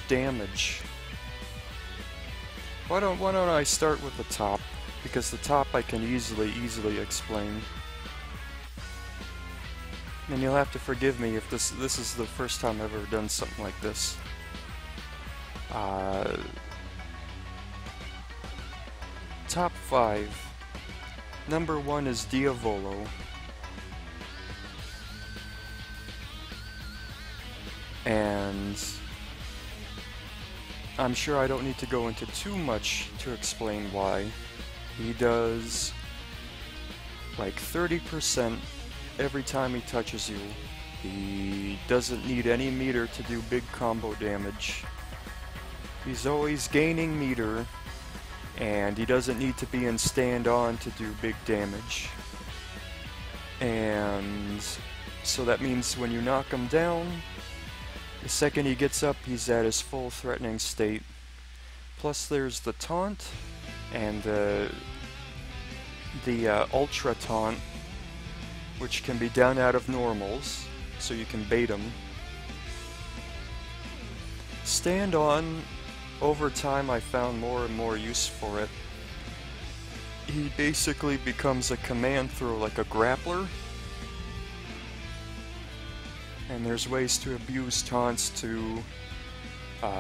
damage. Why don't I start with the top? Because the top I can easily explain. And you'll have to forgive me if this is the first time I've ever done something like this. Top 5. Number 1 is Diavolo. And I'm sure I don't need to go into too much to explain why. He does like 30% every time he touches you. He doesn't need any meter to do big combo damage. He's always gaining meter, and he doesn't need to be in stand-on to do big damage. And so that means when you knock him down, the second he gets up, he's at his full threatening state. Plus there's the taunt, and the ultra taunt, which can be done out of normals, so you can bait him. Stand on, over time I found more and more use for it. He basically becomes a command throw, like a grappler. And there's ways to abuse taunts to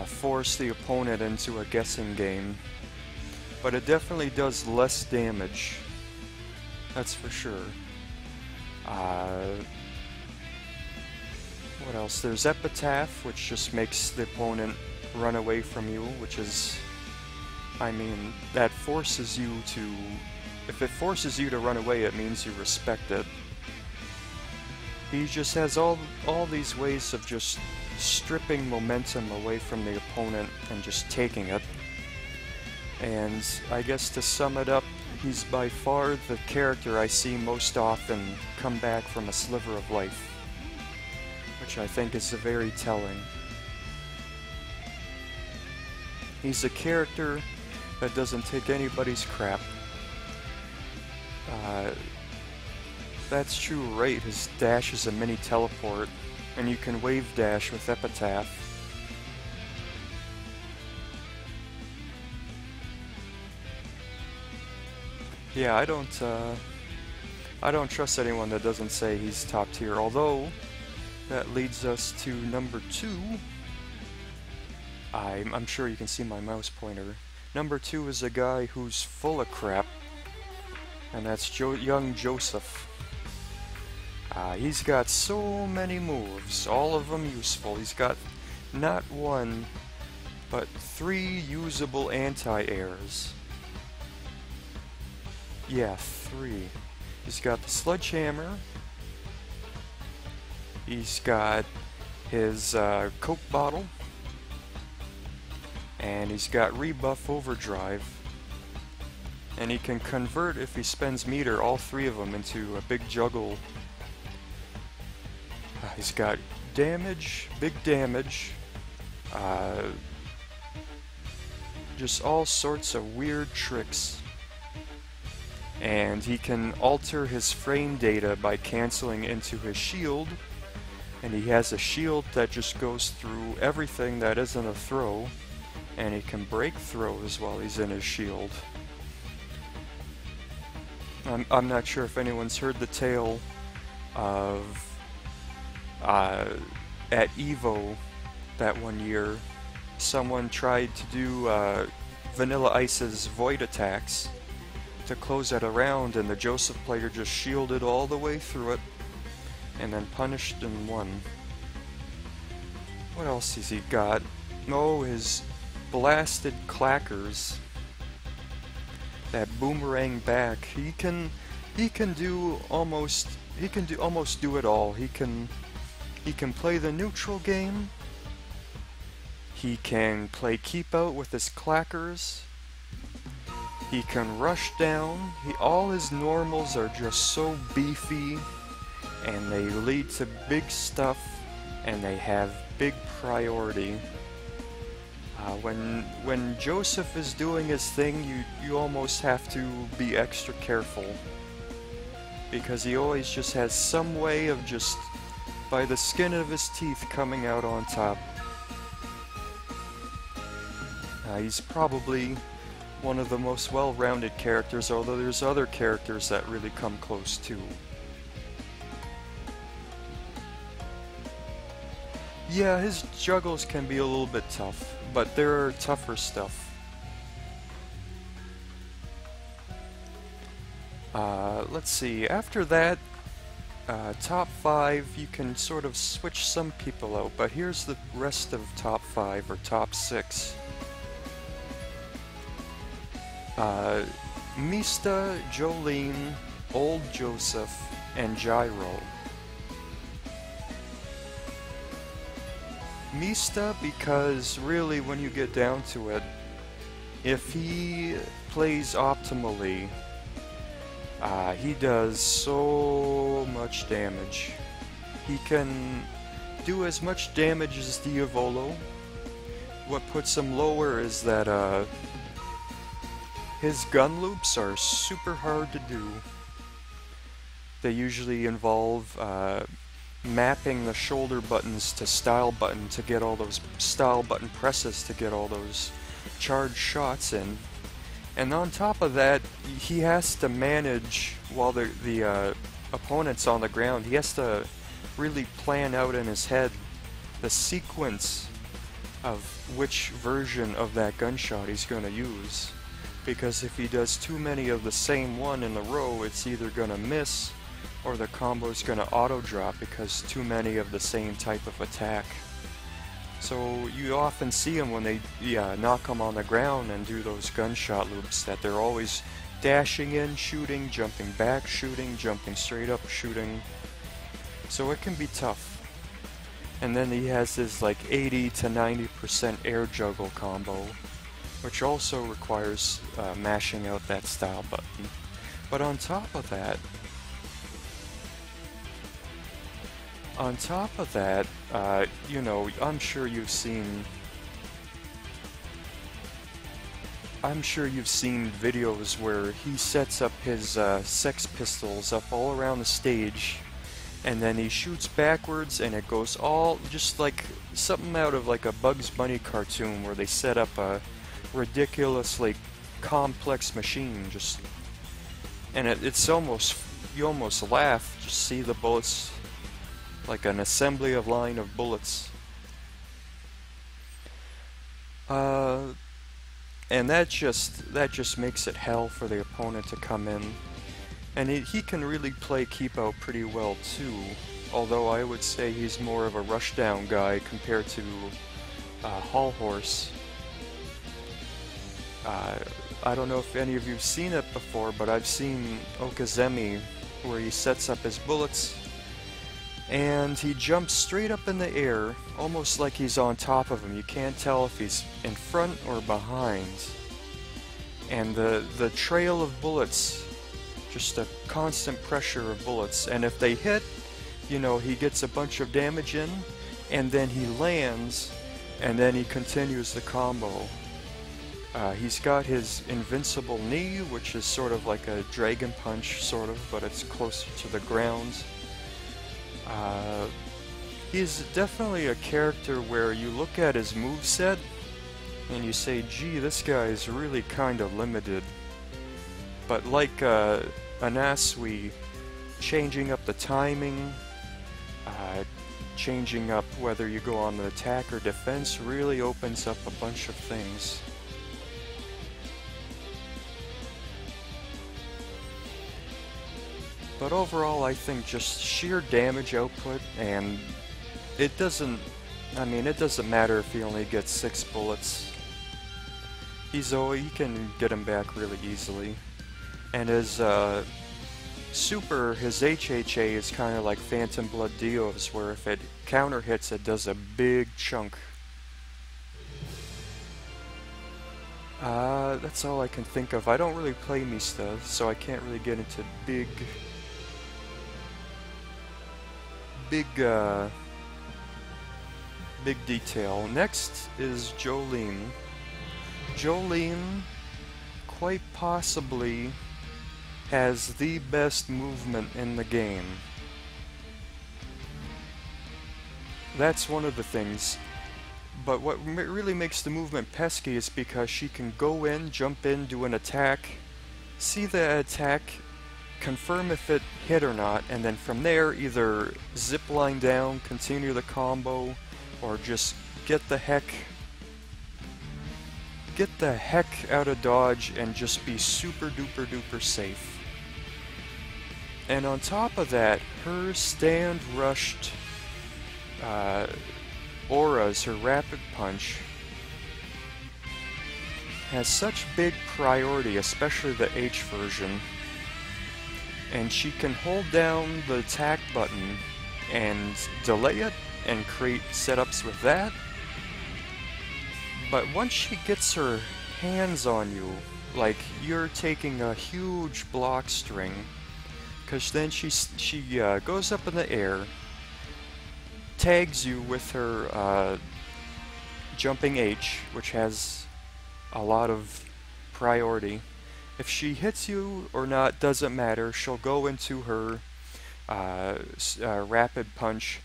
force the opponent into a guessing game. But it definitely does less damage. That's for sure. What else? There's Epitaph, which just makes the opponent run away from you, which is... I mean, that forces you to... If it forces you to run away, it means you respect it. He just has all these ways of just stripping momentum away from the opponent and just taking it. And I guess to sum it up, he's by far the character I see most often come back from a sliver of life, which I think is very telling. He's a character that doesn't take anybody's crap. That's true, right? His dash is a mini teleport, and you can wave dash with Epitaph. Yeah, I don't trust anyone that doesn't say he's top tier, although that leads us to number 2. I'm sure you can see my mouse pointer. Number 2 is a guy who's full of crap, and that's young Joseph. He's got so many moves, all of them useful. He's got not 1, but 3 usable anti-airs. Yeah, 3. He's got the Sledgehammer. He's got his Coke bottle. And he's got Rebuff Overdrive. And he can convert, if he spends meter, all 3 of them into a big juggle. He's got damage, big damage, just all sorts of weird tricks. And he can alter his frame data by canceling into his shield, and he has a shield that just goes through everything that isn't a throw, and he can break throws while he's in his shield. I'm not sure if anyone's heard the tale of at EVO that one year, someone tried to do Vanilla Ice's Void attacks to close out a round, and the Joseph player just shielded all the way through it and then punished and won. What else has he got? Oh, his blasted clackers that boomerang back. He can almost do it all. He can play the neutral game. He can play keep out with his clackers. He can rush down. All his normals are just so beefy, and they lead to big stuff, and they have big priority. When Joseph is doing his thing, you almost have to be extra careful, because he always just has some way of just by the skin of his teeth coming out on top. He's probably one of the most well-rounded characters, although there's other characters that really come close too. Yeah, his juggles can be a little bit tough, but there are tougher stuff. Let's see, after that, top 5, you can sort of switch some people out, but here's the rest of top 5, or top 6. Mista, Jolene, Old Joseph, and Gyro. Mista, because really when you get down to it, if he plays optimally, he does so much damage. He can do as much damage as Diavolo. What puts him lower is that his gun loops are super hard to do. They usually involve mapping the shoulder buttons to style button to get all those style button presses to get all those charged shots in. And on top of that, he has to manage, while the opponent's on the ground, he has to really plan out in his head the sequence of which version of that gunshot he's going to use. Because if he does too many of the same one in a row, it's either going to miss, or the combo's going to auto-drop because too many of the same type of attack. So you often see them when they knock them on the ground and do those gunshot loops, that they're always dashing in, shooting, jumping back, shooting, jumping straight up, shooting. So it can be tough. And then he has his like 80 to 90% air juggle combo, which also requires mashing out that style button. But on top of that, you know, I'm sure you've seen videos where he sets up his Sex Pistols up all around the stage, and then he shoots backwards, and it goes all just like something out of like a Bugs Bunny cartoon where they set up a ridiculously complex machine, and it's almost, you almost laugh, just see the bullets, like an assembly of line of bullets. And that just makes it hell for the opponent to come in. And he can really play keep out pretty well too, although I would say he's more of a rushdown guy compared to Hall Horse. I don't know if any of you've seen it before, but I've seen Okazemi where he sets up his bullets and he jumps straight up in the air, almost like he's on top of him. You can't tell if he's in front or behind. And the trail of bullets, just a constant pressure of bullets. And if they hit, you know, he gets a bunch of damage in, and then he lands, and then he continues the combo. He's got his invincible knee, which is sort of like a dragon punch, sort of, but it's closer to the ground. He's definitely a character where you look at his moveset and you say, gee, this guy is really kind of limited. But like Anasui, changing up the timing, changing up whether you go on the attack or defense really opens up a bunch of things. But overall, I think just sheer damage output, and it doesn't matter if he only gets 6 bullets. He can get him back really easily. And his super, his HHA is kind of like Phantom Blood Dio's, where if it counter hits, it does a big chunk. That's all I can think of. I don't really play Mista, so I can't really get into big detail. Next is Jolene. Jolene quite possibly has the best movement in the game. That's one of the things. But what really makes the movement pesky is because she can go in, jump in, do an attack, see the attack, confirm if it hit or not, and then from there either zip line down, continue the combo, or just get the heck out of dodge and just be super duper duper safe. And on top of that, her stand rushed auras, her rapid punch, has such big priority, especially the H version, and she can hold down the attack button and delay it and create setups with that. But once she gets her hands on you, like you're taking a huge block string, because then she goes up in the air, tags you with her jumping H, which has a lot of priority. If she hits you or not doesn't matter, she'll go into her rapid punch.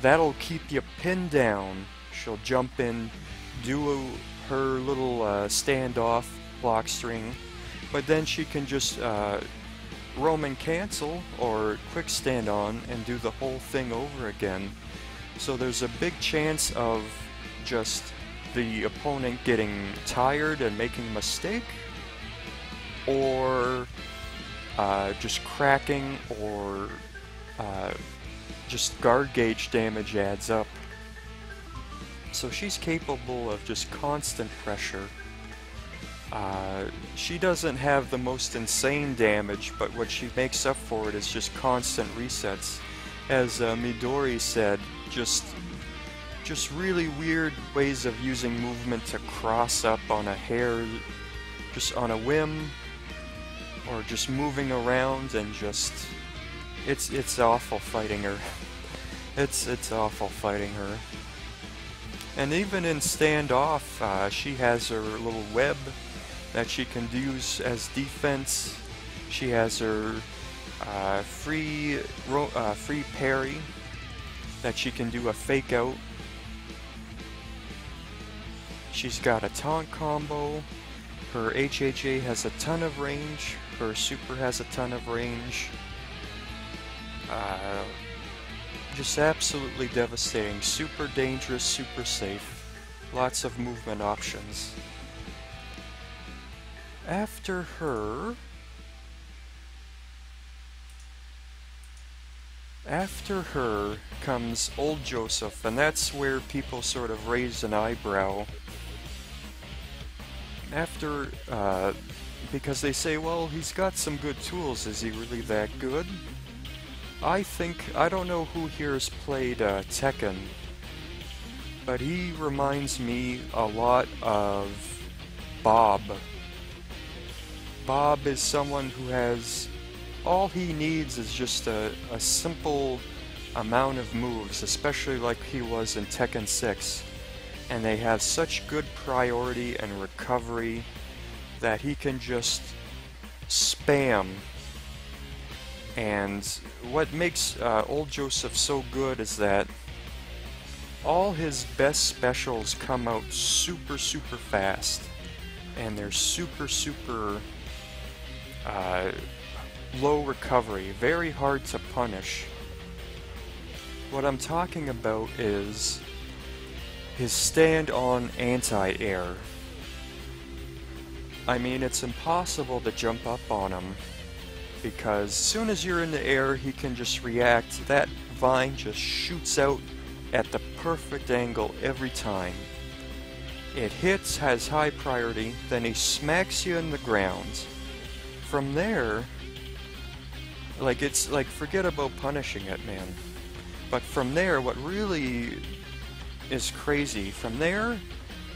That'll keep you pinned down. She'll jump in, do her little standoff block string, but then she can just Roman cancel or quick stand on and do the whole thing over again. So there's a big chance of just the opponent getting tired and making a mistake, or just cracking, or just guard gauge damage adds up. So she's capable of just constant pressure. She doesn't have the most insane damage, but what she makes up for it is just constant resets. As Midori said, just really weird ways of using movement to cross up on a hair, just on a whim, or just moving around, and just it's awful fighting her. It's awful fighting her. And even in standoff, she has her little web that she can use as defense. She has her free parry that she can do a fake out. She's got a taunt combo. Her HHA has a ton of range. Her super has a ton of range. Just absolutely devastating. Super dangerous, super safe. Lots of movement options. After her comes Old Joseph, and that's where people sort of raise an eyebrow. After, because they say, well, he's got some good tools, is he really that good? I don't know who here has played Tekken, but he reminds me a lot of Bob. Bob is someone who has, all he needs is just a simple amount of moves, especially like he was in Tekken 6. And they have such good priority and recovery that he can just spam. And what makes Old Joseph so good is that all his best specials come out super fast, and they're super low recovery, very hard to punish. What I'm talking about is his stand-on anti-air. I mean, it's impossible to jump up on him, because as soon as you're in the air, he can just react. That vine just shoots out at the perfect angle every time. It hits, has high priority, then he smacks you in the ground. From there, like, it's like, forget about punishing it, man. But from there, what really is crazy, from there,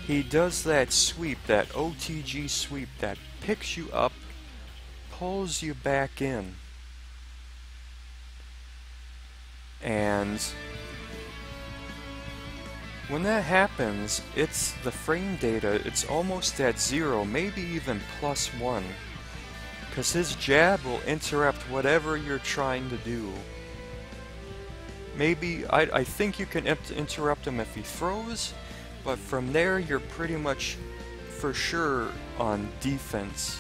he does that sweep, that OTG sweep that picks you up, pulls you back in. And when that happens, it's the frame data, it's almost at 0, maybe even +1. Because his jab will interrupt whatever you're trying to do. Maybe, I think you can interrupt him if he throws, But from there, you're pretty much for sure on defense.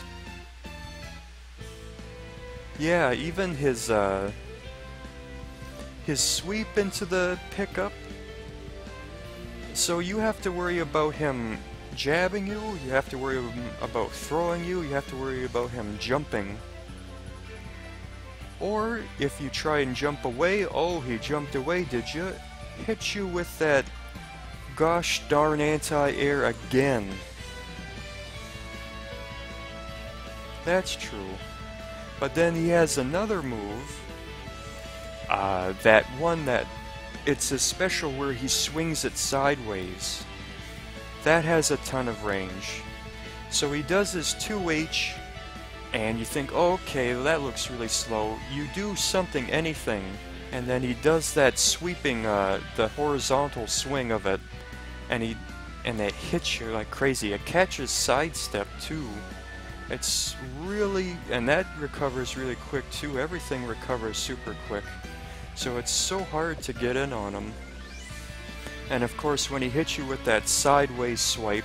Yeah, even his sweep into the pickup. So you have to worry about him jabbing you, you have to worry about throwing you, you have to worry about him jumping. Or if you try and jump away, oh, he jumped away, did you? Hit you with that gosh darn anti-air again. That's true. But then he has another move, that one that, it's a special where he swings it sideways. That has a ton of range. So he does his 2H, and you think, oh, okay, that looks really slow. You do something, anything, and then he does that sweeping, the horizontal swing of it, and it hits you like crazy. It catches sidestep too. It's really, and that recovers really quick too. Everything recovers super quick. So it's so hard to get in on him. And of course when he hits you with that sideways swipe,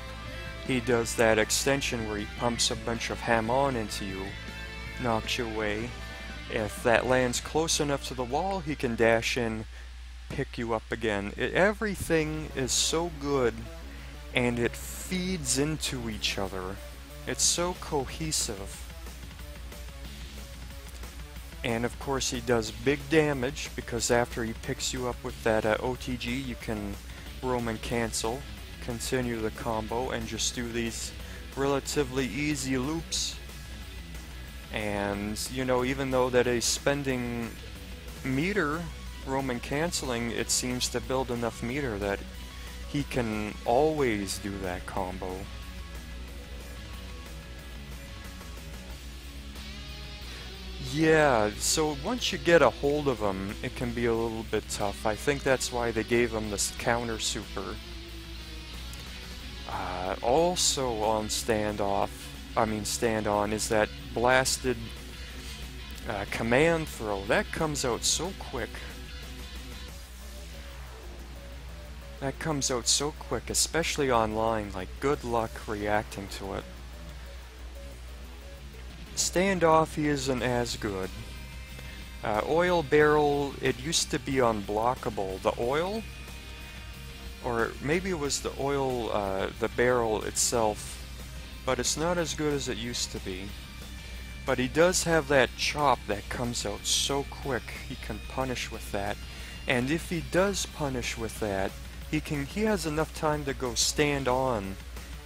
he does that extension where he pumps a bunch of ham-on into you, knocks you away. If that lands close enough to the wall, he can dash in, pick you up again. Everything is so good, and it feeds into each other. It's so cohesive. And of course he does big damage, because after he picks you up with that OTG, you can Roman cancel, continue the combo, and just do these relatively easy loops. And, you know, even though that is spending meter Roman canceling, it seems to build enough meter that he can always do that combo. Yeah, so once you get a hold of him, it can be a little bit tough. I think that's why they gave him this counter super. Also on stand on, is that blasted command throw. That comes out so quick. That comes out so quick, especially online. Like, good luck reacting to it. Standoff, he isn't as good. Oil barrel, it used to be unblockable. The oil, or maybe it was the oil, the barrel itself, but it's not as good as it used to be. But he does have that chop that comes out so quick. He can punish with that, and if he does punish with that, he has enough time to go stand on,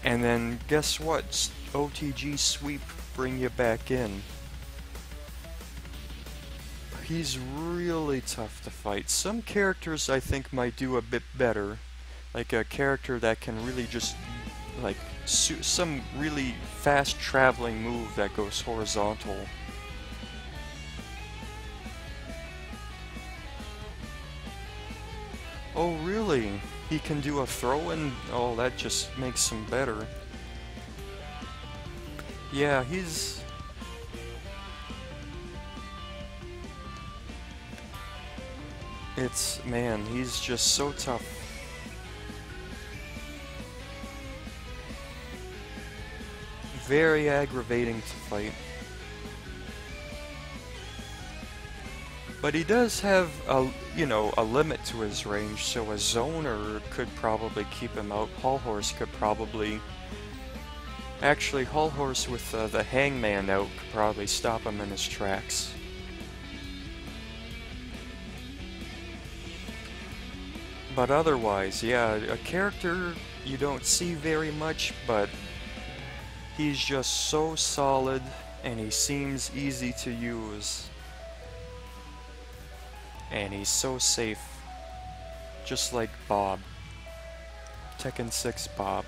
and then guess what? OTG sweep, bring you back in. He's really tough to fight. Some characters I think might do a bit better, like a character that can really just, like, some really fast traveling move that goes horizontal. Oh really? He can do a throw-in? Oh, that just makes him better. Yeah, man, he's just so tough. Very aggravating to fight. But he does have a, you know, a limit to his range, so a zoner could probably keep him out. Hull Horse could probably... Actually, Hull Horse with the Hangman out could probably stop him in his tracks. But otherwise, yeah, a character you don't see very much, but he's just so solid, and he seems easy to use. And he's so safe. Just like Bob. Tekken 6 Bob.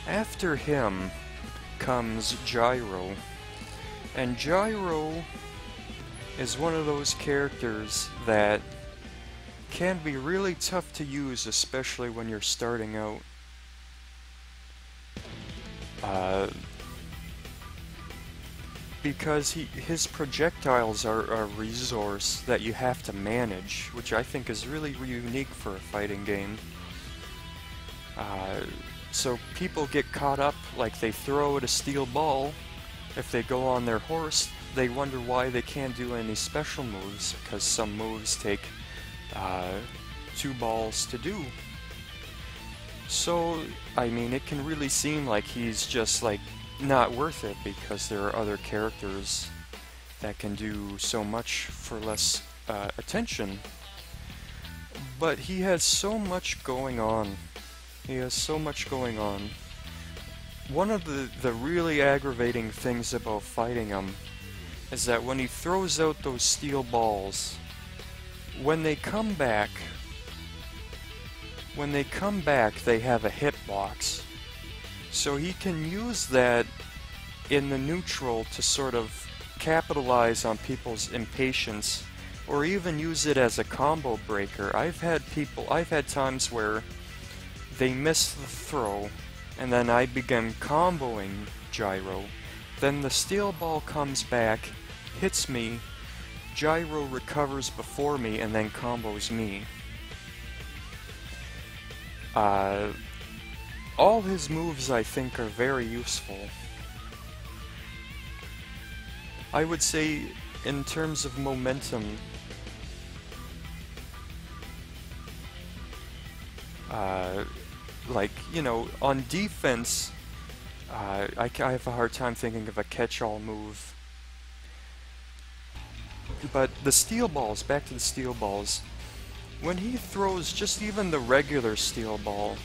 After him comes Gyro, and Gyro is one of those characters that can be really tough to use, especially when you're starting out. because his projectiles are a resource that you have to manage, which I think is really unique for a fighting game. So people get caught up, like they throw at a steel ball. If they go on their horse, they wonder why they can't do any special moves, because some moves take 2 balls to do. So, I mean, it can really seem like he's just like not worth it, because there are other characters that can do so much for less attention. But he has so much going on. He has so much going on. One of the really aggravating things about fighting him is that when he throws out those steel balls, when they come back, they have a hitbox. So he can use that in the neutral to sort of capitalize on people's impatience, or even use it as a combo breaker. I've had times where they miss the throw, and then I begin comboing Gyro. Then the steel ball comes back, hits me, Gyro recovers before me, and then combos me. All his moves, I think, are very useful. I would say, in terms of momentum, like, you know, on defense, I have a hard time thinking of a catch-all move. But the steel balls, back to the steel balls, when he throws just even the regular steel ball,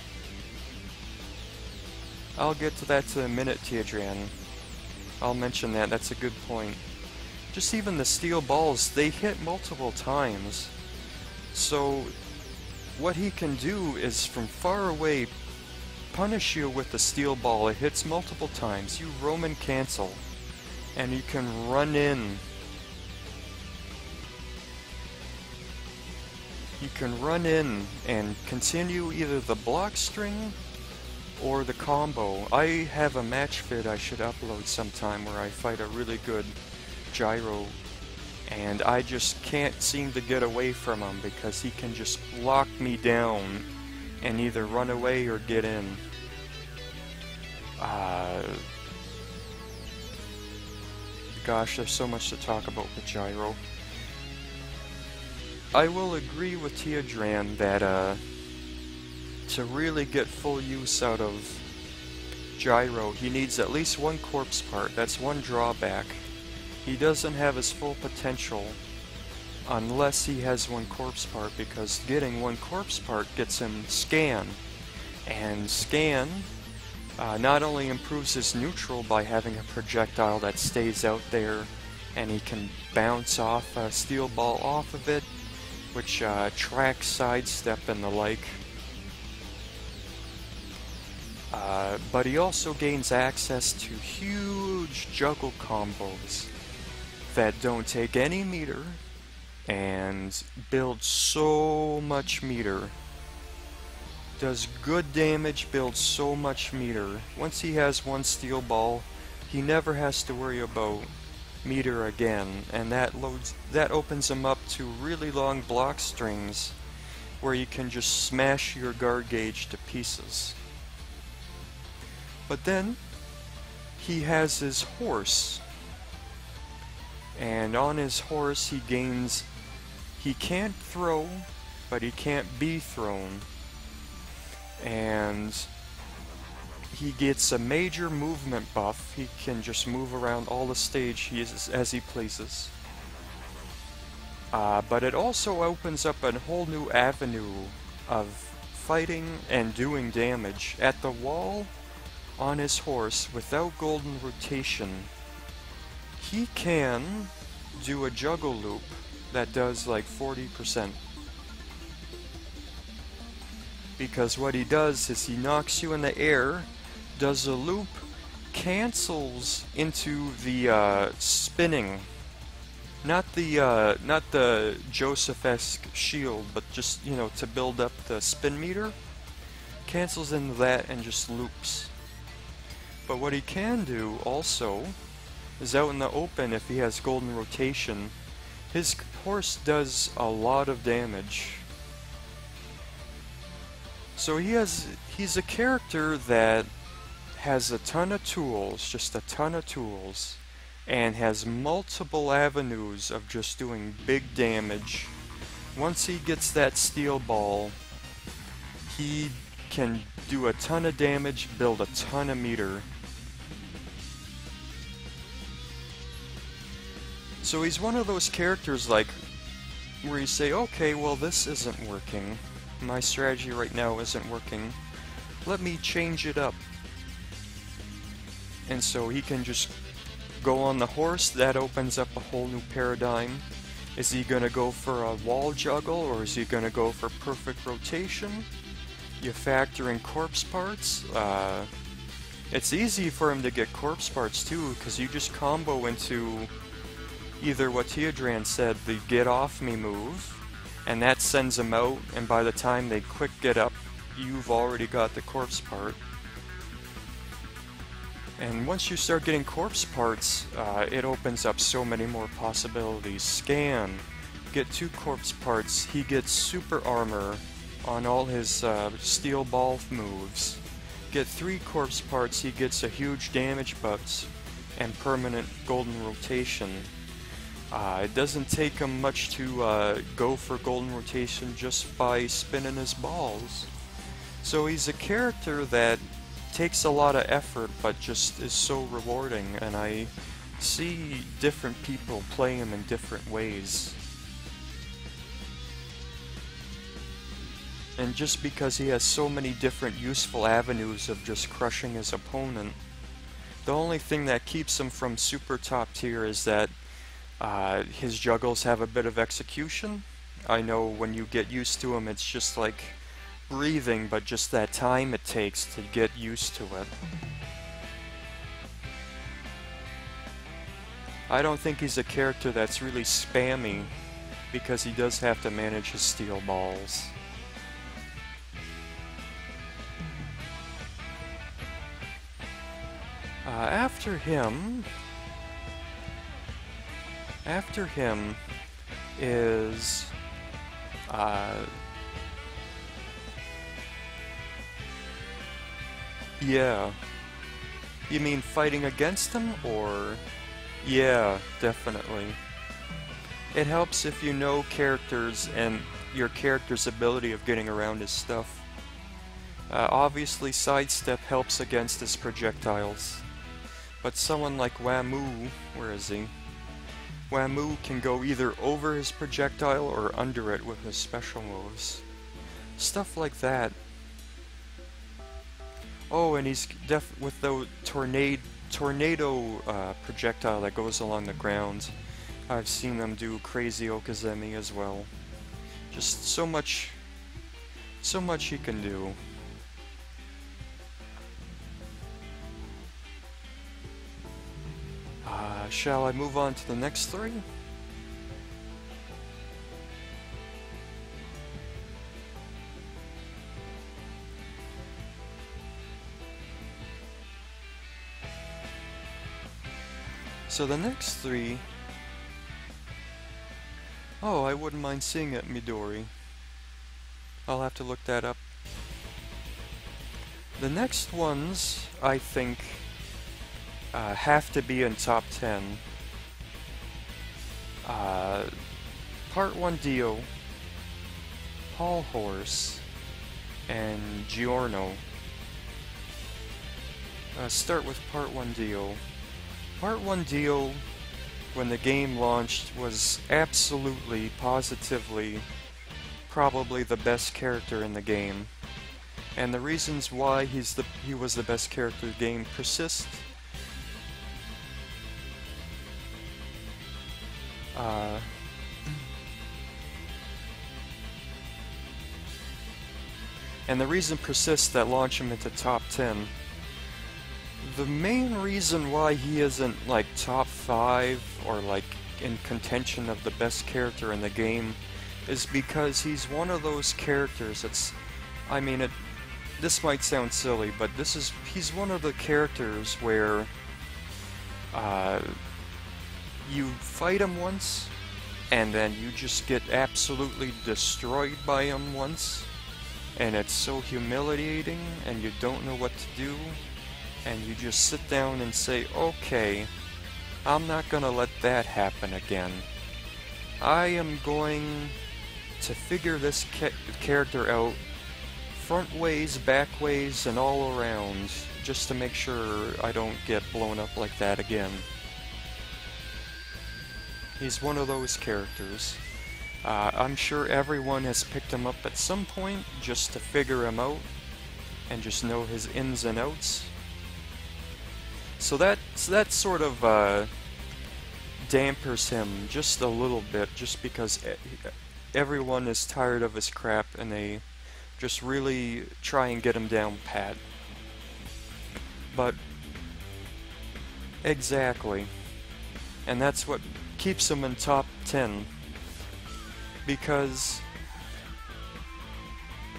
I'll get to that in a minute, Teodran. I'll mention that, that's a good point. Just even the steel balls, they hit multiple times. So what he can do is from far away punish you with the steel ball. It hits multiple times. You Roman cancel, and you can run in. You can run in and continue either the block string or the combo. I have a match vid I should upload sometime where I fight a really good Gyro, and I just can't seem to get away from him because he can just lock me down and either run away or get in. Gosh, there's so much to talk about with Gyro. I will agree with Teodran that to really get full use out of Gyro, he needs at least one corpse part. That's one drawback. He doesn't have his full potential unless he has one corpse part, because getting one corpse part gets him Scan. And Scan not only improves his neutral by having a projectile that stays out there and he can bounce off a steel ball off of it, which tracks sidestep and the like, but he also gains access to huge juggle combos that don't take any meter and build so much meter. Does good damage, builds so much meter. Once he has one steel ball, he never has to worry about meter again, and that opens him up to really long block strings where you can just smash your guard gauge to pieces. But then he has his horse, and on his horse he can't throw, but he can't be thrown, and he gets a major movement buff. He can just move around all the stage as he pleases. But it also opens up a whole new avenue of fighting and doing damage. At the wall, on his horse, without golden rotation, he can do a juggle loop that does like 40%. Because what he does is he knocks you in the air, does a loop, cancels into the spinning. Not the Joseph-esque shield, but just, you know, to build up the spin meter. Cancels into that and just loops. But what he can do also is out in the open if he has golden rotation. His horse does a lot of damage. So he's a character that has a ton of tools, just a ton of tools, and has multiple avenues of just doing big damage. Once he gets that steel ball, he can do a ton of damage, build a ton of meter. So he's one of those characters like where you say, okay, well this isn't working. My strategy right now isn't working. Let me change it up. And so he can just go on the horse. That opens up a whole new paradigm. Is he gonna go for a wall juggle, or is he gonna go for perfect rotation? You factor in corpse parts. It's easy for him to get corpse parts too, because you just combo into either what Teodran said, the get off me move, and that sends them out, and by the time they quick get up, you've already got the corpse part. And once you start getting corpse parts, it opens up so many more possibilities. Scan, get 2 corpse parts, he gets super armor on all his steel ball moves. Get 3 corpse parts, he gets a huge damage buffs and permanent golden rotation. It doesn't take him much to go for golden rotation just by spinning his balls. So he's a character that takes a lot of effort but just is so rewarding, and I see different people play him in different ways. And just because he has so many different useful avenues of just crushing his opponent, the only thing that keeps him from super top tier is that his juggles have a bit of execution. I know when you get used to him, it's just like breathing, but just that time it takes to get used to it. I don't think he's a character that's really spammy, because he does have to manage his steel balls. After him is yeah. You mean fighting against him, or? Yeah, definitely. It helps if you know characters and your character's ability of getting around his stuff. Obviously, sidestep helps against his projectiles. But someone like Wamu, where is he? Wamu can go either over his projectile or under it with his special moves. Stuff like that. Oh, and he's with the tornado projectile that goes along the ground. I've seen them do crazy Okazemi as well. Just so much he can do. Shall I move on to the next 3? So the next 3... Oh, I wouldn't mind seeing it, Midori. I'll have to look that up. The next ones, I think, have to be in top 10. Part 1 Dio, Hall Horse, and Giorno. Start with Part 1 Dio. Part 1 Dio, when the game launched, was absolutely, positively, probably the best character in the game. And the reasons why he was the best character in the game persist. And the reason persists that launch him into top 10. The main reason why he isn't like top 5 or like in contention of the best character in the game is because he's one of those characters that's, I mean, this might sound silly, but he's one of the characters where you fight him once, and then you just get absolutely destroyed by him once, and it's so humiliating, and you don't know what to do, and you just sit down and say, okay, I'm not gonna let that happen again. I am going to figure this character out front ways, back ways, and all around, just to make sure I don't get blown up like that again. He's one of those characters. I'm sure everyone has picked him up at some point just to figure him out and just know his ins and outs. So that sort of dampers him just a little bit, just because everyone is tired of his crap and they just really try and get him down pat. But exactly, and that's what keeps him in top 10, because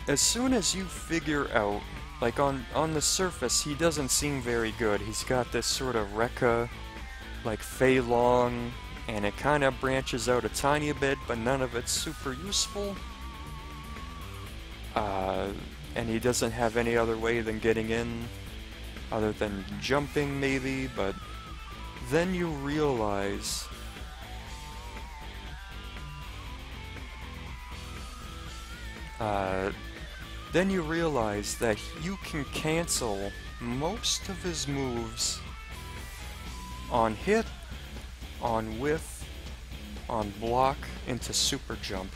as soon as you figure out, like on the surface, he doesn't seem very good. He's got this sort of Rekka, like Fei Long, and it kind of branches out a tiny bit, but none of it's super useful. And he doesn't have any other way than getting in, other than jumping maybe, but then you realize that you can cancel most of his moves on hit, on whiff, on block into super jump.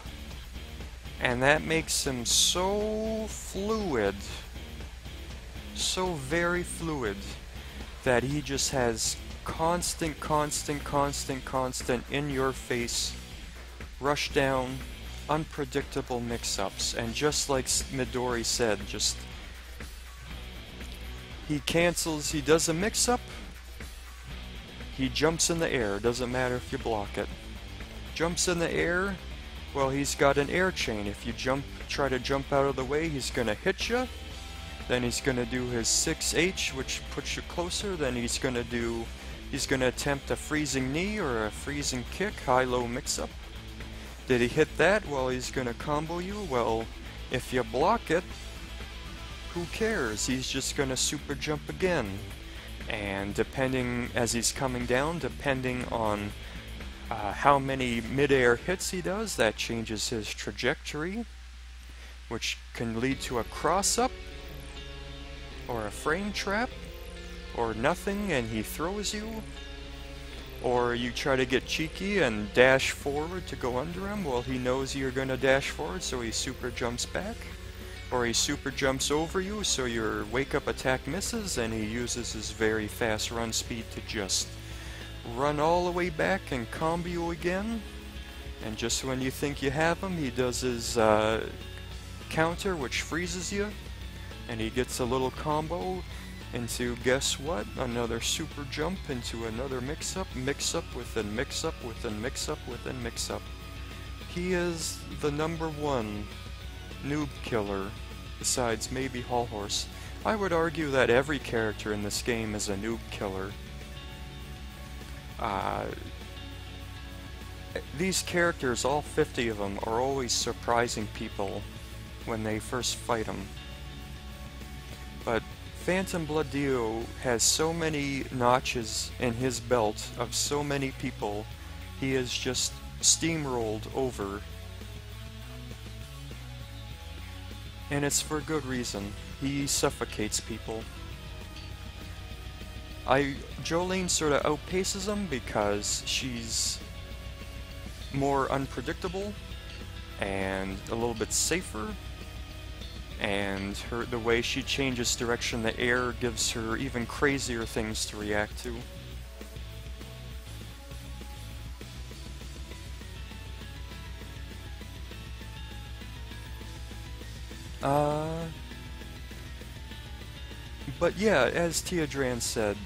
And that makes him so fluid, so very fluid, that he just has constant in your face, rush down, unpredictable mix-ups. And just like Midori said, just he cancels, he does a mix-up, he jumps in the air, doesn't matter if you block it. Jumps in the air, well, he's got an air chain. If you try to jump out of the way, he's gonna hit you. Then he's gonna do his 6H, which puts you closer. Then he's gonna attempt a freezing knee or a freezing kick, high-low mix-up. Did he hit that? Well, he's gonna combo you. Well, if you block it, who cares? He's just gonna super jump again. And depending, as he's coming down, depending on how many mid-air hits he does, that changes his trajectory, which can lead to a cross-up, or a frame trap, or nothing and he throws you, or you try to get cheeky and dash forward to go under him. Well, he knows you're gonna dash forward, so he super jumps back, or he super jumps over you, so your wake-up attack misses, and he uses his very fast run speed to just run all the way back and combo you again. And just when you think you have him, he does his counter, which freezes you, and he gets a little combo into, guess what, another super jump into another mix-up, mix-up within mix-up within mix-up within mix-up. He is the #1 noob killer, besides maybe Hall Horse. I would argue that every character in this game is a noob killer. These characters, all 50 of them, are always surprising people when they first fight them. But Phantom Blood Dio has so many notches in his belt of so many people, he is just steamrolled over. And it's for good reason. He suffocates people. Jolene sort of outpaces him because she's more unpredictable and a little bit safer, and the way she changes direction in the air gives her even crazier things to react to. But yeah, as Teodran said,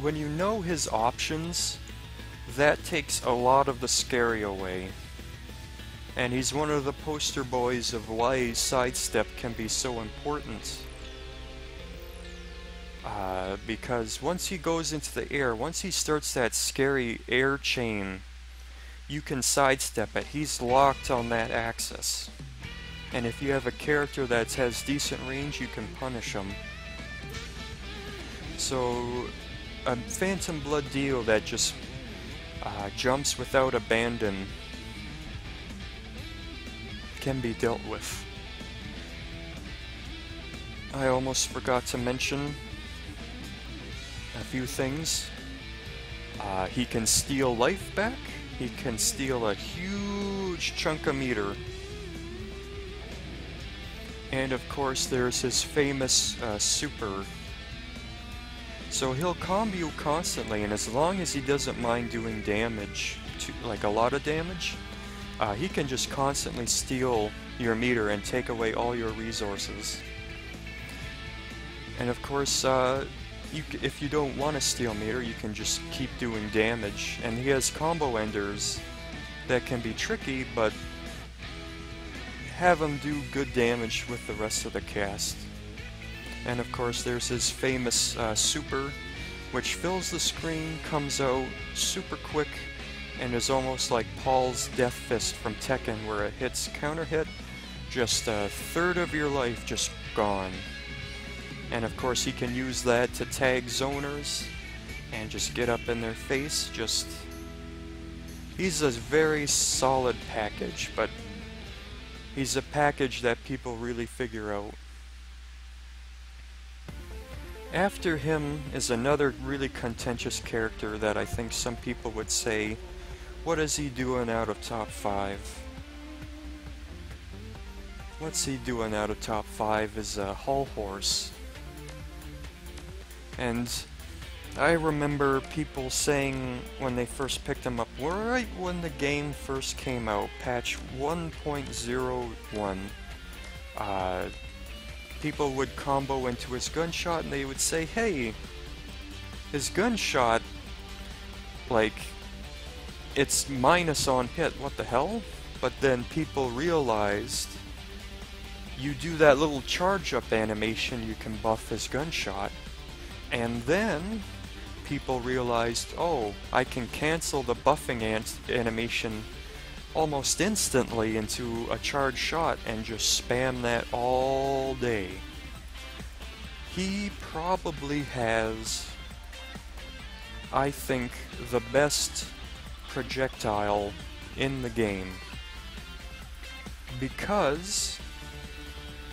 when you know his options, that takes a lot of the scary away. And he's one of the poster boys of why sidestep can be so important. because once he goes into the air, once he starts that scary air chain, you can sidestep it. He's locked on that axis. And if you have a character that has decent range, you can punish him. So, a Phantom Blood Dio that just jumps without abandon can be dealt with. I almost forgot to mention a few things. He can steal life back. He can steal a huge chunk of meter. And of course there's his famous super. So he'll combo you constantly, and as long as he doesn't mind doing damage, like a lot of damage, he can just constantly steal your meter and take away all your resources. And of course, if you don't want to steal meter, you can just keep doing damage. And he has combo enders that can be tricky, but have him do good damage with the rest of the cast. And of course there's his famous super, which fills the screen, comes out super quick, and is almost like Paul's Death Fist from Tekken, where it hits counter hit, just a third of your life just gone. And of course he can use that to tag zoners and just get up in their face. He's a very solid package, but he's a package that people really figure out. After him is another really contentious character that I think some people would say, what is he doing out of top 5? What's he doing out of top 5 is a Hull Horse. And I remember people saying when they first picked him up, right when the game first came out, patch 1.01, people would combo into his gunshot and they would say, hey, his gunshot, like, it's minus on hit, what the hell? But then people realized you do that little charge up animation, you can buff his gunshot. And then people realized, oh, I can cancel the buffing animation almost instantly into a charged shot and just spam that all day. He probably has, I think, the best projectile in the game, because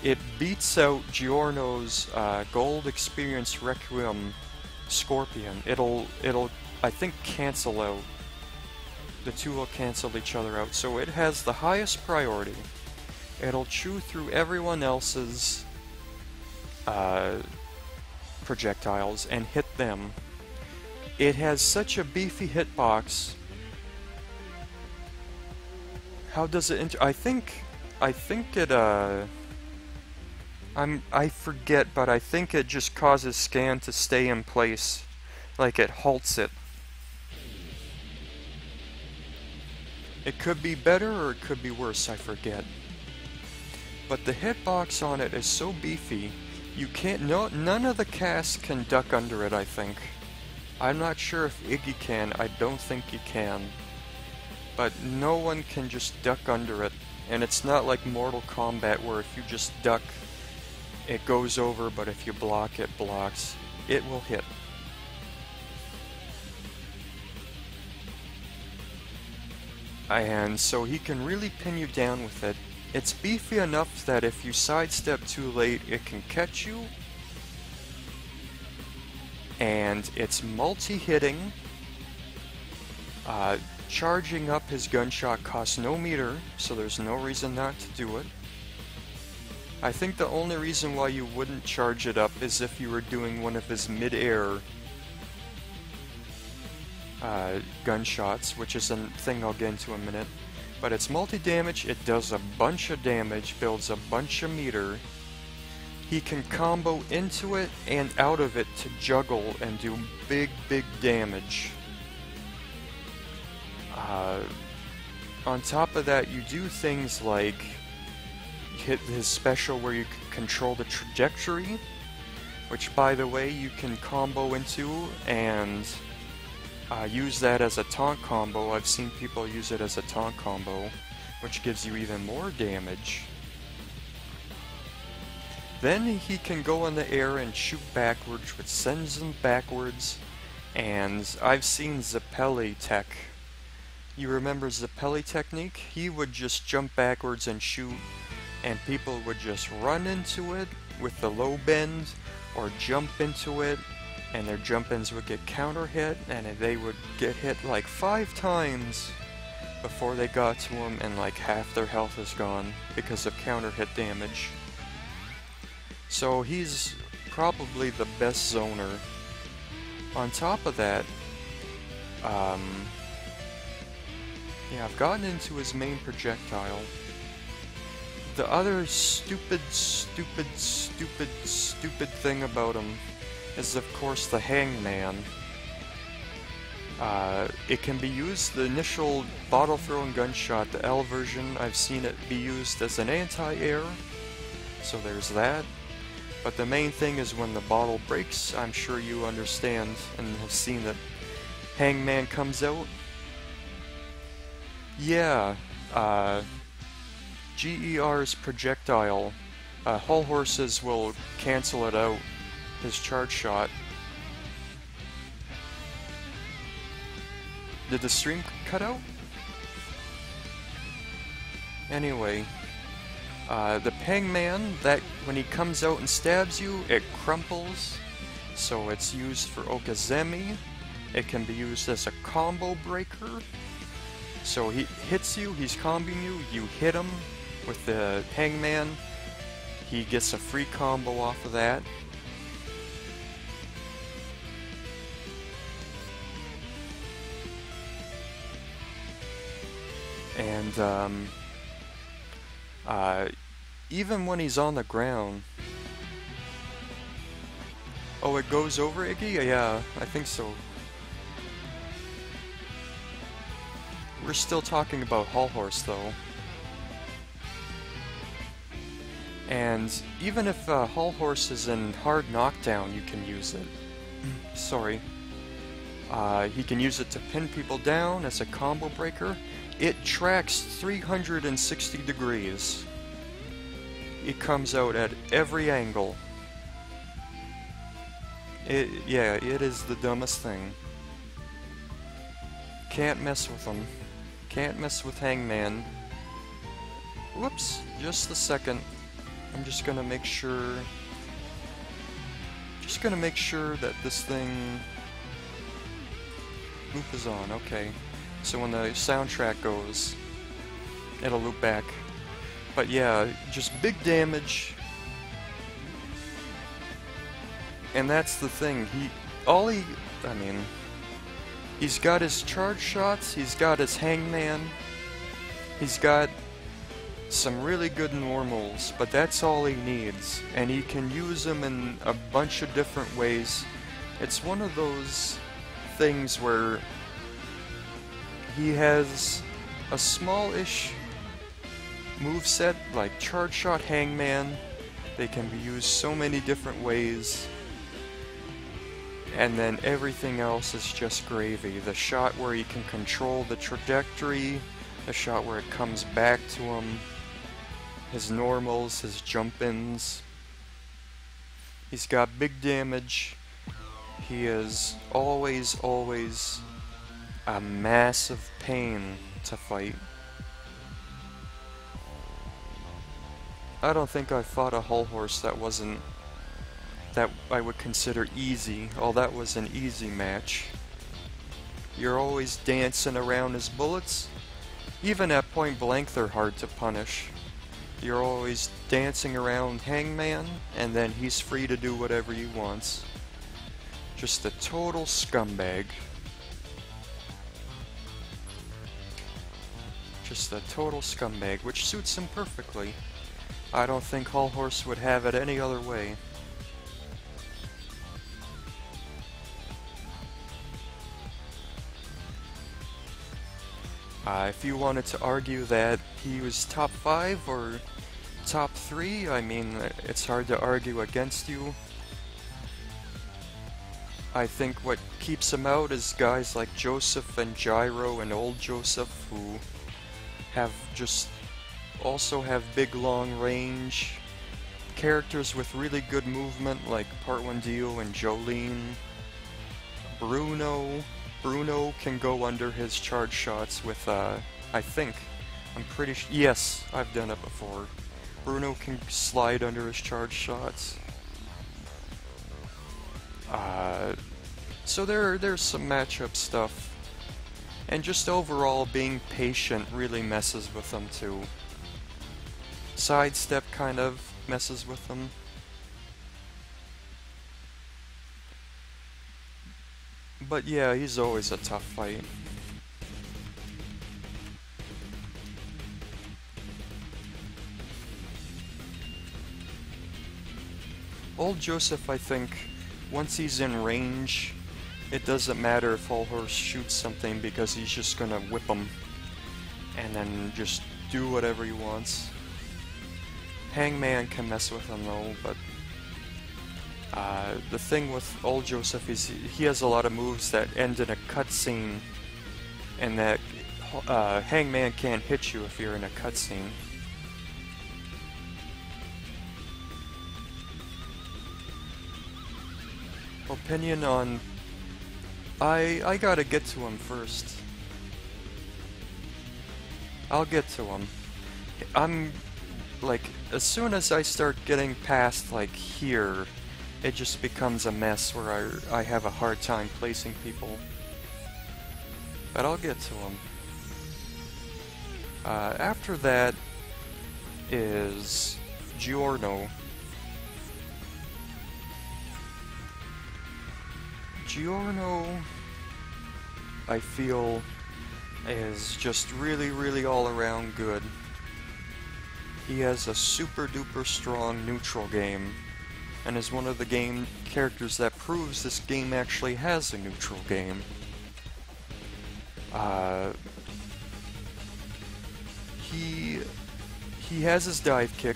it beats out Giorno's Gold Experience Requiem Scorpion. It'll I think cancel out. The two will cancel each other out. So it has the highest priority. It'll chew through everyone else's projectiles and hit them. It has such a beefy hitbox. How does it I think it I forget, but I think it just causes scan to stay in place, like it halts it. It could be better or it could be worse, I forget. But the hitbox on it is so beefy, you can't, none of the cast can duck under it, I think. I'm not sure if Iggy can, I don't think he can. But no one can just duck under it, and it's not like Mortal Kombat where if you just duck, it goes over, but if you block, it blocks. It will hit. And so he can really pin you down with it. It's beefy enough that if you sidestep too late, it can catch you. And it's multi-hitting. Charging up his gunshot costs no meter, so there's no reason not to do it. I think the only reason why you wouldn't charge it up is if you were doing one of his mid-air gunshots, which is a thing I'll get into in a minute. But it's multi-damage, it does a bunch of damage, builds a bunch of meter. He can combo into it and out of it to juggle and do big damage. On top of that, you do things like hit his special where you can control the trajectory, which by the way you can combo into and use that as a taunt combo. I've seen people use it as a taunt combo, which gives you even more damage. Then he can go in the air and shoot backwards, which sends him backwards. And I've seen Zepelli tech. You remember Zepelli technique? He would just jump backwards and shoot, and people would just run into it with the low bend, or jump into it, and their jump-ins would get counter hit, and they would get hit like 5 times before they got to him, and like half their health is gone because of counter hit damage. So he's probably the best zoner. On top of that, yeah, I've gotten into his main projectile. The other stupid thing about him is, of course, the hangman. It can be used, the initial bottle throwing gunshot, the L version, I've seen it be used as an anti-air, so there's that. But the main thing is when the bottle breaks, I'm sure you understand and have seen that hangman comes out. Yeah, GER's projectile, hull horses will cancel it out, his charge shot. Did the stream cut out? Anyway, the hangman, that when he comes out and stabs you, it crumples, so it's used for Okazemi. It can be used as a combo breaker. So he hits you, he's comboing you, you hit him with the hangman, he gets a free combo off of that. And even when he's on the ground... Oh, it goes over Iggy? Yeah, I think so. We're still talking about Hull Horse, though. And even if Hull Horse is in hard knockdown, you can use it. Sorry. He can use it to pin people down as a combo breaker. It tracks 360 degrees. It comes out at every angle. Yeah, it is the dumbest thing. Can't mess with them. Can't mess with Hangman. Whoops, just a second. I'm just gonna make sure... that this thing... Loop is on, okay. So when the soundtrack goes, it'll loop back. But yeah, just big damage. And that's the thing, he's got his charge shots, he's got his hangman, he's got some really good normals, but that's all he needs. And he can use them in a bunch of different ways. It's one of those things where he has a small-ish moveset, like charge shot, hangman. They can be used so many different ways. And then everything else is just gravy. The shot where he can control the trajectory, the shot where it comes back to him, his normals, his jump-ins. He's got big damage. He is always a massive pain to fight. I don't think I fought a Hull Horse that I would consider easy. Oh, that was an easy match. You're always dancing around his bullets. Even at point blank, they're hard to punish. You're always dancing around Hangman, and then he's free to do whatever he wants. Just a total scumbag. Just a total scumbag, which suits him perfectly. I don't think Hull Horse would have it any other way. If you wanted to argue that he was top 5 or top 3, I mean, it's hard to argue against you. I think what keeps him out is guys like Joseph and Gyro and Old Joseph, who have just also have big long range. Characters with really good movement like Part 1 Dio and Jolene. Bruno can go under his charge shots with, I think, I'm pretty sure, yes, I've done it before. Bruno can slide under his charge shots. So there's some matchup stuff. And just overall, being patient really messes with them too. Sidestep kind of messes with them. But yeah, he's always a tough fight. Old Joseph, I think, once he's in range, it doesn't matter if All Horse shoots something because he's just gonna whip him and then just do whatever he wants. Hangman can mess with him though, but the thing with Old Joseph is he has a lot of moves that end in a cutscene, and that Hangman can't hit you if you're in a cutscene. Opinion on... I gotta get to him first. I'll get to him. I'm... like, as soon as I start getting past, like, here, it just becomes a mess where I have a hard time placing people. But I'll get to him. After that is Giorno. Giorno, I feel, is just really all around good. He has a super duper strong neutral game, and is one of the game characters that proves this game actually has a neutral game. He has his dive kick,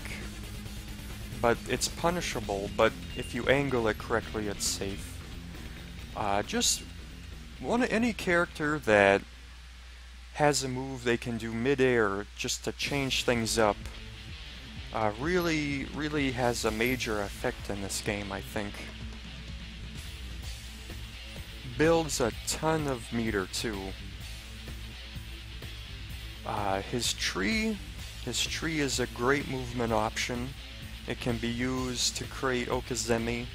but it's punishable, but if you angle it correctly, it's safe. Just any character that has a move they can do mid-air just to change things up really has a major effect in this game, I think. Builds a ton of meter too. His tree is a great movement option. It can be used to create Okazemi.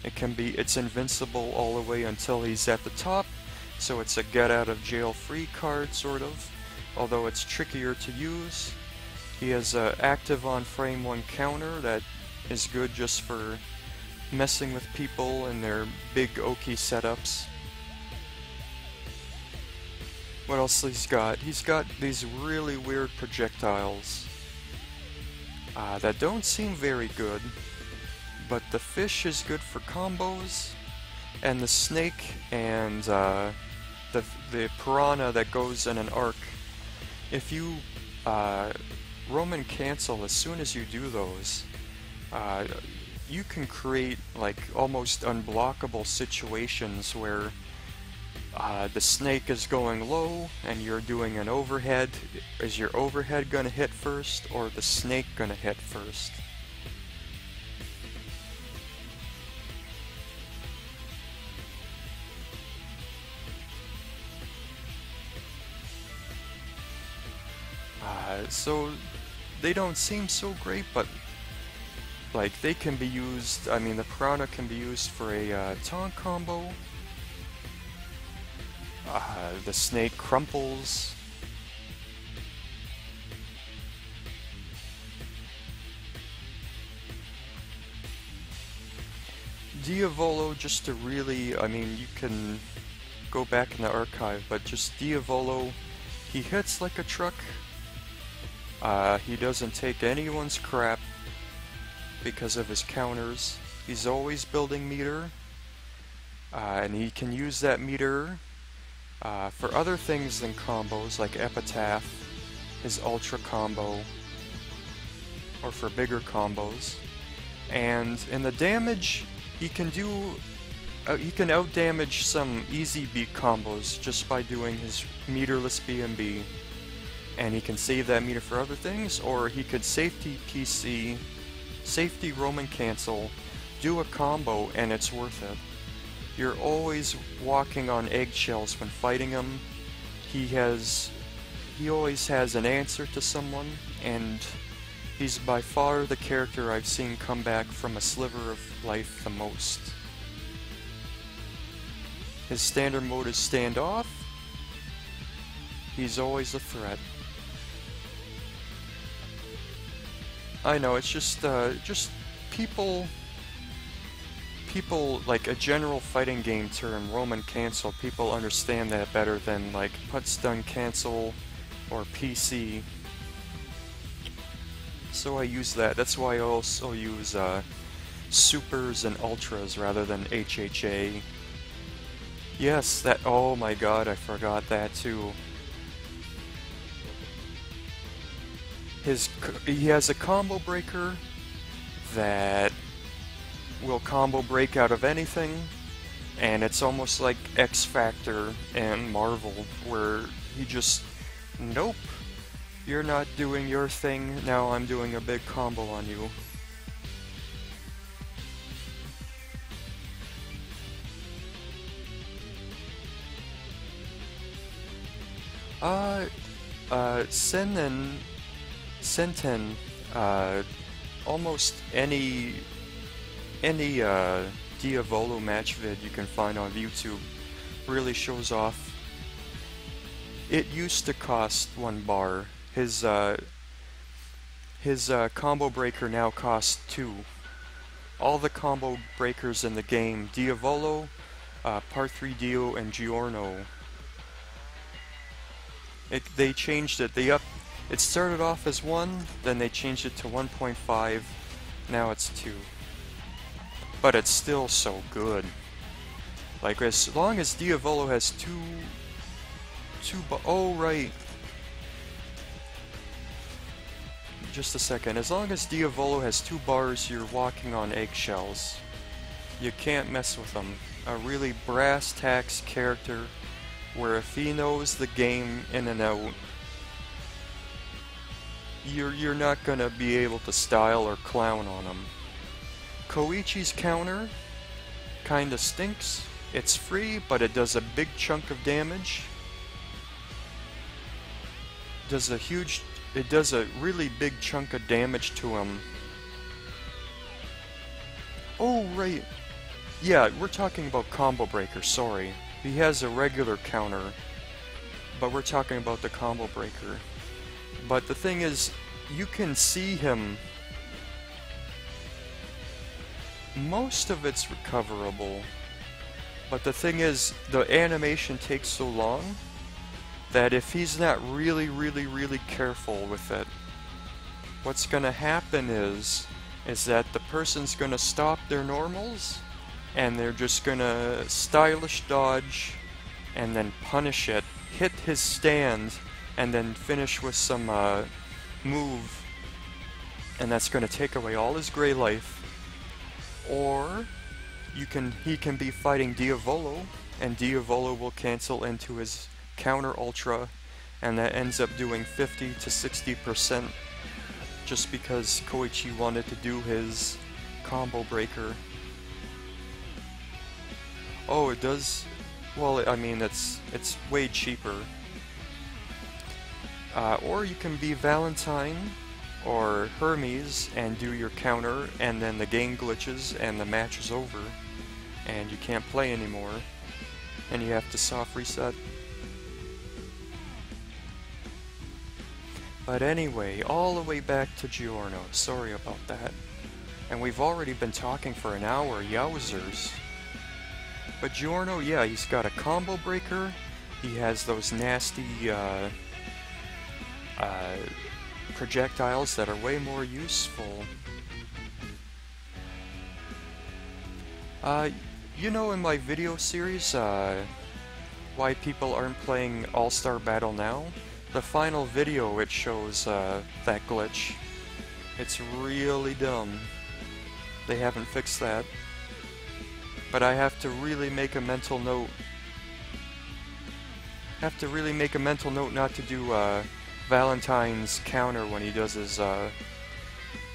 It's invincible all the way until he's at the top, so it's a get out of jail free card sort of, although it's trickier to use. He has an active on frame 1 counter that is good just for messing with people and their big Oki setups. What else he's got? He's got these really weird projectiles that don't seem very good. But the fish is good for combos, and the snake and the piranha that goes in an arc. If you Roman cancel as soon as you do those, you can create like almost unblockable situations where the snake is going low and you're doing an overhead. Is your overhead gonna hit first, or the snake gonna hit first? So they don't seem so great, but like they can be used. I mean, the piranha can be used for a taunt combo. The snake crumples. Diavolo, just to really, I mean, you can go back in the archive, but just Diavolo, he hits like a truck. He doesn't take anyone's crap because of his counters. He's always building meter, and he can use that meter for other things than combos, like Epitaph, his ultra combo, or for bigger combos. And in the damage, he can do he can outdamage some easy beat combos just by doing his meterless B&B. And he can save that meter for other things, or he could safety PC, safety Roman cancel, do a combo, and it's worth it. You're always walking on eggshells when fighting him. He always has an answer to someone, and he's by far the character I've seen come back from a sliver of life the most. His standard mode is standoff. He's always a threat. I know, it's just people like a general fighting game term, Roman cancel, people understand that better than like put stun cancel or PC. So I use that. That's why I also use supers and ultras rather than HHA. Yes, that, oh my god, I forgot that too. He has a combo breaker that will combo break out of anything, and it's almost like X Factor and Marvel, where he just, nope, you're not doing your thing, now I'm doing a big combo on you. Senten, almost any Diavolo match vid you can find on YouTube really shows off. It used to cost 1 bar. His combo breaker now costs 2. All the combo breakers in the game, Diavolo, Part 3 Dio, and Giorno. They changed it. It started off as 1, then they changed it to 1.5, now it's 2. But it's still so good. Like, as long as Diavolo has oh, right. Just a second. As long as Diavolo has 2 bars, you're walking on eggshells. You can't mess with him. A really brass tacks character, where if he knows the game in and out, you're not gonna be able to style or clown on him. Koichi's counter kinda stinks. It's free, but it does a big chunk of damage. It does a really big chunk of damage to him. Oh, right. Yeah, we're talking about combo breaker, sorry. He has a regular counter, but we're talking about the combo breaker. But the thing is, you can see him. Most of it's recoverable, but the thing is, the animation takes so long that if he's not really careful with it, what's gonna happen is that the person's gonna stop their normals, and they're just gonna stylish dodge, and then punish it, hit his stand, and then finish with some move, and that's gonna take away all his gray life. Or he can be fighting Diavolo, and Diavolo will cancel into his counter ultra, and that ends up doing 50 to 60% just because Koichi wanted to do his combo breaker. Oh, it does? Well, I mean, it's way cheaper. Or you can be Valentine or Hermes and do your counter, and then the game glitches and the match is over, and you can't play anymore, and you have to soft reset. But anyway, all the way back to Giorno, sorry about that. And we've already been talking for an hour, yowzers. But Giorno, yeah, he's got a combo breaker, he has those nasty projectiles that are way more useful. You know, in my video series, why people aren't playing All-Star Battle now, the final video it shows that glitch. It's really dumb. They haven't fixed that. but I have to really make a mental note. Not to do Valentine's counter when he does his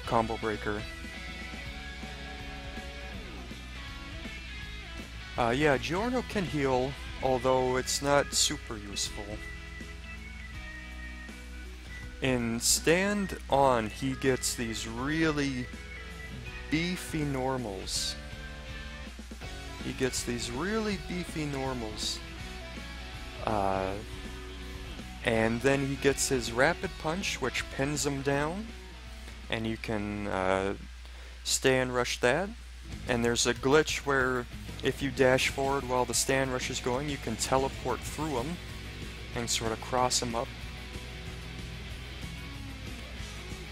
combo breaker. Yeah, Giorno can heal, although it's not super useful. In Stand On, he gets these really beefy normals. And then he gets his Rapid Punch, which pins him down, and you can stand rush that. And there's a glitch where if you dash forward while the stand rush is going, you can teleport through him and sort of cross him up.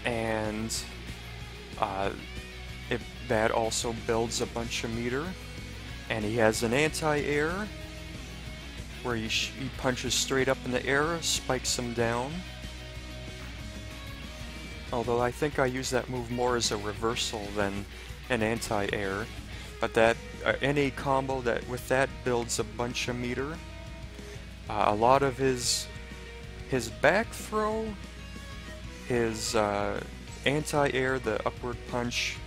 And that also builds a bunch of meter. And he has an anti-air where he punches straight up in the air, spikes him down. Although I think I use that move more as a reversal than an anti-air. But that any combo that with that builds a bunch of meter. A lot of his back throw, his anti-air, the upward punch,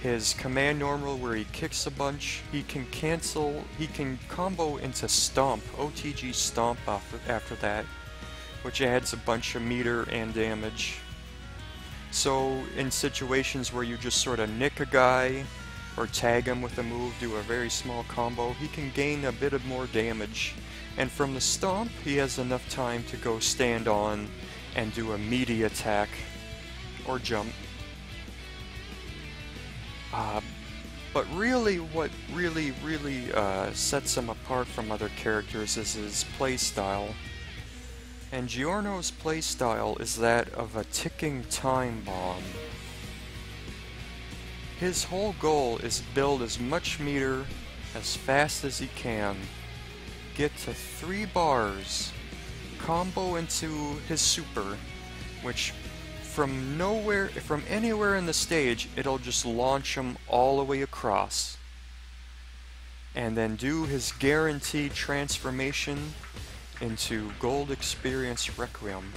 his command normal where he kicks a bunch, he can combo into Stomp, OTG Stomp after that, which adds a bunch of meter and damage. So in situations where you just sort of nick a guy, or tag him with a move, do a very small combo, he can gain a bit of more damage. And from the Stomp, he has enough time to go Stand On and do a meaty attack, or jump. But really, what really sets him apart from other characters is his playstyle. And Giorno's playstyle is that of a ticking time bomb. His whole goal is build as much meter as fast as he can, get to 3 bars, combo into his super, which from anywhere in the stage, it'll just launch him all the way across. And then do his guaranteed transformation into Gold Experience Requiem.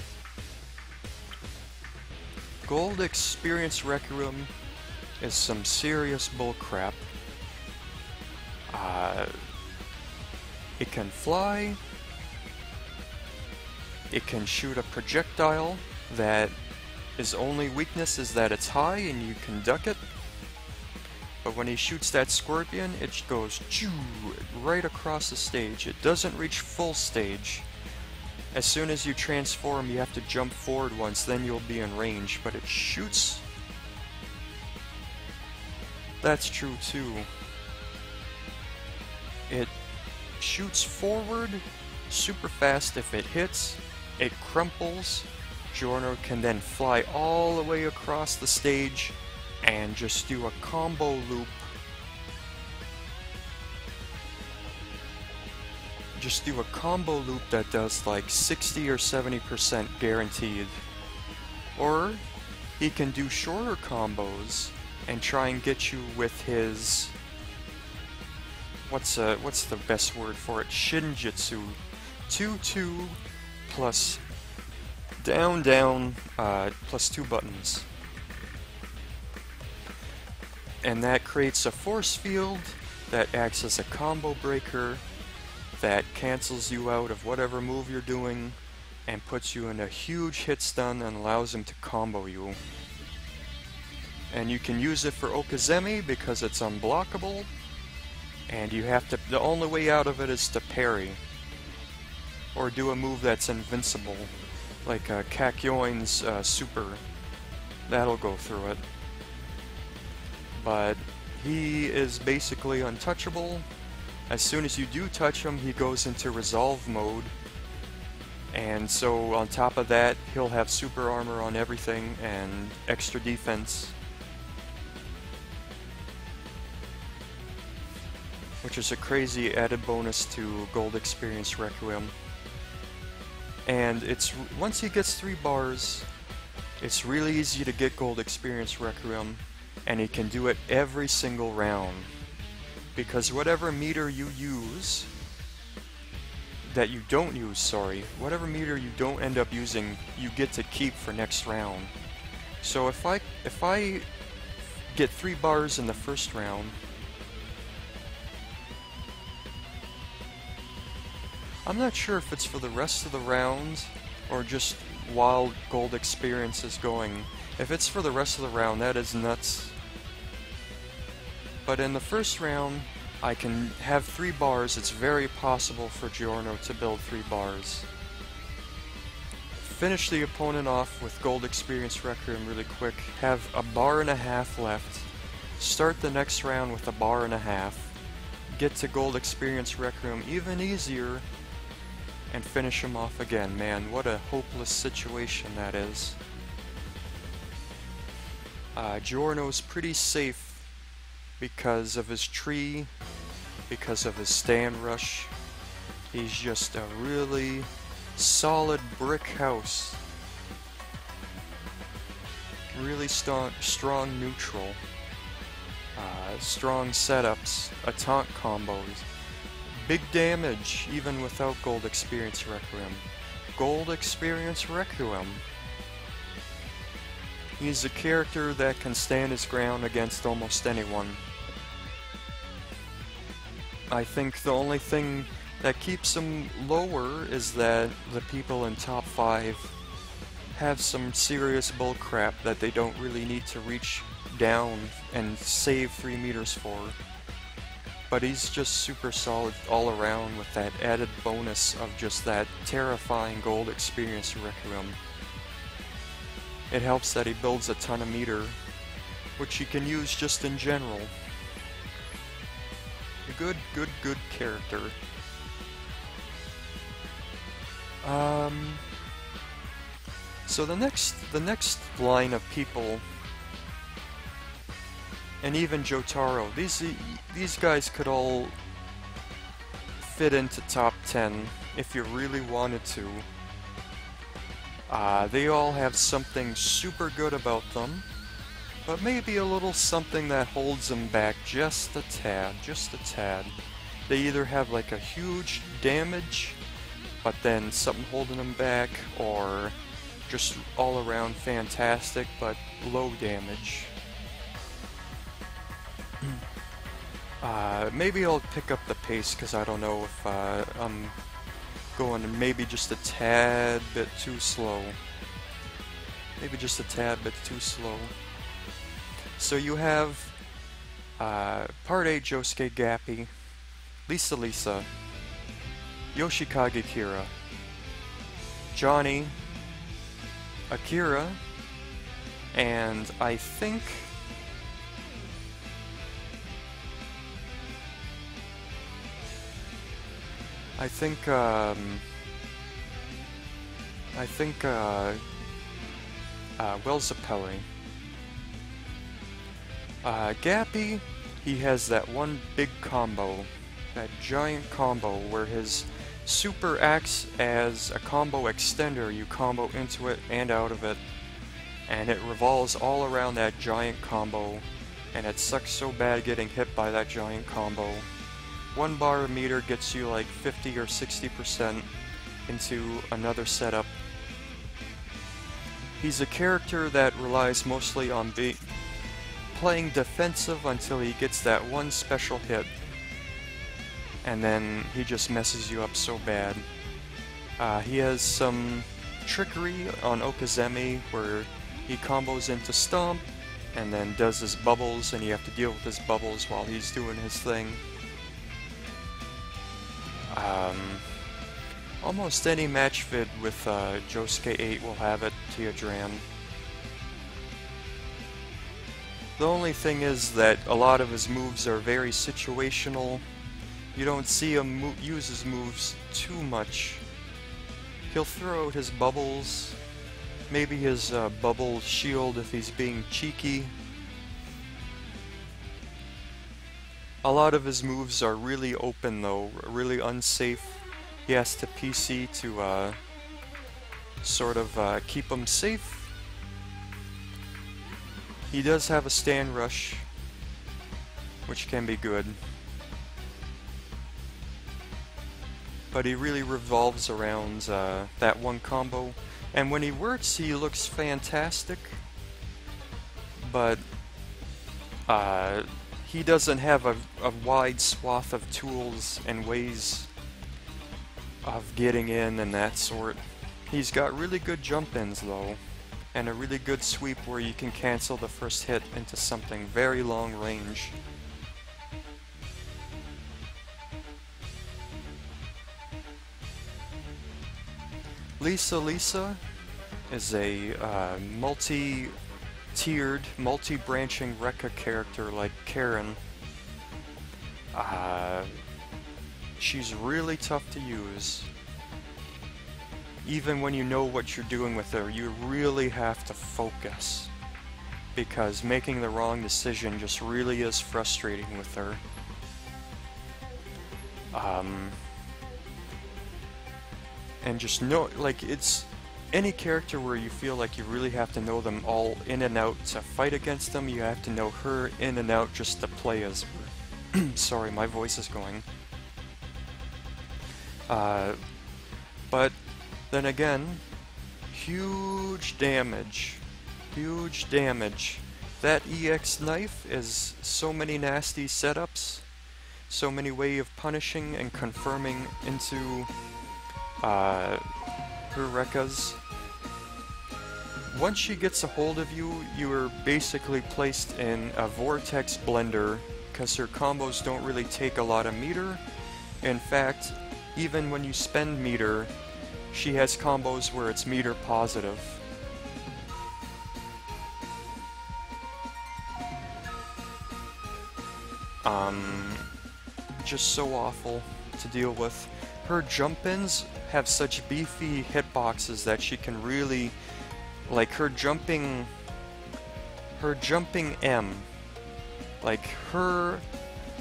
Gold Experience Requiem is some serious bullcrap. It can fly, it can shoot a projectile that his only weakness is that it's high and you can duck it. But when he shoots that scorpion, it goes right across the stage. It doesn't reach full stage. As soon as you transform, you have to jump forward once, then you'll be in range. But it shoots. That's true too. It shoots forward super fast. If it hits, it crumples. Giorno can then fly all the way across the stage and just do a combo loop. Just do a combo loop that does like 60 or 70% guaranteed. Or he can do shorter combos and try and get you with his what's the best word for it? Shinjitsu. 2-2 plus down plus 2 buttons. And that creates a force field that acts as a combo breaker that cancels you out of whatever move you're doing and puts you in a huge hit stun and allows him to combo you. And you can use it for Okazemi because it's unblockable, and you have to, the only way out of it is to parry or do a move that's invincible, like Kakyoin's super. That'll go through it. But he is basically untouchable. As soon as you do touch him, he goes into resolve mode. And so on top of that, he'll have super armor on everything and extra defense. Which is a crazy added bonus to Gold Experience Requiem. And it's once he gets 3 bars, it's really easy to get Gold Experience Requiem, and he can do it every single round. because whatever meter you use, that you don't use, sorry, whatever meter you don't end up using, you get to keep for next round. So if I get 3 bars in the first round, I'm not sure if it's for the rest of the round or just while gold experience is going. If it's for the rest of the round, that is nuts. But in the first round, I can have 3 bars. It's very possible for Giorno to build 3 bars. Finish the opponent off with gold experience Requiem really quick. Have a bar and a half left. Start the next round with a bar and a half. Get to gold experience Requiem even easier. And finish him off again. Man, what a hopeless situation that is. Giorno's pretty safe because of his tree, because of his stand rush. He's just a really solid brick house. Really strong neutral. Strong setups, taunt combos. Big damage, even without Gold Experience Requiem. Gold Experience Requiem. He's a character that can stand his ground against almost anyone. I think the only thing that keeps him lower is that the people in top 5 have some serious bullcrap that they don't really need to reach down and save 3 meters for. But he's just super solid all around with that added bonus of just that terrifying gold experience Requiem. It helps that he builds a ton of meter, which he can use just in general. A good character. So the next line of people, and even Jotaro, these guys could all fit into top 10 if you really wanted to. They all have something super good about them, but maybe a little something that holds them back just a tad, They either have like a huge damage, but then something holding them back, or just all around fantastic, but low damage. Maybe I'll pick up the pace, because I don't know if I'm going maybe just a tad bit too slow. So you have Part 8 Josuke Gappy, Lisa, Yoshikage Kira, Johnny, Akira, and I think Zepelli. Gappy, he has that one big combo, that giant combo where his super acts as a combo extender. You combo into it and out of it, and it revolves all around that giant combo, and it sucks so bad getting hit by that giant combo. 1 bar a meter gets you like 50 or 60% into another setup. He's a character that relies mostly on playing defensive until he gets that one special hit, and then he just messes you up so bad. He has some trickery on Okazemi where he combos into Stomp and then does his bubbles, and you have to deal with his bubbles while he's doing his thing. Almost any match vid with Josuke 8 will have it, Teodran. The only thing is that a lot of his moves are very situational. You don't see him use his moves too much. He'll throw out his bubbles, maybe his bubble shield if he's being cheeky. A lot of his moves are really open though, really unsafe. He has to PC to sort of keep him safe. He does have a stand rush, which can be good. but he really revolves around that one combo. And when he works, he looks fantastic, but he doesn't have a wide swath of tools and ways of getting in and that sort. He's got really good jump-ins though, and a really good sweep where you can cancel the first hit into something very long range. Lisa is a multi-tiered, multi-branching Rekka character like Karen. She's really tough to use. Even when you know what you're doing with her, you really have to focus, because making the wrong decision just really is frustrating with her. And just know, like, it's any character where you feel like you really have to know them all in and out to fight against them. You have to know her in and out just to play as her. Sorry, my voice is going. But then again, huge damage. Huge damage. That EX knife is so many nasty setups, so many way of punishing and confirming into her Rekkas. Once she gets a hold of you, you are basically placed in a vortex blender, because her combos don't really take a lot of meter. In fact, even when you spend meter, she has combos where it's meter positive. Just so awful to deal with. Her jump-ins have such beefy hitboxes that she can really, like, her jumping M, like her,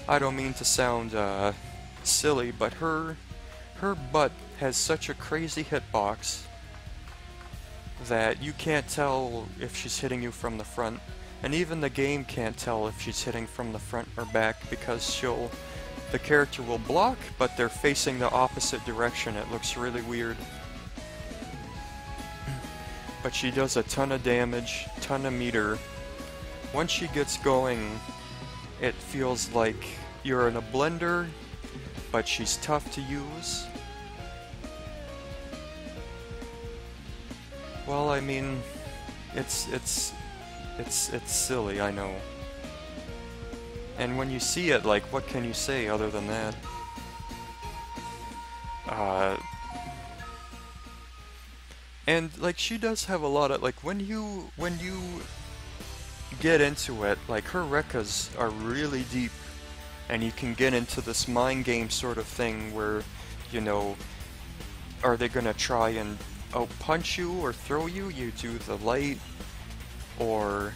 I don't mean to sound silly, but her butt has such a crazy hitbox that you can't tell if she's hitting you from the front, and even the game can't tell if she's hitting from the front or back, because the character will block, but they're facing the opposite direction. It looks really weird. But she does a ton of damage, ton of meter. Once she gets going, it feels like you're in a blender, but she's tough to use. Well, I mean, it's silly, I know. And when you see it, like, what can you say other than that? And, like, she does have a lot of, like, when you get into it, like, her Rekkas are really deep, and you can get into this mind game sort of thing where, you know, are they gonna try and out-punch you or throw you? You do the light, or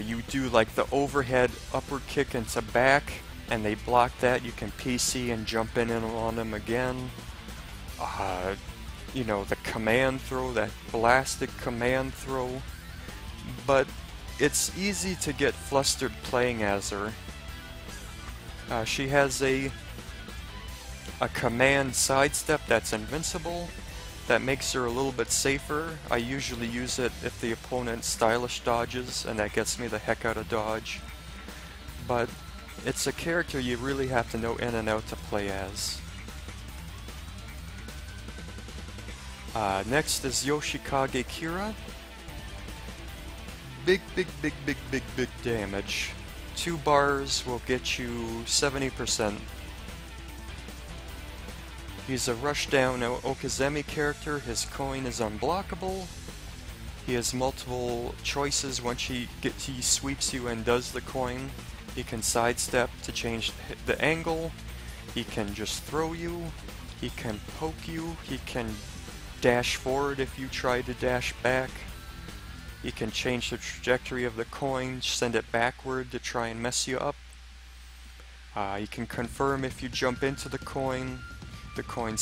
you do like the overhead upward kick into back, and they block that. You can PC and jump in on them again. You know, the command throw, that blasted command throw. But it's easy to get flustered playing as her. She has a command sidestep that's invincible. That makes her a little bit safer. I usually use it if the opponent stylish dodges, and that gets me the heck out of dodge. But it's a character you really have to know in and out to play as. Next is Yoshikage Kira. Big damage. 2 bars will get you 70%. He's a rushdown Okizeme character. His coin is unblockable. He has multiple choices once he sweeps you and does the coin. He can sidestep to change the angle. He can just throw you. He can poke you. He can dash forward if you try to dash back. He can change the trajectory of the coin, send it backward to try and mess you up. You can confirm if you jump into the coin. The coin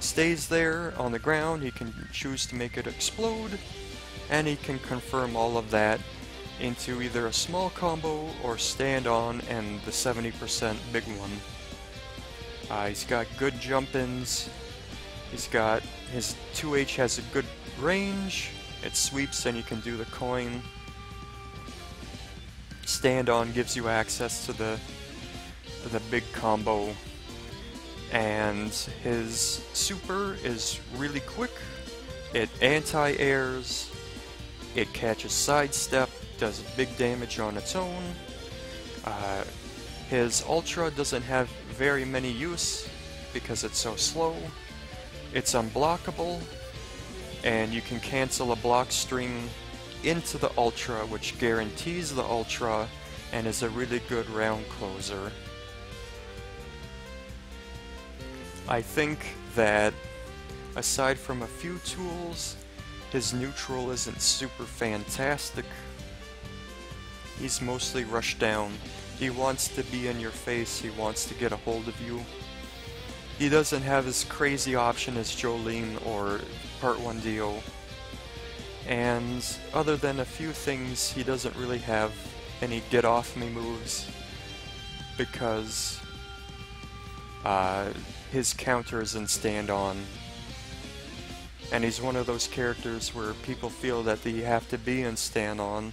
stays there on the ground. He can choose to make it explode, and he can confirm all of that into either a small combo or stand on and the 70% big one. He's got good jump-ins. He's got his 2H has a good range. It sweeps and you can do the coin. Stand on gives you access to the big combo. And his super is really quick. It anti-airs. It catches sidestep, does big damage on its own. His ultra doesn't have very many use because it's so slow. It's unblockable, and you can cancel a block string into the ultra, which guarantees the ultra and is a really good round closer. I think that aside from a few tools, his neutral isn't super fantastic. He's mostly rushed down. He wants to be in your face, he wants to get a hold of you. He doesn't have as crazy option as Jolene or Part 1 Dio. And other than a few things, he doesn't really have any get off me moves because his counters and stand on. And he's one of those characters where people feel that they have to be in stand on.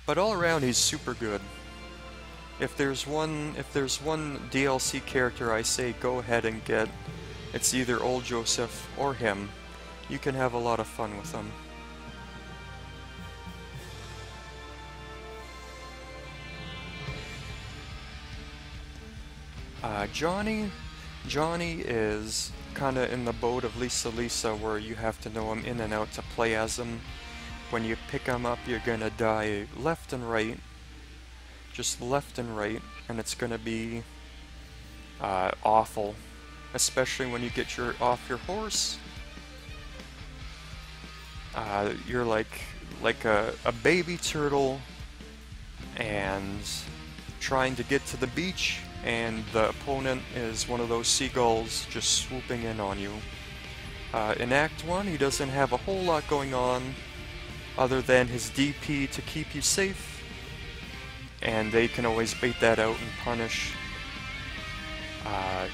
But all around he's super good. If there's one DLC character I say go ahead and get, it's either Old Joseph or him. You can have a lot of fun with him. Johnny is kinda in the boat of Lisa where you have to know him in and out to play as him. When you pick him up, you're gonna die left and right. Just left and right, and it's gonna be awful. Especially when you get off your horse. You're like a baby turtle and trying to get to the beach, and the opponent is one of those seagulls just swooping in on you. In Act 1, he doesn't have a whole lot going on other than his DP to keep you safe, and they can always bait that out and punish.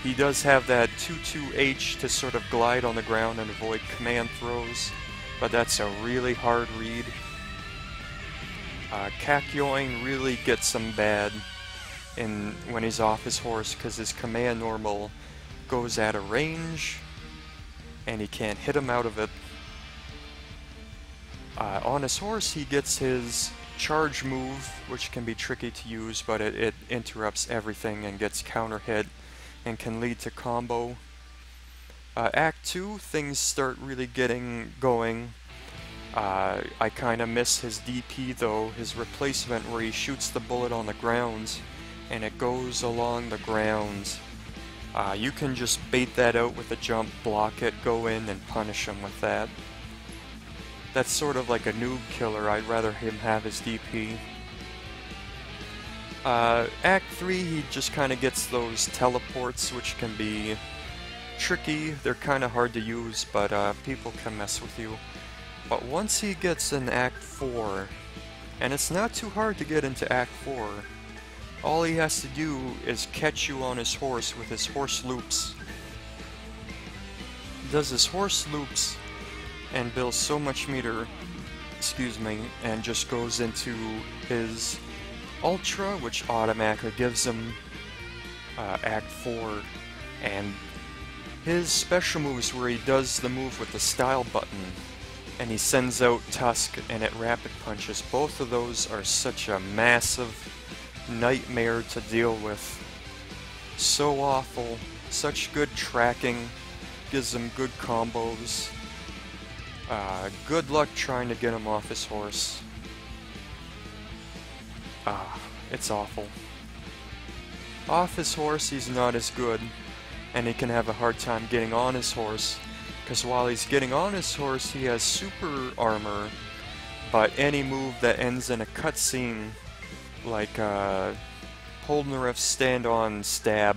He does have that 2-2-H to sort of glide on the ground and avoid command throws, but that's a really hard read. Kakyoin really gets him bad when he's off his horse because his command normal goes out of range and he can't hit him out of it. On his horse he gets his charge move, which can be tricky to use, but it interrupts everything and gets counter hit and can lead to combo. Act 2, things start really getting going. I kinda miss his DP though, his replacement where he shoots the bullet on the ground and it goes along the ground. You can just bait that out with a jump, block it, go in and punish him with that. That's sort of like a noob killer. I'd rather him have his DP. Act 3, he just kind of gets those teleports, which can be tricky. They're kind of hard to use, but people can mess with you. But once he gets in Act 4, and it's not too hard to get into Act 4, all he has to do is catch you on his horse with his horse loops. He does his horse loops and builds so much meter, and just goes into his Ultra, which automatically gives him Act 4, and his special moves where he does the move with the style button, and he sends out Tusk and it rapid punches. Both of those are such a massive nightmare to deal with. So awful, such good tracking, gives him good combos. Good luck trying to get him off his horse. It's awful. Off his horse he's not as good, and he can have a hard time getting on his horse, because while he's getting on his horse he has super armor, but any move that ends in a cutscene, like Polnareff stand-on stab,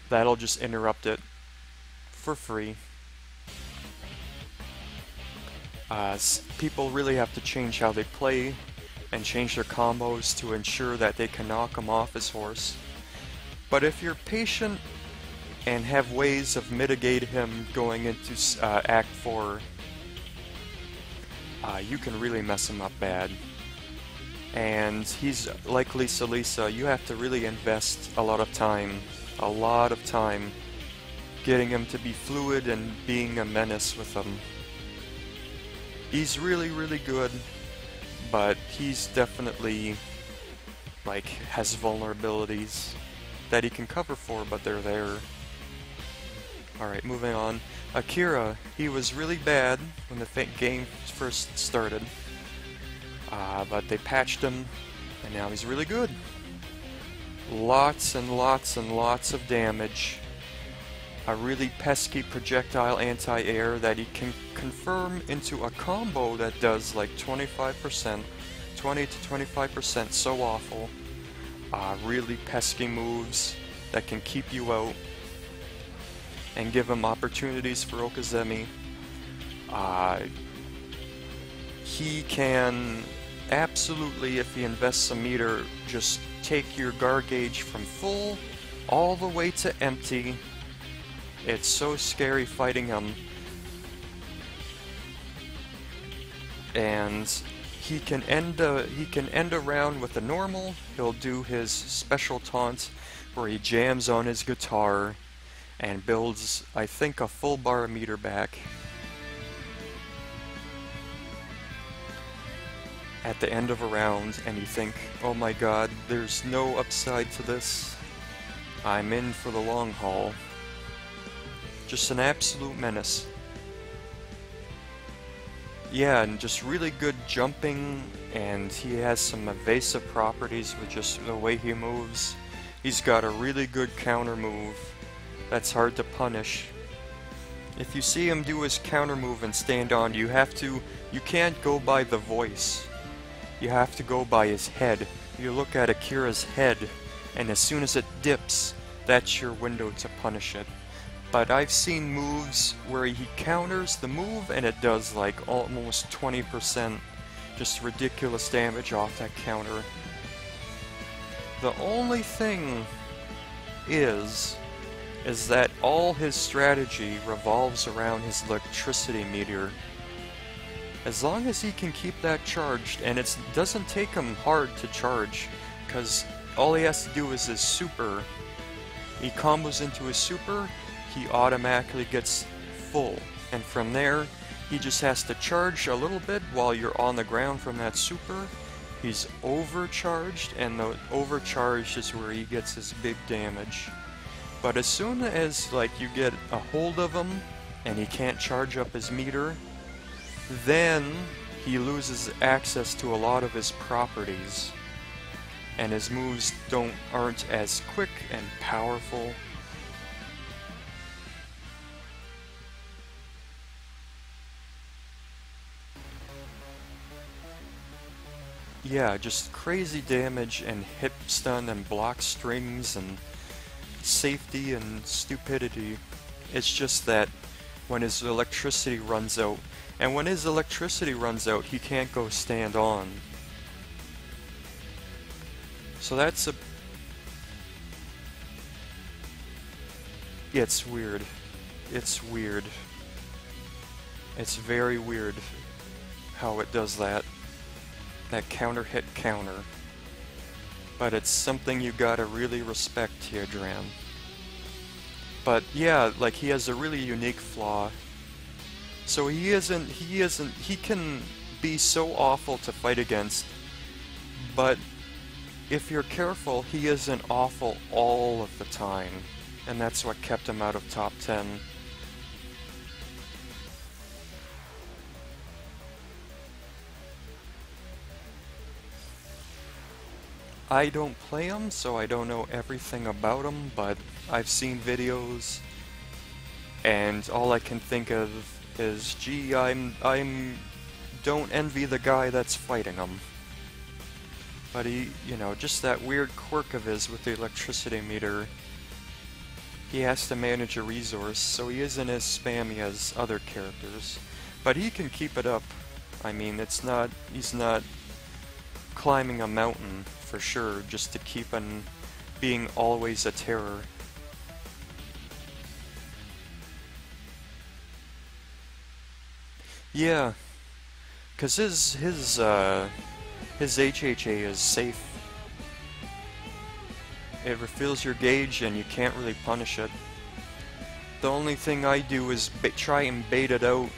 that'll just interrupt it for free. People really have to change how they play and change their combos to ensure that they can knock him off his horse. But if you're patient and have ways of mitigating him going into Act 4, you can really mess him up bad. And he's like Lisa, you have to really invest a lot of time, getting him to be fluid and being a menace with him. He's really, really good, but he's definitely, like, has vulnerabilities that he can cover for, but they're there. Alright, moving on. Akira, he was really bad when the game first started, but they patched him, and now he's really good. Lots and lots and lots of damage. A really pesky projectile anti-air that he can confirm into a combo that does like 25%, 20 to 25%, so awful. Really pesky moves that can keep you out and give him opportunities for Okazemi. He can absolutely, if he invests a meter, just take your guard gauge from full all the way to empty. It's so scary fighting him. And he can end a round with a normal. He'll do his special taunt where he jams on his guitar and builds, I think, a full bar meter back at the end of a round, and you think, oh my god, there's no upside to this. I'm in for the long haul. Just an absolute menace. Yeah, and just really good jumping, and he has some evasive properties with just the way he moves. He's got a really good counter move that's hard to punish. If you see him do his counter move and stand on, you can't go by the voice. You have to go by his head. You look at Akira's head, and as soon as it dips, that's your window to punish it. But I've seen moves where he counters the move and it does like almost 20%, just ridiculous damage off that counter. The only thing is that all his strategy revolves around his electricity meter. As long as he can keep that charged, and it doesn't take him hard to charge, because all he has to do is his super. He combos into his super, he automatically gets full, and from there he just has to charge a little bit while you're on the ground from that super. He's overcharged, and the overcharge is where he gets his big damage. But as soon as like you get a hold of him and he can't charge up his meter, then he loses access to a lot of his properties, and his moves aren't as quick and powerful. Yeah, just crazy damage and hip stun and block strings and safety and stupidity. It's just that when his electricity runs out, and when his electricity runs out, he can't go stand on. So that's a... It's weird. It's weird. It's very weird how it does that. That counter hit counter. But it's something you gotta really respect here, Dram. But yeah, like he has a really unique flaw. So he can be so awful to fight against, but if you're careful, he isn't awful all of the time, and that's what kept him out of top 10. I don't play him, so I don't know everything about him, but I've seen videos, and all I can think of is, gee, don't envy the guy that's fighting him. But he, you know, just that weird quirk of his with the electricity meter, he has to manage a resource, so he isn't as spammy as other characters. But he can keep it up. I mean, he's not climbing a mountain, for sure, just to keep being always a terror. Yeah, cause his HHA is safe. It refills your gauge and you can't really punish it. The only thing I do is try and bait it out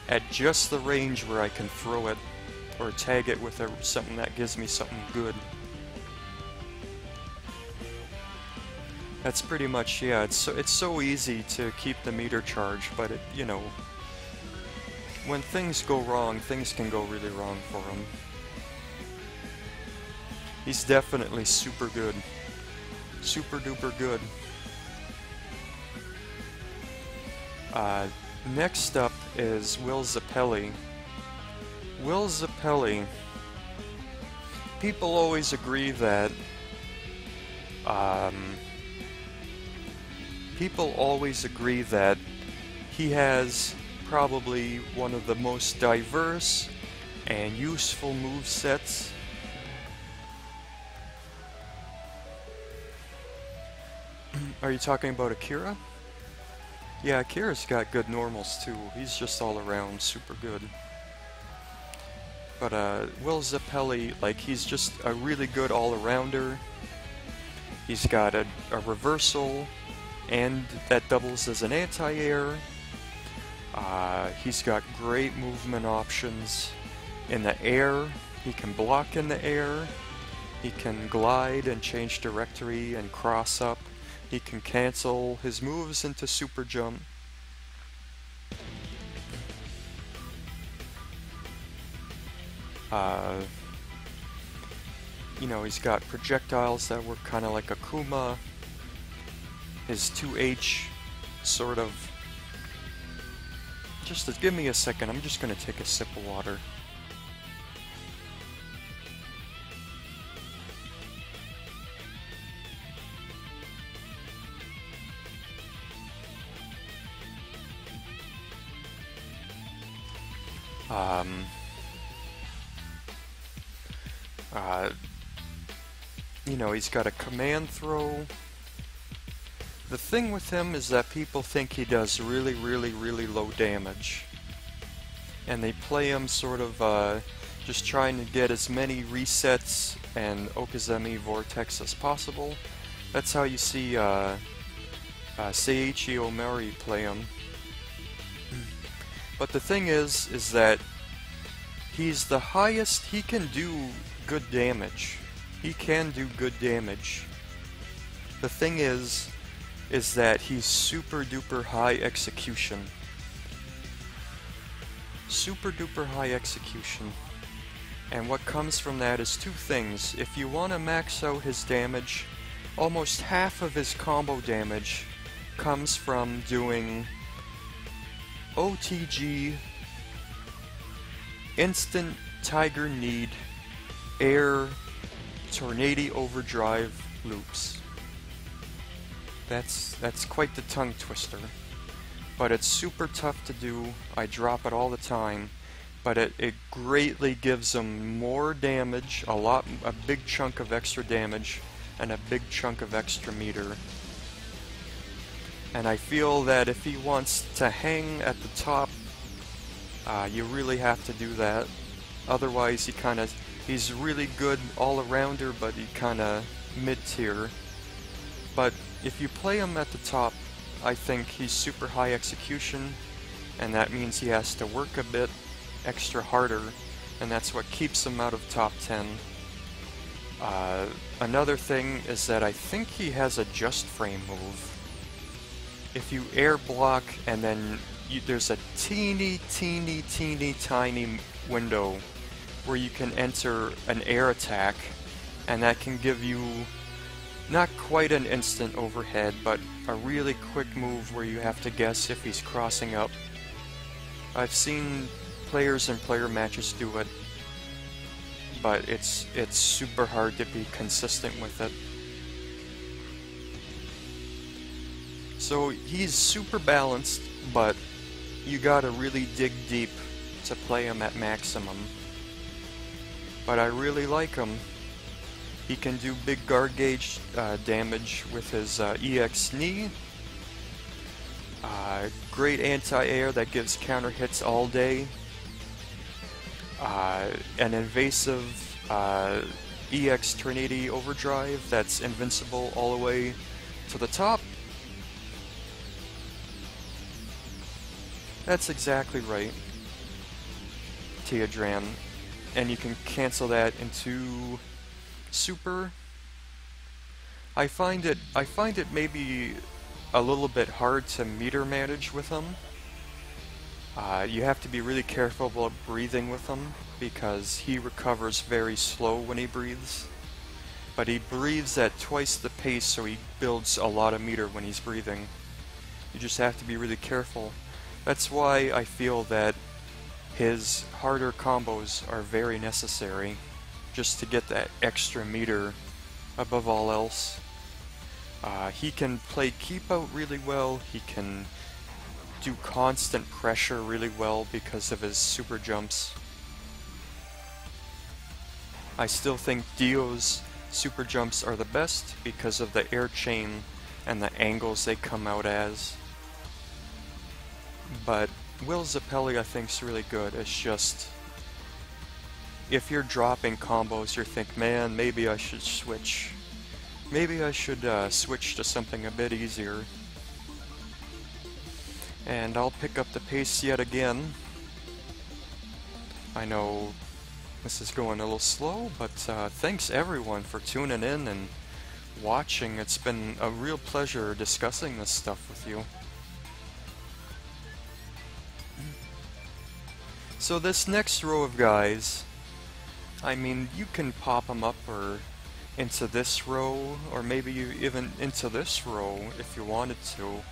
at just the range where I can throw it, or tag it with something that gives me something good. That's pretty much, yeah, it's so easy to keep the meter charged, but it, you know, when things go wrong, things can go really wrong for him. He's definitely super good. Super duper good. Next up is Will Zepelli. Will Zepelli. People always agree that he has probably one of the most diverse and useful movesets. Are you talking about Akira? Yeah, Akira's got good normals too. He's just all around super good. But Will Zepelli, like, he's just a really good all-arounder. He's got a reversal, and that doubles as an anti-air. He's got great movement options in the air. He can block in the air. He can glide and change trajectory and cross up. He can cancel his moves into super jump. You know, he's got projectiles that work kind of like Akuma. His 2H sort of... Just give me a second, I'm just gonna take a sip of water. You know, he's got a command throw. The thing with him is that people think he does really, really, really low damage. And they play him sort of just trying to get as many resets and Okizeme Vortex as possible. That's how you see Seiichi Omori play him. But the thing is that he's the highest, he can do good damage. He can do good damage. The thing is that he's super duper high execution. Super duper high execution. And what comes from that is two things. If you want to max out his damage, almost half of his combo damage comes from doing OTG, Instant Tiger Need, Air, Tornado Overdrive loops. That's quite the tongue twister. But it's super tough to do. I drop it all the time. But it greatly gives him more damage, a big chunk of extra damage, and a big chunk of extra meter. And I feel that if he wants to hang at the top, you really have to do that. Otherwise, he's really good all-arounder, but he kinda mid-tier. But if you play him at the top, I think he's super high execution, and that means he has to work a bit extra harder, and that's what keeps him out of top 10. Another thing is that I think he has a just frame move. If you air block and then there's a teeny tiny window where you can enter an air attack, and that can give you not quite an instant overhead, but a really quick move where you have to guess if he's crossing up. I've seen players in player matches do it, but it's super hard to be consistent with it. So he's super balanced, but you gotta really dig deep to play him at maximum. But I really like him. He can do big guard gauge damage with his EX knee. Great anti-air that gives counter hits all day. An invasive EX Trinity overdrive that's invincible all the way to the top. That's exactly right, Teodran. And you can cancel that into super. I find it maybe a little bit hard to meter manage with him. You have to be really careful about breathing with him because he recovers very slow when he breathes. But he breathes at twice the pace, so he builds a lot of meter when he's breathing. You just have to be really careful. That's why I feel that his harder combos are very necessary, just to get that extra meter above all else. He can play keep out really well, he can do constant pressure really well because of his super jumps. I still think Dio's super jumps are the best because of the air chain and the angles they come out as. But Will Zepelli I think is really good. It's just, if you're dropping combos, you think, man, maybe I should switch. Maybe I should switch to something a bit easier. And I'll pick up the pace yet again. I know this is going a little slow, but thanks everyone for tuning in and watching. It's been a real pleasure discussing this stuff with you. So this next row of guys, I mean, you can pop them up or into this row, or maybe you even into this row if you wanted to.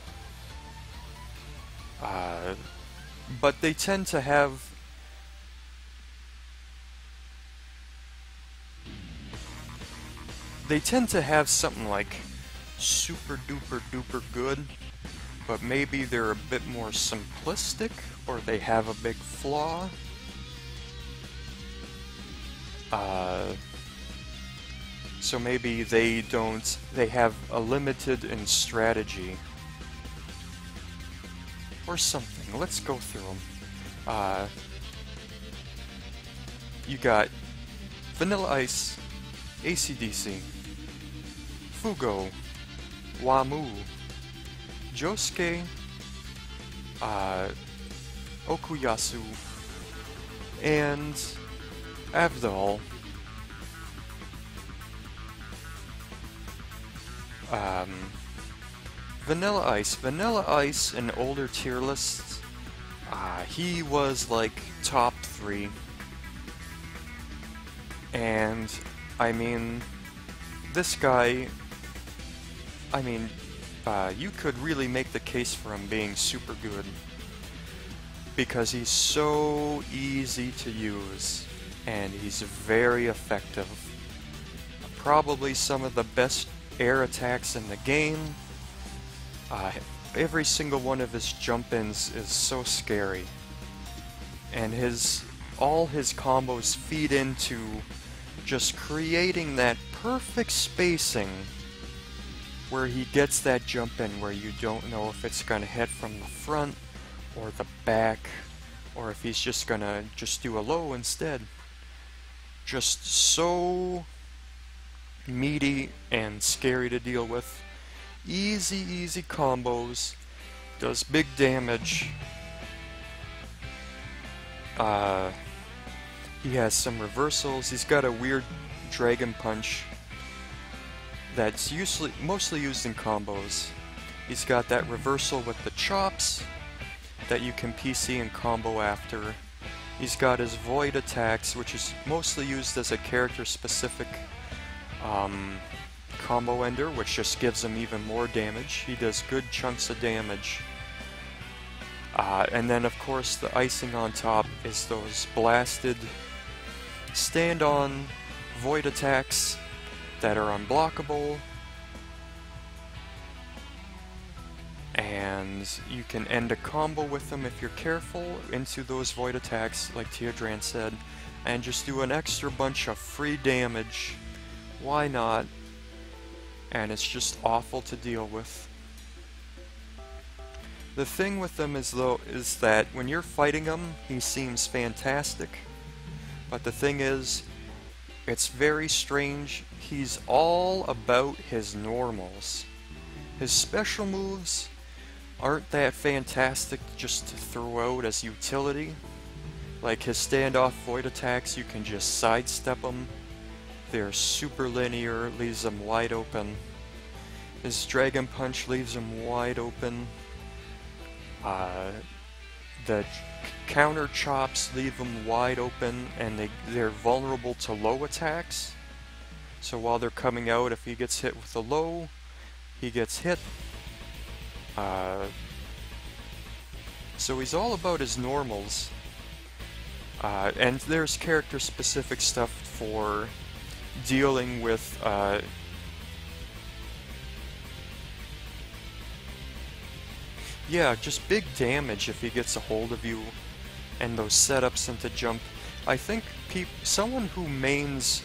But they tend to have something like super duper duper good, but maybe they're a bit more simplistic, or they have a big flaw. So maybe they have a limited in strategy or something. Let's go through them. You got Vanilla Ice, AC/DC, Fugo, Wamu, Josuke, Okuyasu, and Avdol. Vanilla Ice in older tier lists, he was like top 3. And I mean, this guy, I mean, you could really make the case for him being super good because he's so easy to use and he's very effective. Probably some of the best air attacks in the game. Every single one of his jump-ins is so scary, and all his combos feed into just creating that perfect spacing where he gets that jump in where you don't know if it's gonna hit from the front or the back, or if he's just gonna do a low instead. Just so meaty and scary to deal with. Easy combos, does big damage. He has some reversals. He's got a weird dragon punch that's mostly used in combos. He's got that reversal with the chops that you can PC and combo after. He's got his void attacks, which is mostly used as a character specific combo ender, which just gives him even more damage. He does good chunks of damage. And then of course the icing on top is those blasted stand-on void attacks that are unblockable, and you can end a combo with them if you're careful into those void attacks, like Teodran said, and just do an extra bunch of free damage Why not? And it's just awful to deal with. The thing with him is that when you're fighting him, he seems fantastic. But the thing is, it's very strange. He's all about his normals. His special moves aren't that fantastic just to throw out as utility. Like his standoff void attacks, you can just sidestep them. They're super linear, leaves them wide open. His Dragon Punch leaves them wide open. The counter chops leave them wide open, and they're vulnerable to low attacks. So while they're coming out, if he gets hit with a low, he gets hit. So he's all about his normals. And there's character-specific stuff for dealing with yeah, just big damage if he gets a hold of you, and those setups into jump. I think someone who mains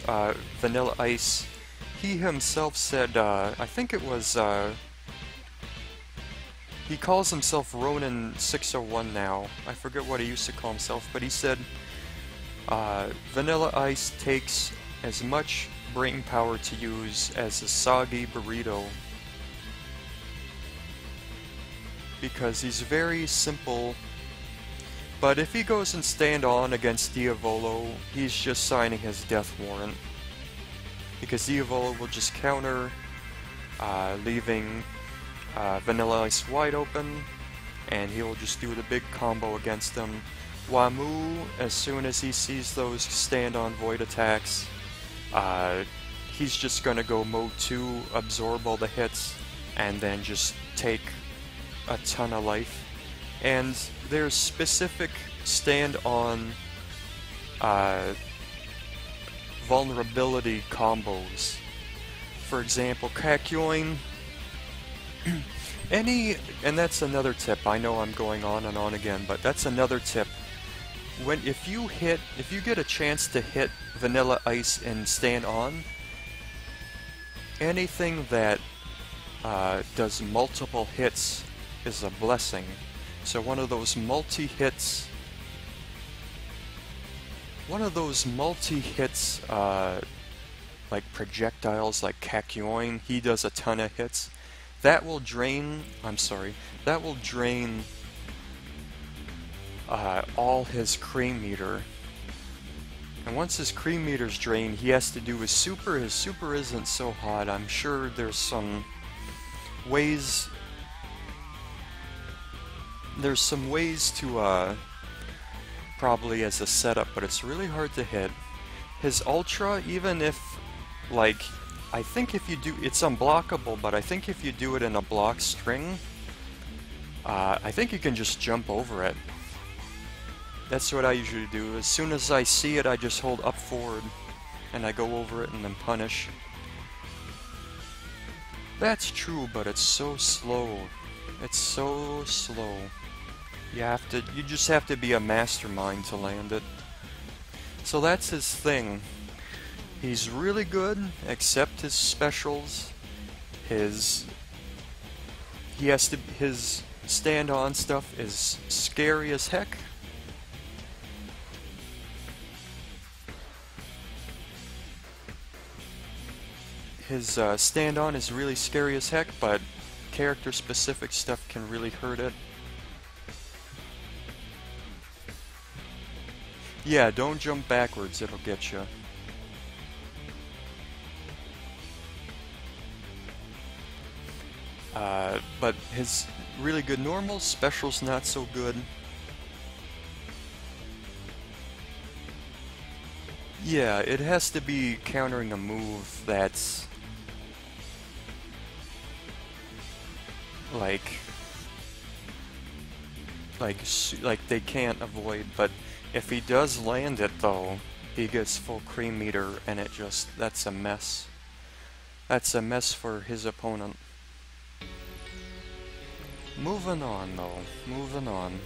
Vanilla Ice, he himself said, I think it was, he calls himself Ronin 601 now. I forget what he used to call himself, but he said Vanilla Ice takes as much brain power to use as a soggy burrito, because he's very simple. But if he goes and stand on against Diavolo, he's just signing his death warrant, because Diavolo will just counter, leaving Vanilla Ice wide open, and he will just do the big combo against him. Wamu, as soon as he sees those stand-on void attacks, he's just gonna go mode 2, absorb all the hits, and then just take a ton of life. And there's specific stand-on vulnerability combos. For example, Kakyoin, and that's another tip. I know I'm going on and on again, but that's another tip. If you get a chance to hit Vanilla Ice and stand on, anything that does multiple hits is a blessing. So one of those multi-hits, like projectiles, like Kakyoin, he does a ton of hits. That will drain, all his cream meter. And once his cream meter's drained, he has to do his super. His super isn't so hot. I'm sure there's some ways to probably as a setup, but it's really hard to hit. His ultra, even if, like, I think if you do, it's unblockable, but I think if you do it in a block string, I think you can just jump over it. That's what I usually do. As soon as I see it, I just hold up forward, and I go over it and then punish. That's true, but it's so slow. It's so slow. You just have to be a mastermind to land it. So that's his thing. He's really good, except his specials. His stand-on stuff is scary as heck. His stand-on is really scary as heck, but character-specific stuff can really hurt it. Yeah, don't jump backwards, it'll get you. But his really good normals, specials not so good. Yeah, it has to be countering a move that's like they can't avoid, but if he does land it though, he gets full cream meter, and that's a mess. That's a mess for his opponent. Moving on though, moving on.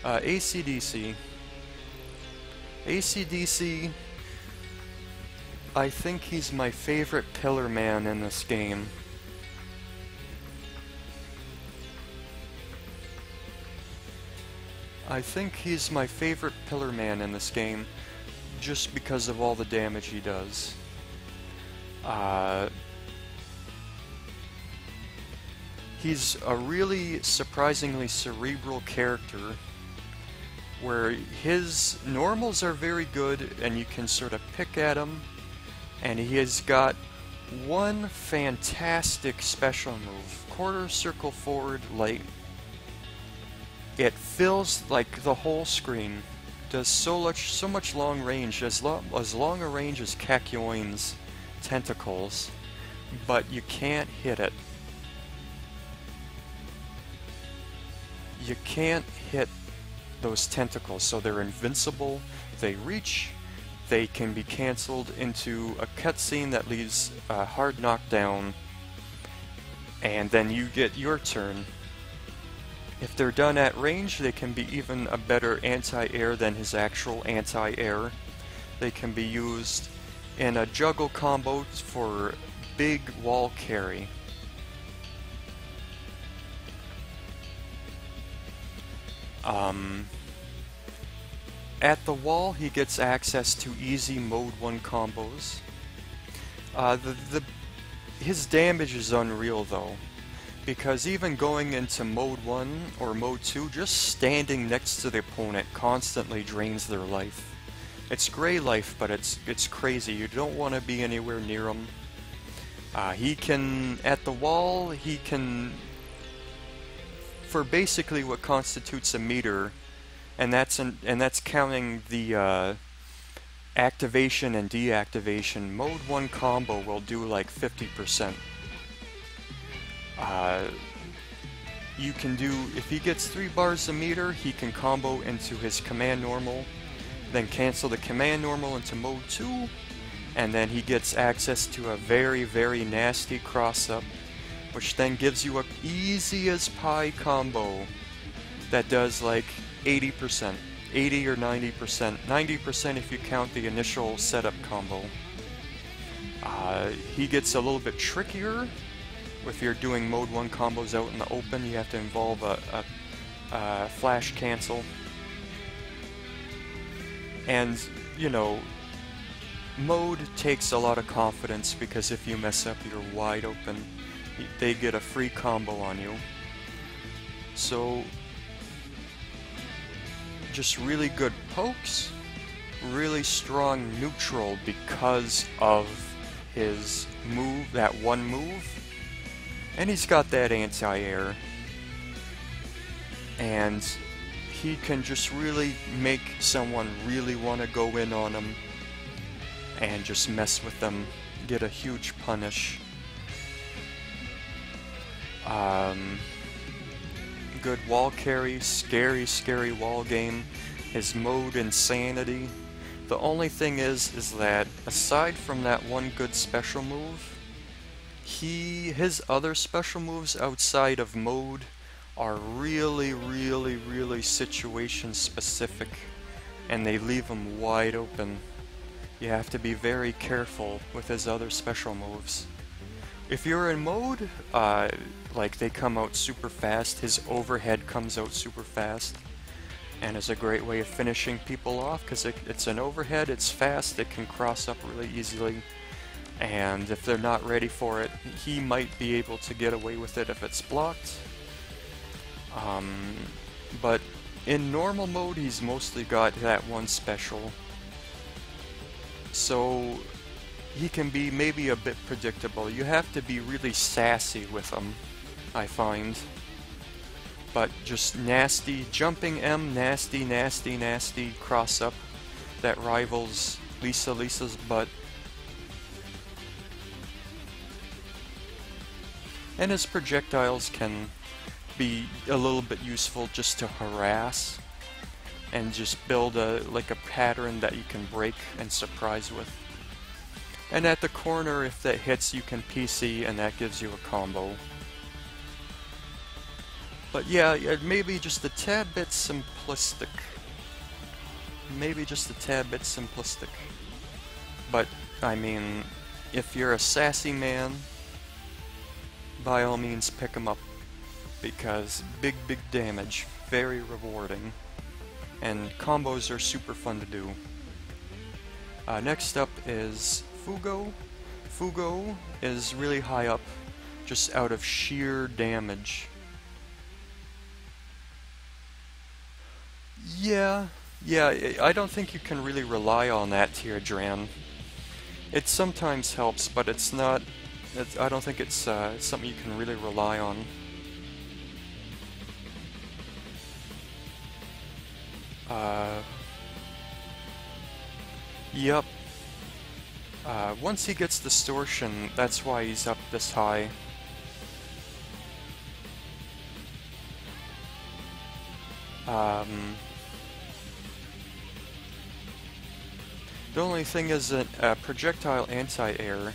AC/DC. AC/DC, I think he's my favorite pillar man in this game. I think he's my favorite pillar man in this game, just because of all the damage he does. He's a really surprisingly cerebral character, where his normals are very good and you can sort of pick at him, and he has got one fantastic special move, quarter circle forward light. It fills like the whole screen, does so much long range, as long a range as Kakyoin's tentacles, but you can't hit it. You can't hit those tentacles, so they're invincible. They reach, they can be cancelled into a cutscene that leaves a hard knockdown, and then you get your turn. If they're done at range, they can be even a better anti-air than his actual anti-air. They can be used in a juggle combo for big wall carry. At the wall, he gets access to easy Mode 1 combos. His damage is unreal though, because even going into Mode 1 or Mode 2, just standing next to the opponent constantly drains their life. It's gray life, but it's crazy. You don't want to be anywhere near him. He can, at the wall, he can, for basically what constitutes a meter, and that's counting the activation and deactivation. Mode 1 combo will do like 50%. You can do, if he gets 3 bars a meter, he can combo into his command normal, then cancel the command normal into Mode 2, and then he gets access to a very, very nasty cross-up, which then gives you a easy as pie combo that does like 80%, 80 or 90%, 90% if you count the initial setup combo. He gets a little bit trickier. If you're doing Mode 1 combos out in the open, you have to involve a flash cancel. And, you know, Mode takes a lot of confidence, because if you mess up, you're wide open. They get a free combo on you. So, just really good pokes, really strong neutral because of his move, that one move. And he's got that anti-air, and he can just really make someone really want to go in on him and just mess with them, get a huge punish. Good wall carry, scary wall game. His mode insanity. The only thing is that aside from that one good special move, his other special moves outside of mode are really situation specific, and they leave him wide open. You have to be very careful with his other special moves. If you're in mode, like they come out super fast, his overhead comes out super fast, and is a great way of finishing people off, because it's an overhead, it's fast, it can cross up really easily. And if they're not ready for it, he might be able to get away with it if it's blocked. But in normal mode, he's mostly got that one special. So he can be maybe a bit predictable. You have to be really sassy with him, I find. But just nasty, jumping M, nasty cross up that rivals Lisa's butt. And his projectiles can be a little bit useful just to harass and just build a pattern that you can break and surprise with. And at the corner, if that hits, you can PC and that gives you a combo. But yeah, maybe just a tad bit simplistic. Maybe just a tad bit simplistic. But I mean, if you're a sassy man, by all means pick him up, because big damage, very rewarding, and combos are super fun to do. Next up is Fugo. Fugo is really high up, just out of sheer damage. Yeah, I don't think you can really rely on that Teardran. It sometimes helps, but it's not... I don't think it's something you can really rely on. Yep. Once he gets distortion, that's why he's up this high. The only thing is a projectile anti-air.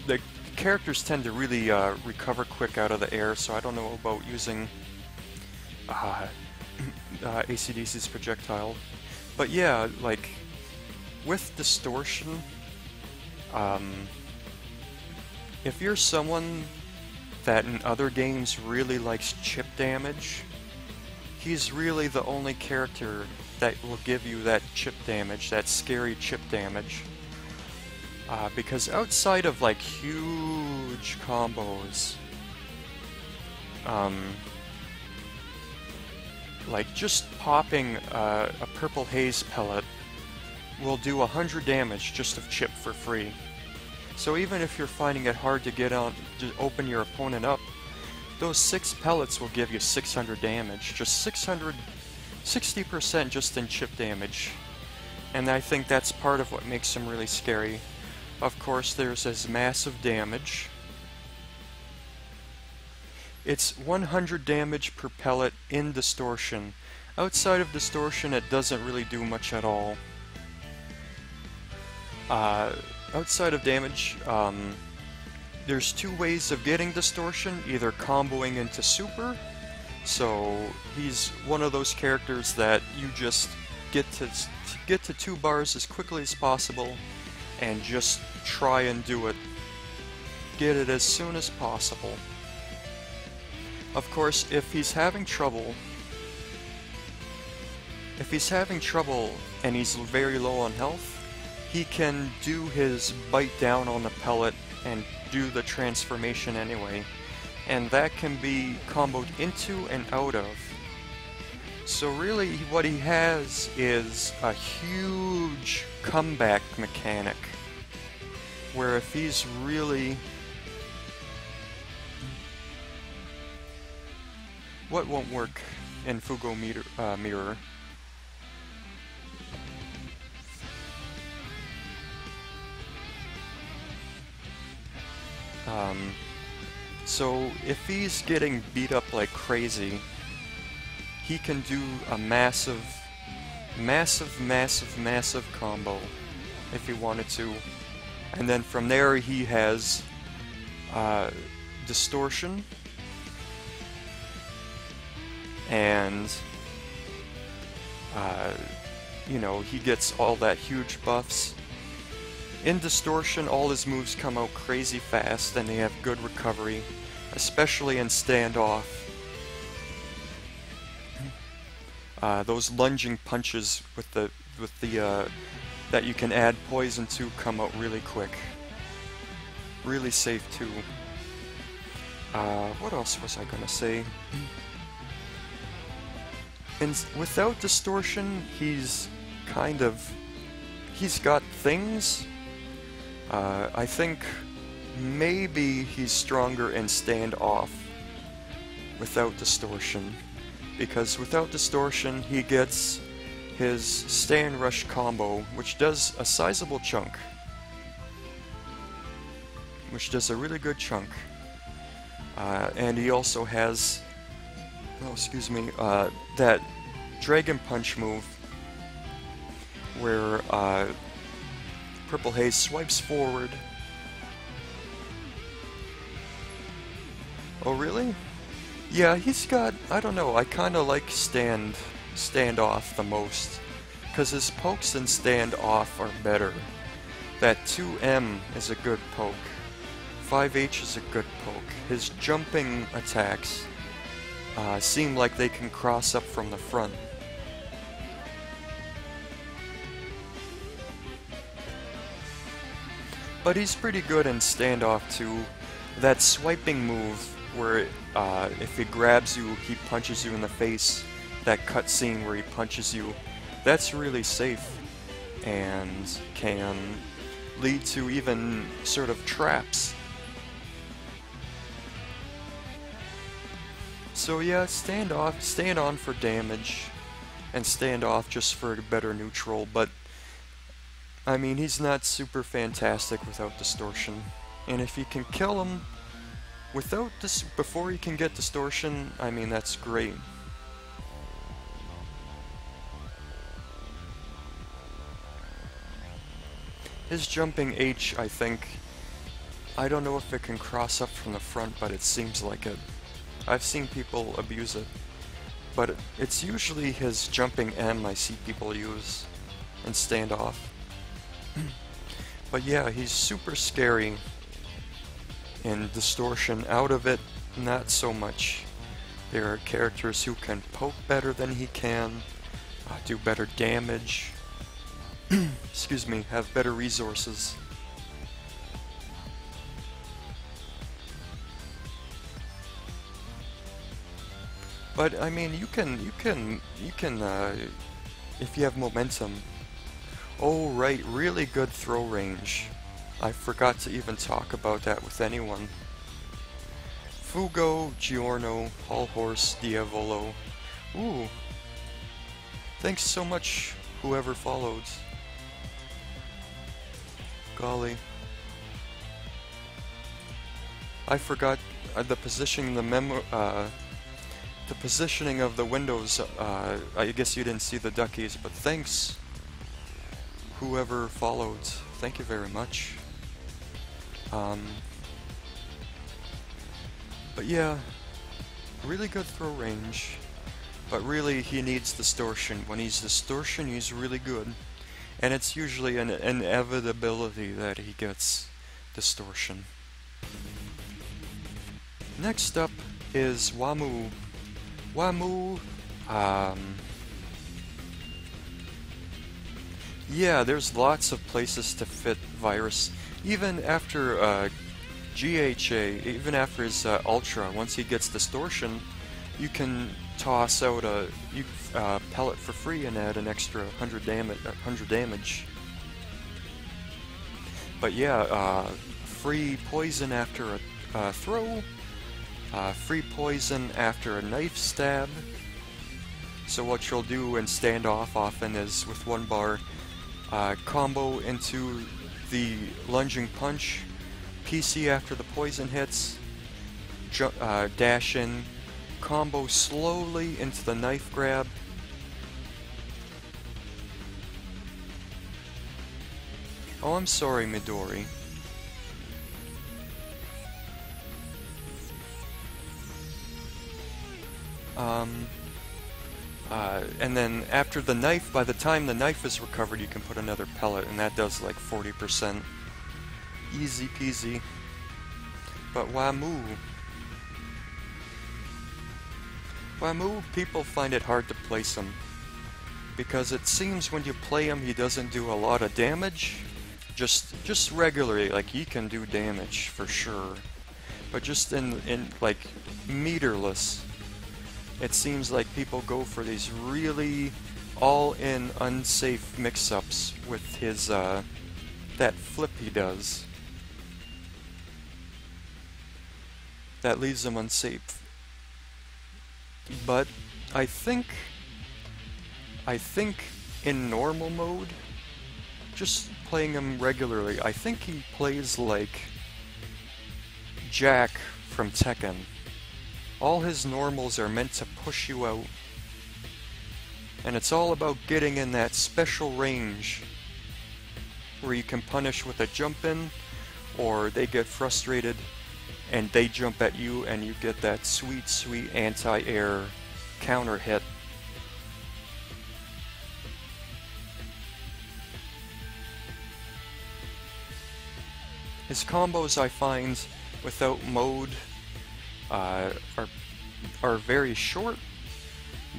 The characters tend to really recover quick out of the air, so I don't know about using AC/DC's projectile. But yeah, like, with distortion, if you're someone that in other games really likes chip damage, he's really the only character that will give you that chip damage, that scary chip damage. Because outside of like huge combos, like just popping a purple haze pellet will do 100 damage just of chip for free. So even if you're finding it hard to get on to open your opponent up, those 6 pellets will give you 600 damage. Just 60% just in chip damage. And I think that's part of what makes him really scary. Of course, there's his massive damage. It's 100 damage per pellet in distortion. Outside of distortion, it doesn't really do much at all. Outside of damage, there's 2 ways of getting distortion, either comboing into super, so he's one of those characters that you just get to 2 bars as quickly as possible, and just try and do it. Get it as soon as possible. Of course, if he's having trouble and he's very low on health, he can do his bite down on the pellet and do the transformation anyway. And that can be comboed into and out of. So really what he has is a huge comeback mechanic, where if he's really... What won't work in Fugo Mirror? So if he's getting beat up like crazy, he can do a massive combo if he wanted to. And then from there he has distortion, and you know, he gets all that huge buffs. In distortion, all his moves come out crazy fast, and they have good recovery, especially in standoff. Those lunging punches with the that you can add poison to come out really quick. Really safe too. What else was I gonna say? And without distortion, he's got things. I think maybe he's stronger in standoff without distortion, because without distortion he gets his stand rush combo, which does a sizable chunk, which does a really good chunk, and he also has, that Dragon Punch move where Purple Haze swipes forward. Oh really? Yeah, he's got, I don't know, I kinda like standoff the most. Cause his pokes and standoff are better. That 2M is a good poke. 5H is a good poke. His jumping attacks seem like they can cross up from the front. But he's pretty good in standoff too. That swiping move where if he grabs you, he punches you in the face. That cutscene where he punches you, that's really safe and can lead to even sort of traps. So yeah, stand on for damage, and stand off just for a better neutral, but I mean, he's not super fantastic without distortion. And if you can kill him without this before he can get distortion, I mean, that's great. His jumping H, I think, I don't know if it can cross up from the front, but it seems like it. I've seen people abuse it. But it's usually his jumping M I see people use and stand off. But yeah, he's super scary in distortion. Out of it, not so much. There are characters who can poke better than he can, do better damage, excuse me, have better resources. But I mean, you can, if you have momentum. Oh right, really good throw range. I forgot to even talk about that with anyone. Fugo, Giorno, Hall Horse, Diavolo. Ooh. Thanks so much, whoever followed. Golly. I forgot the positioning, the positioning of the windows. I guess you didn't see the duckies, but thanks, whoever followed. Thank you very much. But yeah, really good throw range. But really, he needs distortion. When he's distortion, he's really good. And it's usually an inevitability that he gets distortion. Next up is Wamu. Wamu, yeah, there's lots of places to fit Virus. Even after GHA, even after his Ultra, once he gets distortion, you can toss out a pellet for free and add an extra 100 damage. But yeah, free poison after a throw, free poison after a knife stab. So what you'll do in standoff often is with one bar, combo into the lunging punch, PC after the poison hits, dash in, combo slowly into the knife grab. Oh, I'm sorry, Midori. And then after the knife, by the time the knife is recovered, you can put another pellet, and that does like 40%. Easy peasy. But Wamu, people find it hard to place him, because it seems when you play him, he doesn't do a lot of damage. Just regularly, like, he can do damage for sure, but just in like meterless. It seems like people go for these really all-in unsafe mix-ups with his that flip he does. That leaves him unsafe. But I think in normal mode, just playing him regularly, I think he plays like Jack from Tekken. All his normals are meant to push you out, and it's all about getting in that special range where you can punish with a jump in, or they get frustrated and they jump at you, and you get that sweet, sweet anti-air counter hit. His combos, I find, without mode, are very short,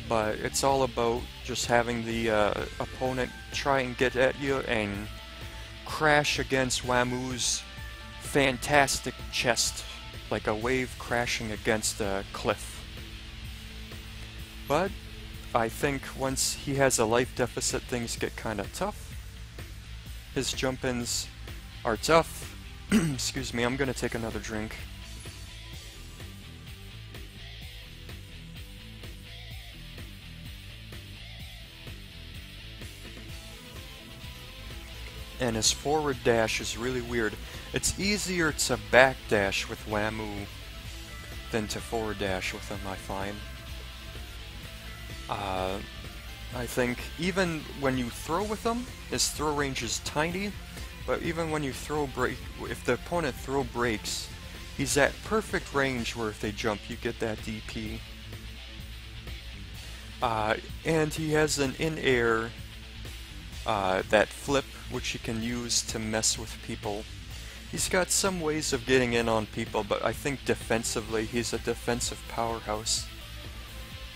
but it's all about just having the opponent try and get at you and crash against Wamu's fantastic chest, like a wave crashing against a cliff. But I think once he has a life deficit, things get kind of tough. His jump-ins are tough. Excuse me, I'm gonna take another drink. And his forward dash is really weird. It's easier to back dash with Wamu than to forward dash with him, I find. I think even when you throw with him, his throw range is tiny, but even when you throw break, if the opponent throw breaks, he's at perfect range where if they jump, you get that DP. And he has an in-air that flip, which he can use to mess with people. He's got some ways of getting in on people, but I think defensively he's a defensive powerhouse.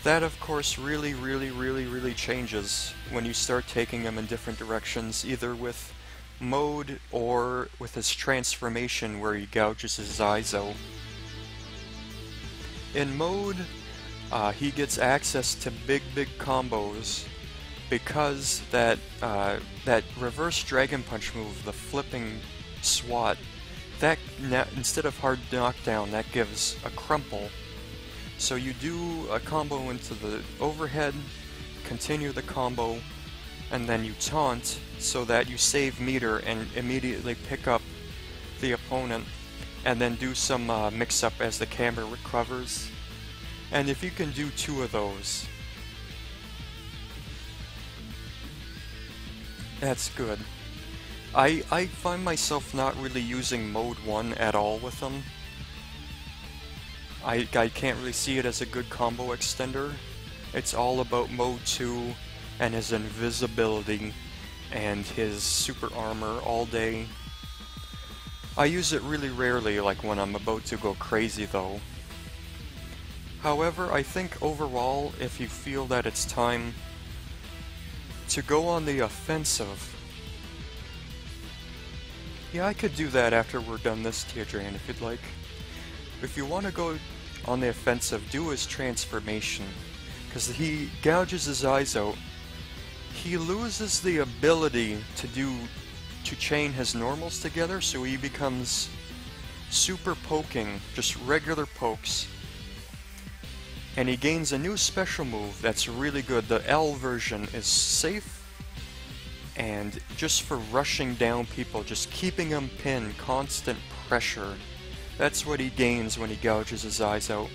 That, of course, really changes when you start taking him in different directions, either with mode or with his transformation where he gouges his eyes out. In mode, he gets access to big combos because that reverse Dragon Punch move, the flipping swat, that instead of hard knockdown, that gives a crumple. So you do a combo into the overhead, continue the combo, and then you taunt so that you save meter and immediately pick up the opponent, and then do some mix-up as the camera recovers. And if you can do 2 of those, that's good. I find myself not really using mode 1 at all with them. I can't really see it as a good combo extender. It's all about mode 2 and his invisibility and his super armor all day. I use it really rarely, like when I'm about to go crazy though. However, I think overall, if you feel that it's time to go on the offensive, yeah, I could do that after we're done this tier drain if you'd like. If you want to go on the offensive, do his transformation, because he gouges his eyes out. He loses the ability to chain his normals together, so he becomes super poking, just regular pokes. And he gains a new special move that's really good. The L version is safe, and just for rushing down people, just keeping them pinned, constant pressure. That's what he gains when he gouges his eyes out.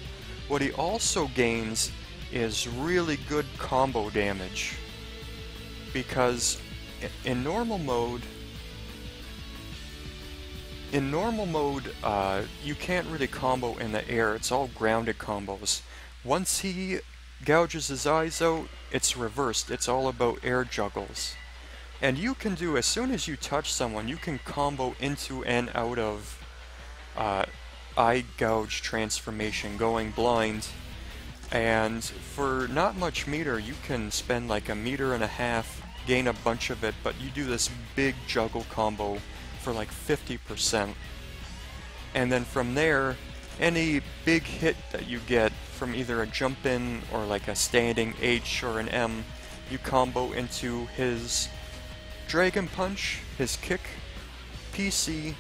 What he also gains is really good combo damage, because in normal mode, you can't really combo in the air. It's all grounded combos. Once he gouges his eyes out, it's reversed. It's all about air juggles. And you can do, as soon as you touch someone, you can combo into and out of eye gouge transformation, going blind. And for not much meter, you can spend like 1.5 meters, gain a bunch of it, but you do this big juggle combo for like 50%. And then from there, any big hit that you get from either a jump in or like a standing H or an M, you combo into his Dragon Punch, his kick, PC,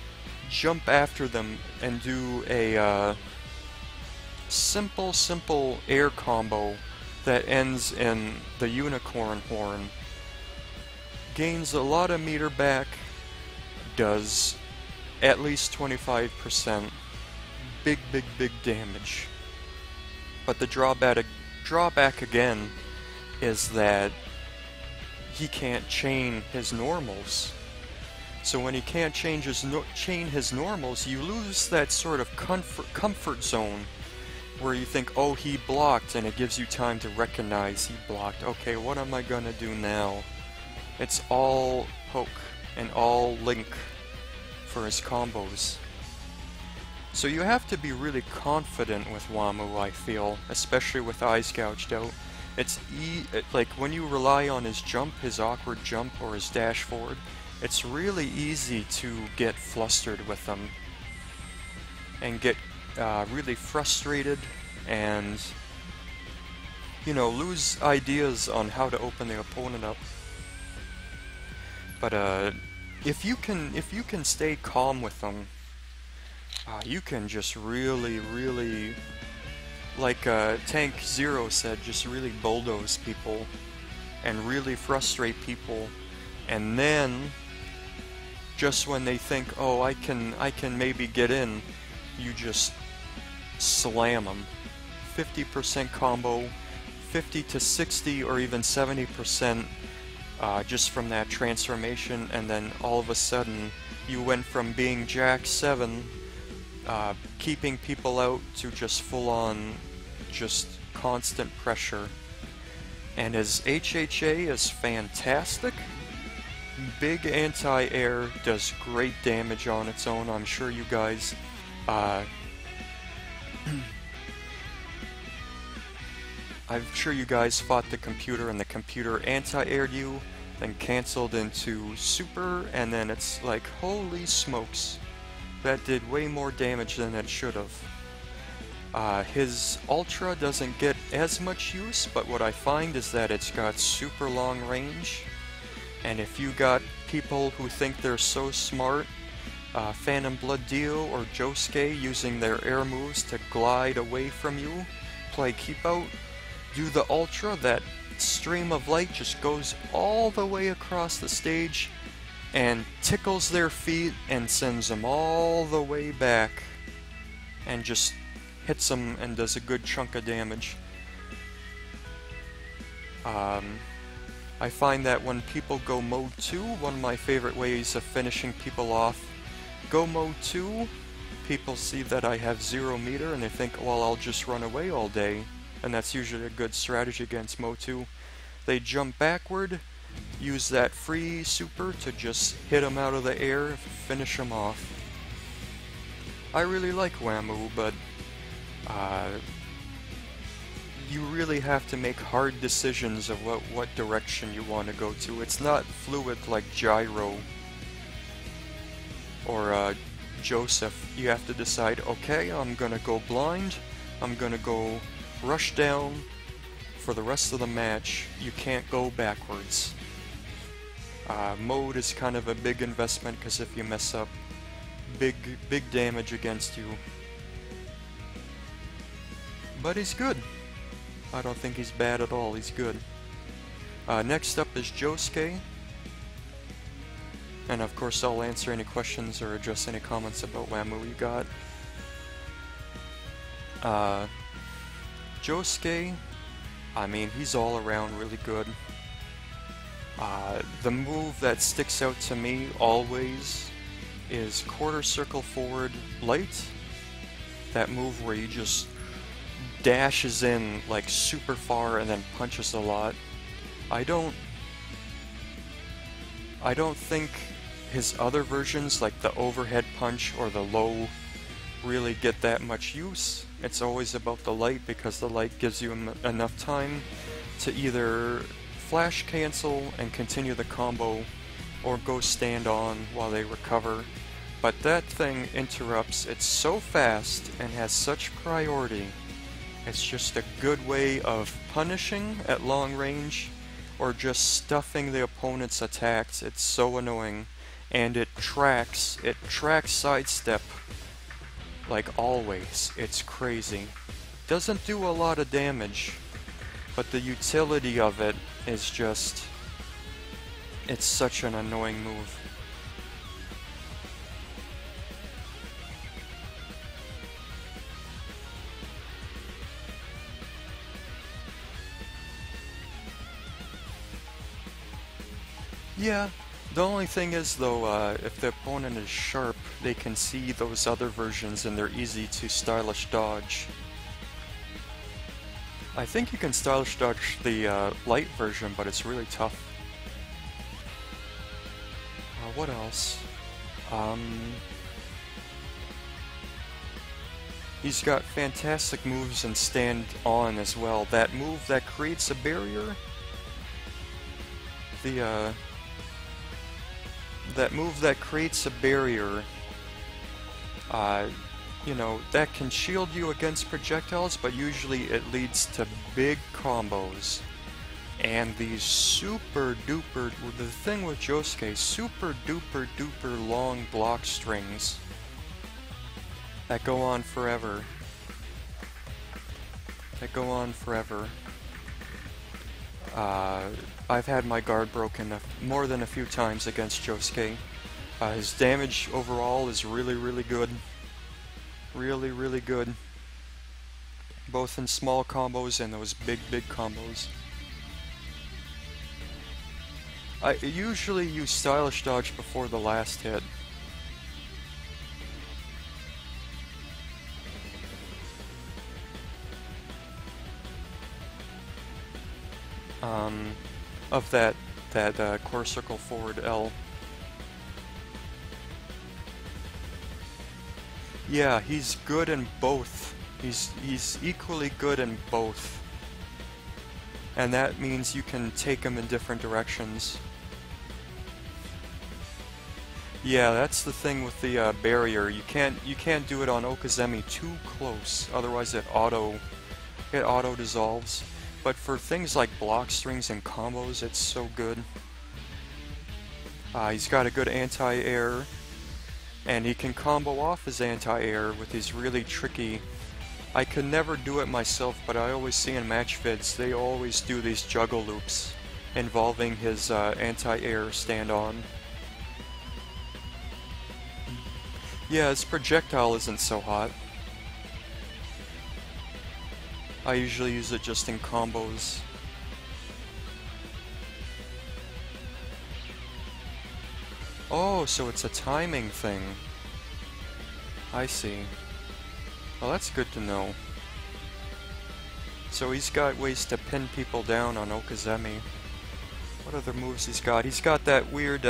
jump after them, and do a simple air combo that ends in the unicorn horn. Gains a lot of meter back, does at least 25%, big damage. But the drawback again is that he can't chain his normals. So when he can't chain his normals, you lose that sort of comfort zone where you think, oh, he blocked, and it gives you time to recognize he blocked. Okay, what am I gonna do now? It's all poke and all link for his combos. So you have to be really confident with Wamu, I feel, especially with eyes gouged out. It's like when you rely on his jump, his awkward jump, or his dash forward, it's really easy to get flustered with them and get really frustrated and, you know, lose ideas on how to open the opponent up. But if you can stay calm with them, you can just really, like Tank Zero said, just really bulldoze people and really frustrate people, and then just when they think, oh, I can maybe get in, you just slam them. 50% combo, 50 to 60 or even 70% just from that transformation, and then all of a sudden you went from being Jack 7, keeping people out, to just full-on, just constant pressure. And his HHA is fantastic. Big anti-air, does great damage on its own. I'm sure you guys fought the computer, and the computer anti-aired you, then cancelled into super, and then it's like, holy smokes, that did way more damage than it should have. His Ultra doesn't get as much use, but what I find is that it's got super long range, and if you got people who think they're so smart, Phantom Blood Dio or Josuke using their air moves to glide away from you, play Keep Out, do the Ultra, that stream of light just goes all the way across the stage and tickles their feet and sends them all the way back and just hits them and does a good chunk of damage. I find that when people go mode 2, one of my favorite ways of finishing people off, go mode 2, people see that I have 0 meter and they think, well, I'll just run away all day, and that's usually a good strategy against mode 2. They jump backward, use that free super to just hit them out of the air, finish them off. I really like Wamu, but you really have to make hard decisions of what direction you want to go to. It's not fluid like Gyro or Joseph. You have to decide, okay, I'm gonna go blind, I'm gonna go rush down for the rest of the match. You can't go backwards. Mode is kind of a big investment, because if you mess up, big damage against you. But he's good. I don't think he's bad at all, he's good. Next up is Josuke. And of course I'll answer any questions or address any comments about Wamu you got. Josuke, I mean, he's all around really good. The move that sticks out to me always is quarter circle forward light. That move where he just dashes in like super far and then punches a lot. I don't think his other versions, like the overhead punch or the low, really get that much use. It's always about the light, because the light gives you enough time to either flash cancel and continue the combo, or go stand on while they recover. But that thing interrupts. It's so fast and has such priority. It's just a good way of punishing at long range, or just stuffing the opponent's attacks. It's so annoying. And it tracks sidestep like always. It's crazy. Doesn't do a lot of damage, but the utility of it is just, it's such an annoying move. The only thing is, though, if the opponent is sharp, they can see those other versions and they're easy to stylish dodge. I think you can stylish dodge the light version, but it's really tough. What else? He's got fantastic moves and stand on as well. That move that creates a barrier, that move that creates a barrier, you know, that can shield you against projectiles, but usually it leads to big combos. And these super duper, the thing with Josuke, super duper duper long block strings that go on forever. I've had my guard broken more than a few times against Josuke. His damage overall is really good. Really good. Both in small combos and those big combos. I usually use stylish dodge before the last hit. Of that core circle forward L. Yeah, he's good in both. He's equally good in both. And that means you can take him in different directions. Yeah, that's the thing with the barrier. You can't do it on Okazemi too close, otherwise it auto dissolves. But for things like block strings and combos, it's so good. He's got a good anti-air, and he can combo off his anti-air with these really tricky... I could never do it myself, but I always see in match vids, they always do these juggle loops involving his anti-air stand-on. Yeah, his projectile isn't so hot. I usually use it just in combos. Oh, so it's a timing thing. I see. Well, that's good to know. So he's got ways to pin people down on Okazemi. What other moves he's got? He's got that weird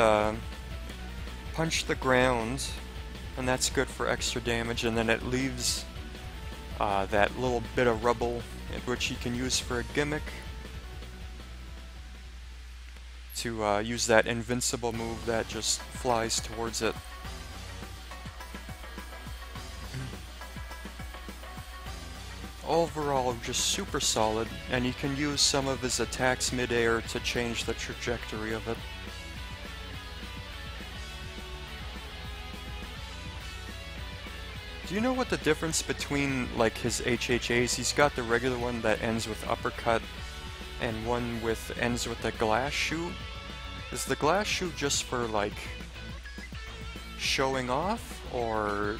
punch the ground, and that's good for extra damage, and then it leaves that little bit of rubble, which he can use for a gimmick, to use that invincible move that just flies towards it. Overall, just super solid, and you can use some of his attacks mid-air to change the trajectory of it. Do you know what the difference between, like, his HHAs? He's got the regular one that ends with uppercut, and one ends with a glass shoot. Is the glass shoot just for, like, showing off, or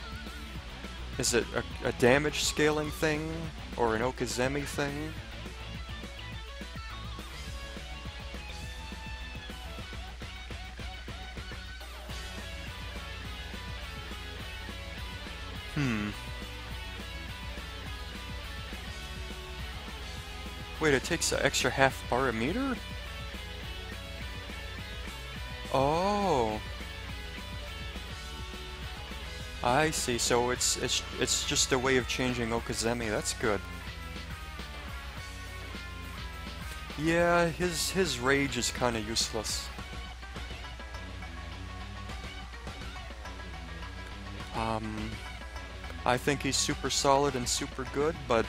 is it a damage scaling thing, or an Okazemi thing? Wait, it takes an extra half bar a meter? Oh, I see. So it's just a way of changing Okazemi. That's good. Yeah, his rage is kind of useless. I think he's super solid and super good, but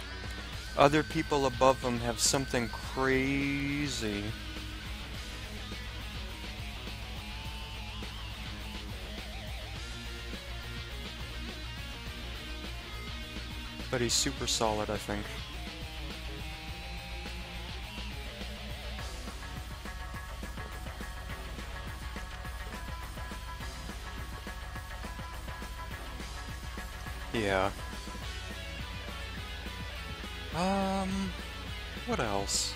other people above him have something crazy. But he's super solid, I think. Yeah. What else?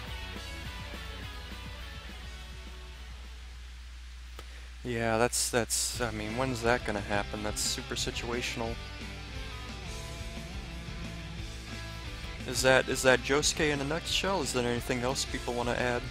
Yeah, I mean, when's that gonna happen? That's super situational. Is that Josuke in a nutshell? Is there anything else people want to add?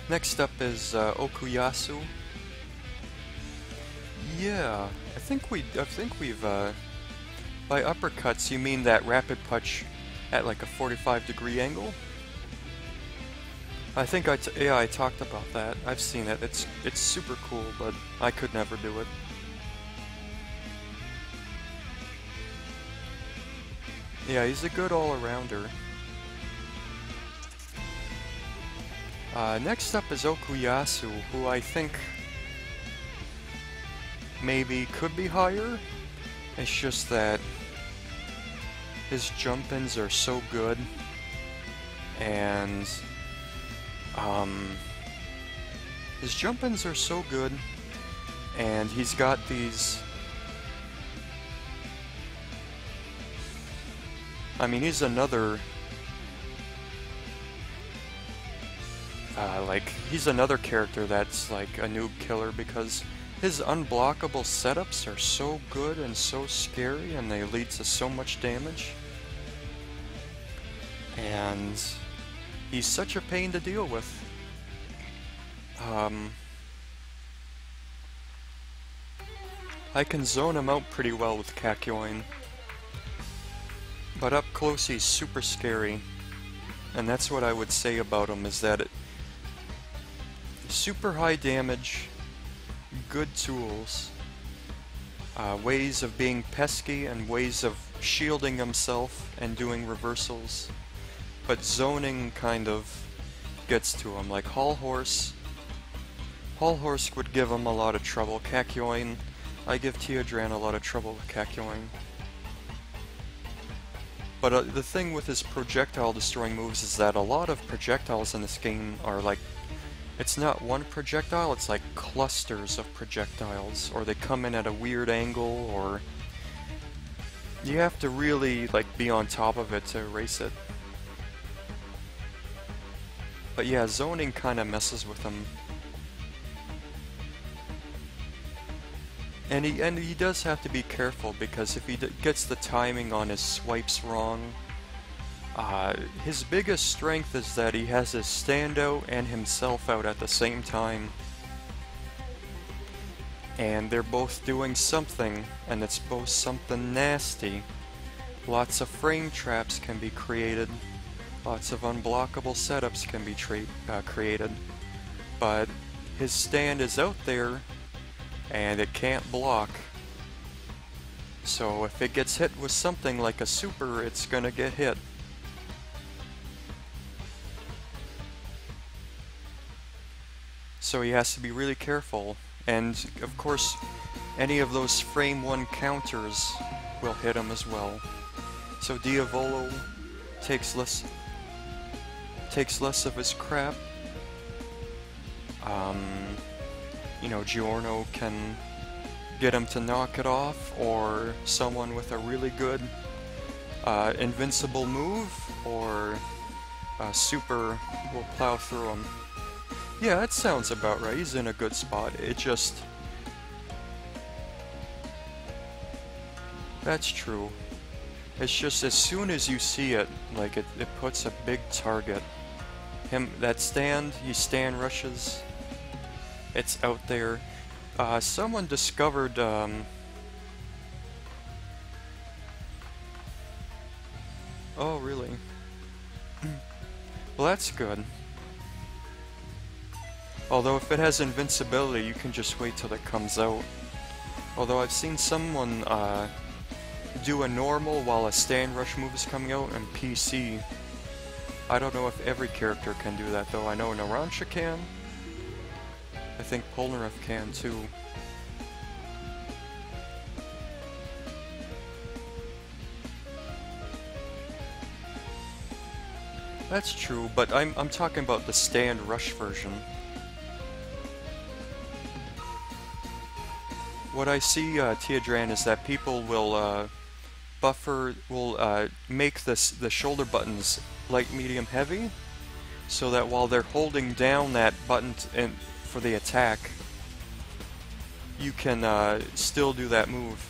Next up is Okuyasu. Yeah, I think we've by uppercuts you mean that rapid punch at like a 45-degree angle? I think I talked about that. I've seen it. It's super cool, but I could never do it. Yeah, he's a good all-arounder. Next up is Okuyasu, who I think maybe could be higher. It's just that his jump-ins are so good, and his jump-ins are so good, and he's got these. I mean, he's another. He's another character that's like a noob killer because his unblockable setups are so good and so scary, and they lead to so much damage. And he's such a pain to deal with. I can zone him out pretty well with Kakyoin, but up close he's super scary. And that's what I would say about him, is that super high damage, good tools, ways of being pesky and ways of shielding himself and doing reversals, but zoning kind of gets to him. Like Hall Horse would give him a lot of trouble. Kakyoin, I give Teodran a lot of trouble with Kakyoin. But the thing with his projectile destroying moves is that a lot of projectiles in this game are like, it's not one projectile, it's like clusters of projectiles, or they come in at a weird angle, or you have to really like be on top of it to erase it. But yeah, zoning kinda messes with him. And he does have to be careful, because if he gets the timing on his swipes wrong, his biggest strength is that he has his standout and himself out at the same time. And they're both doing something, and it's both something nasty. Lots of frame traps can be created, lots of unblockable setups can be created, but his stand is out there, and it can't block. So if it gets hit with something like a super, it's gonna get hit. So he has to be really careful, and of course any of those frame 1 counters will hit him as well. So Diavolo takes less of his crap. You know, Giorno can get him to knock it off, or someone with a really good invincible move, or super will plow through him. Yeah, that sounds about right. He's in a good spot. It just... That's true. It's just as soon as you see it, like it puts a big target. That stand, he stand rushes. It's out there. Someone discovered, Oh, really? Well, that's good. Although if it has invincibility, you can just wait till it comes out. Although I've seen someone do a normal while a stand rush move is coming out in PC. I don't know if every character can do that though. I know Narancia can. I think Polnareff can too. That's true, but I'm talking about the stand rush version. what I see, Teodran, is that people will make the shoulder buttons light, medium, heavy, so that while they're holding down that button for the attack, you can still do that move.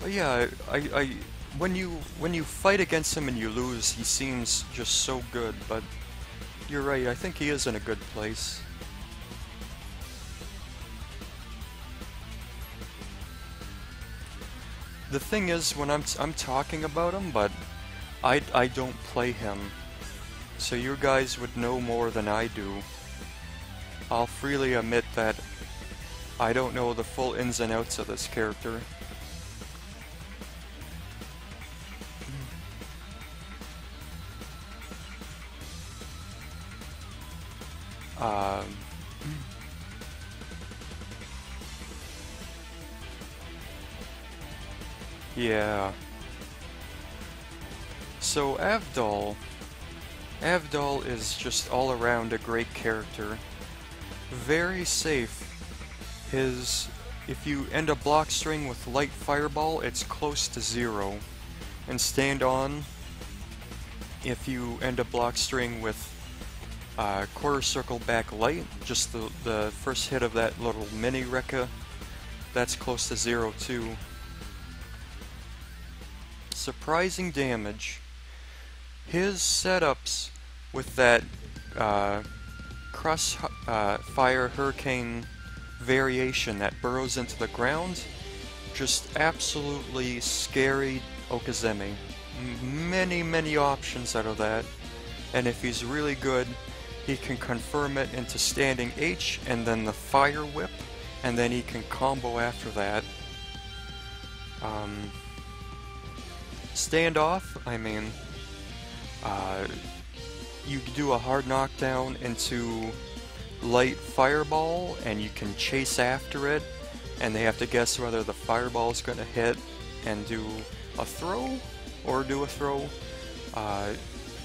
But yeah, when you fight against him and you lose, he seems just so good. But you're right, I think he is in a good place. The thing is, when I'm talking about him, but I don't play him, so you guys would know more than I do. I'll freely admit that I don't know the full ins and outs of this character. Yeah. So Avdol is just all around a great character. Very safe. If you end a block string with light fireball, it's close to 0. And stand on, if you end a block string with quarter circle back light, just the first hit of that little mini Rekka, that's close to 0 too. Surprising damage. His setups with that crossfire hurricane variation that burrows into the ground, just absolutely scary Okazemi. Many options out of that, and if he's really good, he can confirm it into standing H and then the fire whip, and then he can combo after that. Standoff, I mean, you do a hard knockdown into light fireball and you can chase after it, and they have to guess whether the fireball is going to hit and do a throw or do a throw.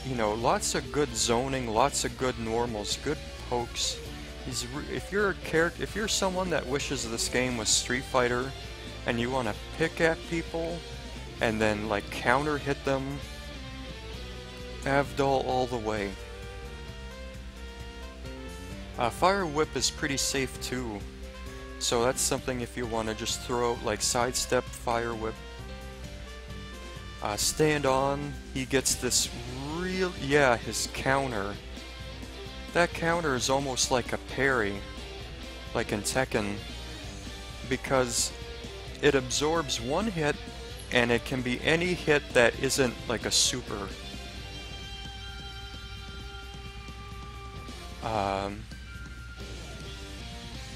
You know, lots of good zoning, lots of good normals, good pokes. If you're someone that wishes this game was Street Fighter and you want to pick at people and then like counter hit them, Avdol all the way. Fire Whip is pretty safe too, so that's something if you want to just throw like sidestep Fire Whip. Stand on, he gets this his counter. That counter is almost like a parry, like in Tekken, because it absorbs one hit and it can be any hit that isn't like a super.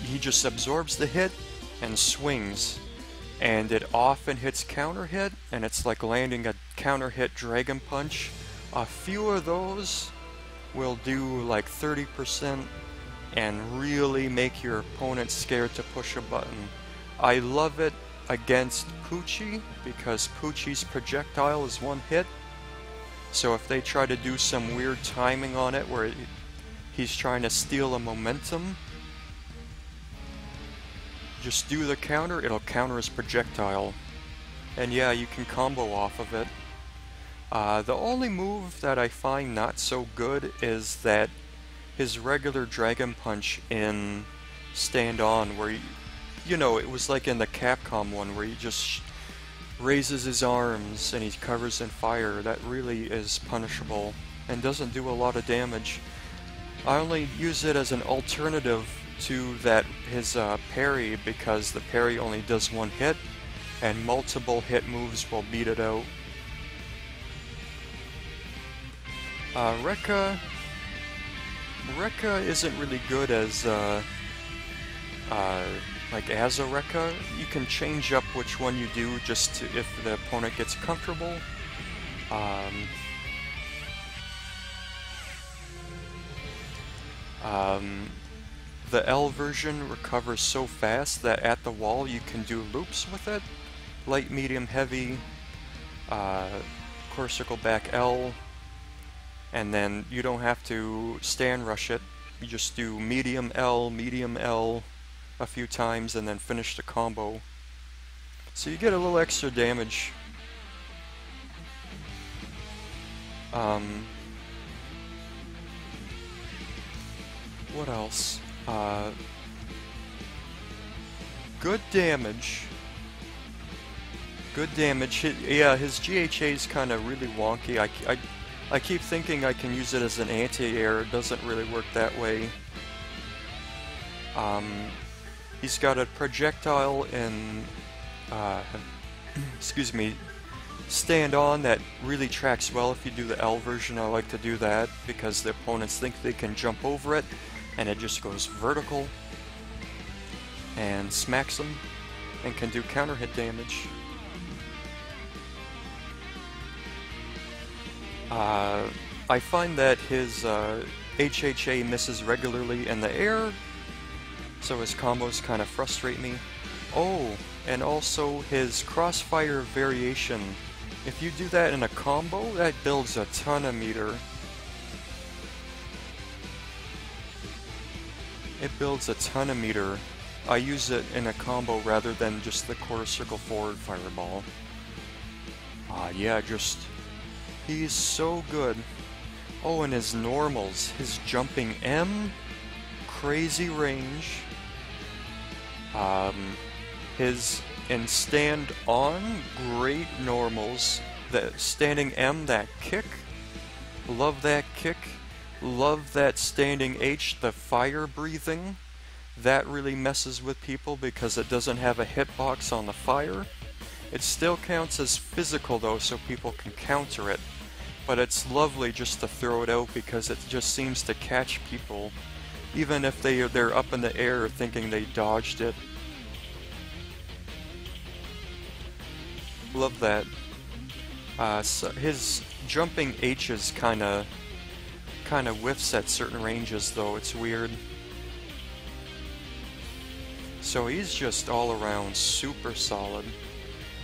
He just absorbs the hit and swings, and it often hits counter hit, and it's like landing a counter hit Dragon Punch. A few of those will do like 30% and really make your opponent scared to push a button. I love it against Koichi because Pucci's projectile is one hit, so if they try to do some weird timing on it where he's trying to steal a momentum, just do the counter, it'll counter his projectile. And yeah, you can combo off of it. The only move that I find not so good is that his regular Dragon Punch in Stand On, where you know, it was like in the Capcom one where he just raises his arms and he covers in fire. That really is punishable and doesn't do a lot of damage. I only use it as an alternative to his parry, because the parry only does one hit and multiple hit moves will beat it out. Rekka isn't really good as like as a Rekka. You can change up which one you do just to, if the opponent gets comfortable. The L version recovers so fast that at the wall you can do loops with it. Light, medium, heavy, quarter circle back L, and then you don't have to stand rush it. You just do medium L a few times and then finish the combo. So you get a little extra damage. What else? Good damage. Good damage. Yeah, his GHA is kind of really wonky. I keep thinking I can use it as an anti-air. It doesn't really work that way. He's got a projectile in, excuse me, stand on that really tracks well if you do the L version. I like to do that because the opponents think they can jump over it, and it just goes vertical and smacks them and can do counter hit damage. I find that his HHA misses regularly in the air, so his combos kind of frustrate me. Oh, and also his crossfire variation. If you do that in a combo, that builds a ton of meter. It builds a ton of meter. I use it in a combo rather than just the quarter circle forward fireball. Yeah, just... he's so good. Oh, and his normals. His jumping M, crazy range. His in stand on, great normals. The standing M, that kick. Love that kick. Love that standing H, the fire breathing. That really messes with people because it doesn't have a hitbox on the fire. It still counts as physical though, so people can counter it. But it's lovely just to throw it out because it just seems to catch people, even if they're up in the air thinking they dodged it. Love that. So his jumping H's kind of whiffs at certain ranges though. It's weird. So he's just all around super solid.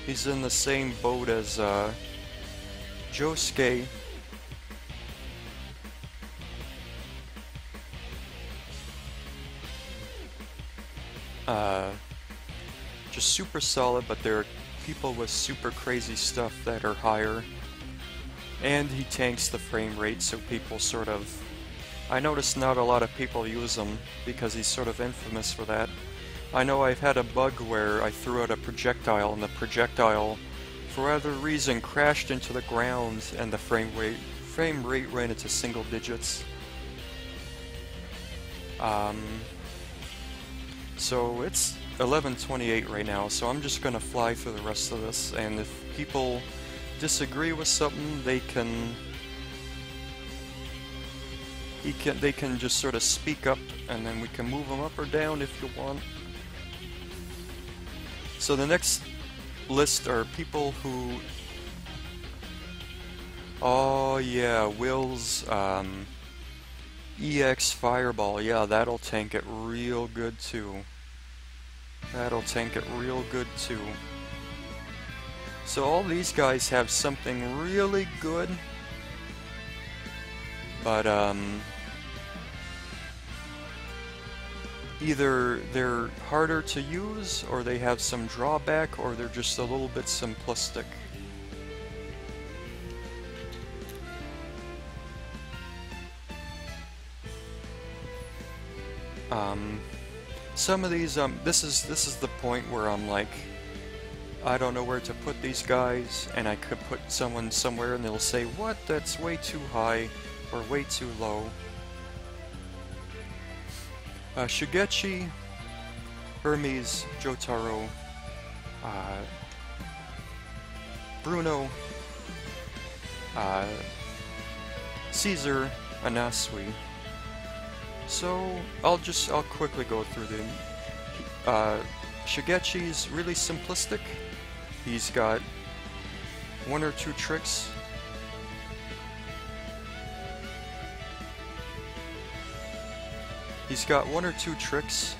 He's in the same boat as Josuke. Just super solid, but there are people with super crazy stuff that are higher. And he tanks the frame rate, so people sort of... I noticed not a lot of people use him, because he's sort of infamous for that. I know I've had a bug where I threw out a projectile, and the projectile, for whatever reason, crashed into the ground, and the frame rate ran into single digits. So it's 11:28 right now, so I'm just gonna fly through the rest of this, and if people disagree with something, they can just sort of speak up, and then we can move them up or down if you want. So the next list are people who... Oh yeah, Will's EX Fireball, yeah, that'll tank it real good too. That'll tank it real good too. So all these guys have something really good, but either they're harder to use, or they have some drawback, or they're just a little bit simplistic. Some of these, this is the point where I'm like, I don't know where to put these guys, and I could put someone somewhere and they'll say, what, that's way too high, or way too low. Shigechi, Hermes, Jotaro, Bruno, Caesar, Anasui. So I'll quickly go through them. Shigechi's really simplistic. He's got one or two tricks. He's got one or two tricks.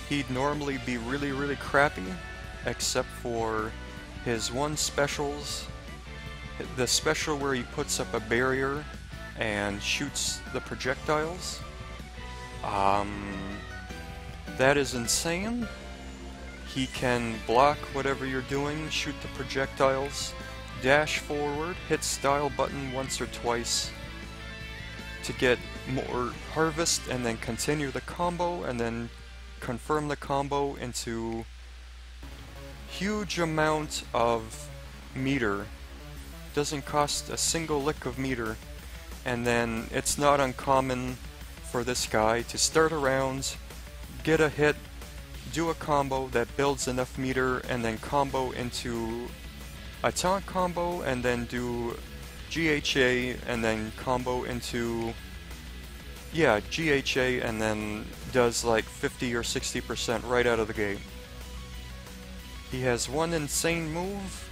He'd normally be really, really crappy, except for his one specials. The special where he puts up a barrier and shoots the projectiles. That is insane. He can block whatever you're doing, shoot the projectiles, dash forward, hit style button once or twice to get more harvest, and then continue the combo, and then confirm the combo into huge amount of meter. Doesn't cost a single lick of meter, and then it's not uncommon for this guy to start a round, get a hit, do a combo that builds enough meter, and then combo into a taunt combo, and then do GHA, and then combo into, yeah, GHA, and then does like 50 or 60% right out of the gate. He has one insane move.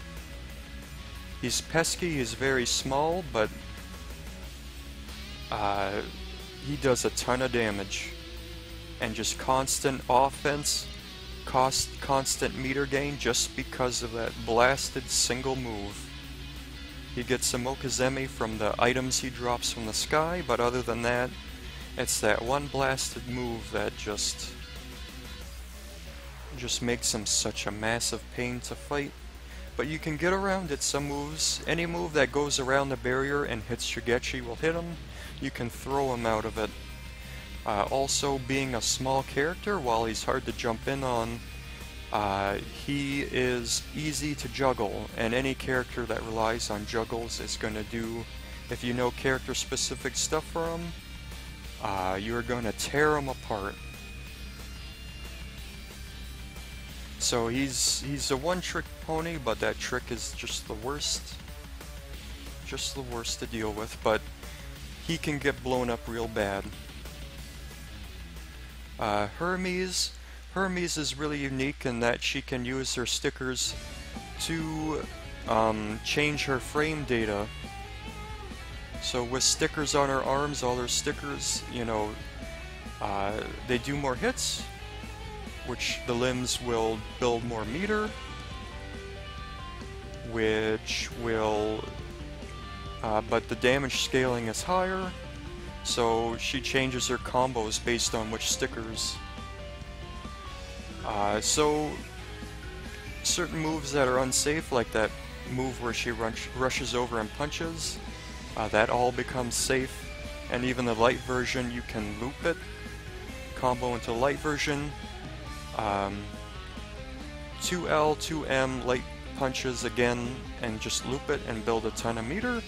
He's pesky, he's very small, but he does a ton of damage. And just constant offense, constant meter gain just because of that blasted single move. He gets some Okazemi from the items he drops from the sky, but other than that, it's that one blasted move that just makes him such a massive pain to fight. But you can get around it. Some moves, any move that goes around the barrier and hits Shigechi will hit him. You can throw him out of it. Also, being a small character, while he's hard to jump in on, he is easy to juggle, and any character that relies on juggles is going to do, if you know character-specific stuff for him, you're going to tear him apart. So he's a one-trick pony, but that trick is just the worst. Just the worst to deal with, but he can get blown up real bad. Hermes is really unique in that she can use her stickers to change her frame data. So with stickers on her arms, all her stickers, you know, they do more hits, which the limbs will build more meter, which will, but the damage scaling is higher, so she changes her combos based on which stickers. So certain moves that are unsafe, like that move where she rushes over and punches, that all becomes safe, and even the light version, you can loop it, combo into light version, 2L, 2M, light punches again, and just loop it and build a ton of meter.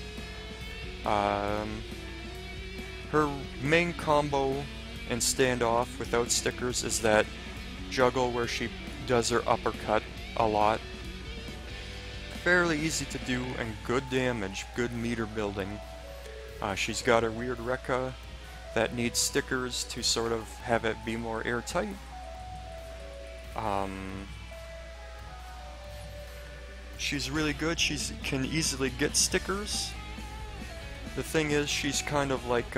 Her main combo in standoff without stickers is that juggle where she does her uppercut a lot. Fairly easy to do and good damage, good meter building. She's got a weird Rekka that needs stickers to sort of have it be more airtight. She's really good, she can easily get stickers. The thing is, she's kind of like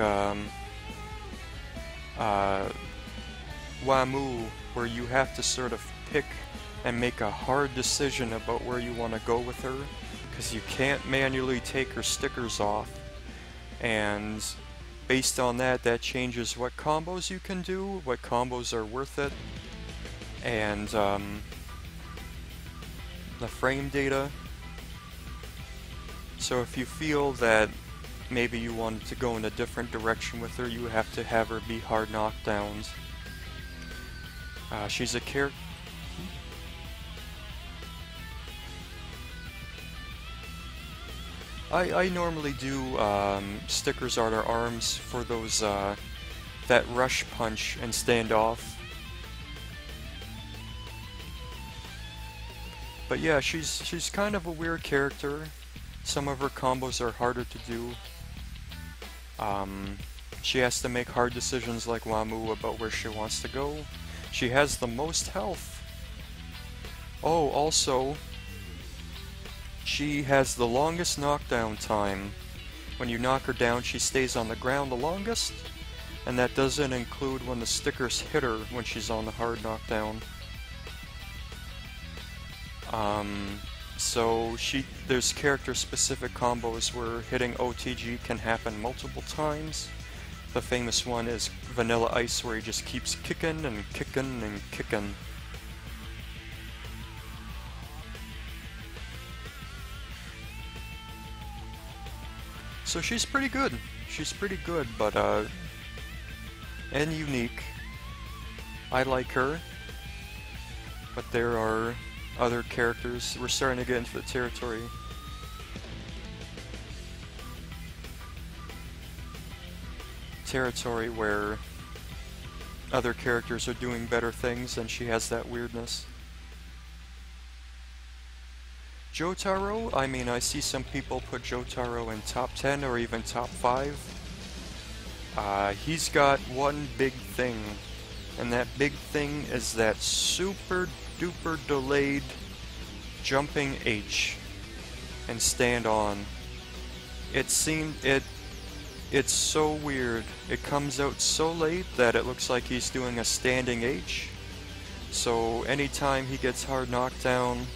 Wamu, where you have to sort of pick and make a hard decision about where you want to go with her, because you can't manually take her stickers off, and based on that, that changes what combos you can do, what combos are worth it, and the frame data. So if you feel that maybe you wanted to go in a different direction with her, you have to have her be hard knockdowns. She's a character. I normally do stickers on her arms for those that rush punch and standoff. But yeah, she's kind of a weird character. Some of her combos are harder to do. She has to make hard decisions like Wamu about where she wants to go. She has the most health. Oh, also, she has the longest knockdown time. When you knock her down, she stays on the ground the longest, and that doesn't include when the stickers hit her when she's on the hard knockdown. So there's character-specific combos where hitting OTG can happen multiple times. The famous one is Vanilla Ice, where he just keeps kicking and kicking and kicking. So she's pretty good. She's pretty good, but and unique. I like her, but there are other characters. We're starting to get into the territory where other characters are doing better things, and she has that weirdness. Jotaro, I mean, I see some people put Jotaro in top 10 or even top 5. He's got one big thing, and that big thing is that super duper delayed jumping H and stand on. It's so weird. It comes out so late that it looks like he's doing a standing H. So anytime he gets hard knocked down,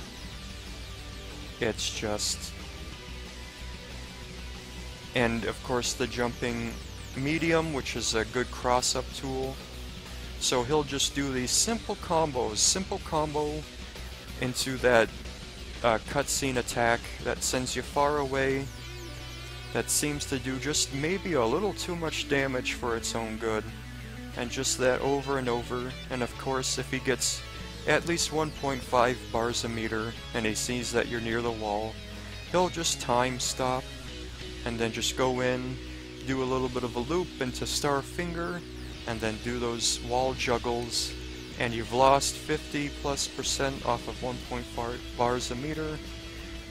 it's just... And of course the jumping medium, which is a good cross-up tool. So he'll just do these simple combos, simple combo into that cutscene attack that sends you far away, that seems to do just maybe a little too much damage for its own good, and just that over and over. And of course, if he gets at least 1.5 bars a meter and he sees that you're near the wall, he'll just time stop and then just go in, do a little bit of a loop into Starfinger, and then do those wall juggles, and you've lost 50+% off of 1.5 bars a meter,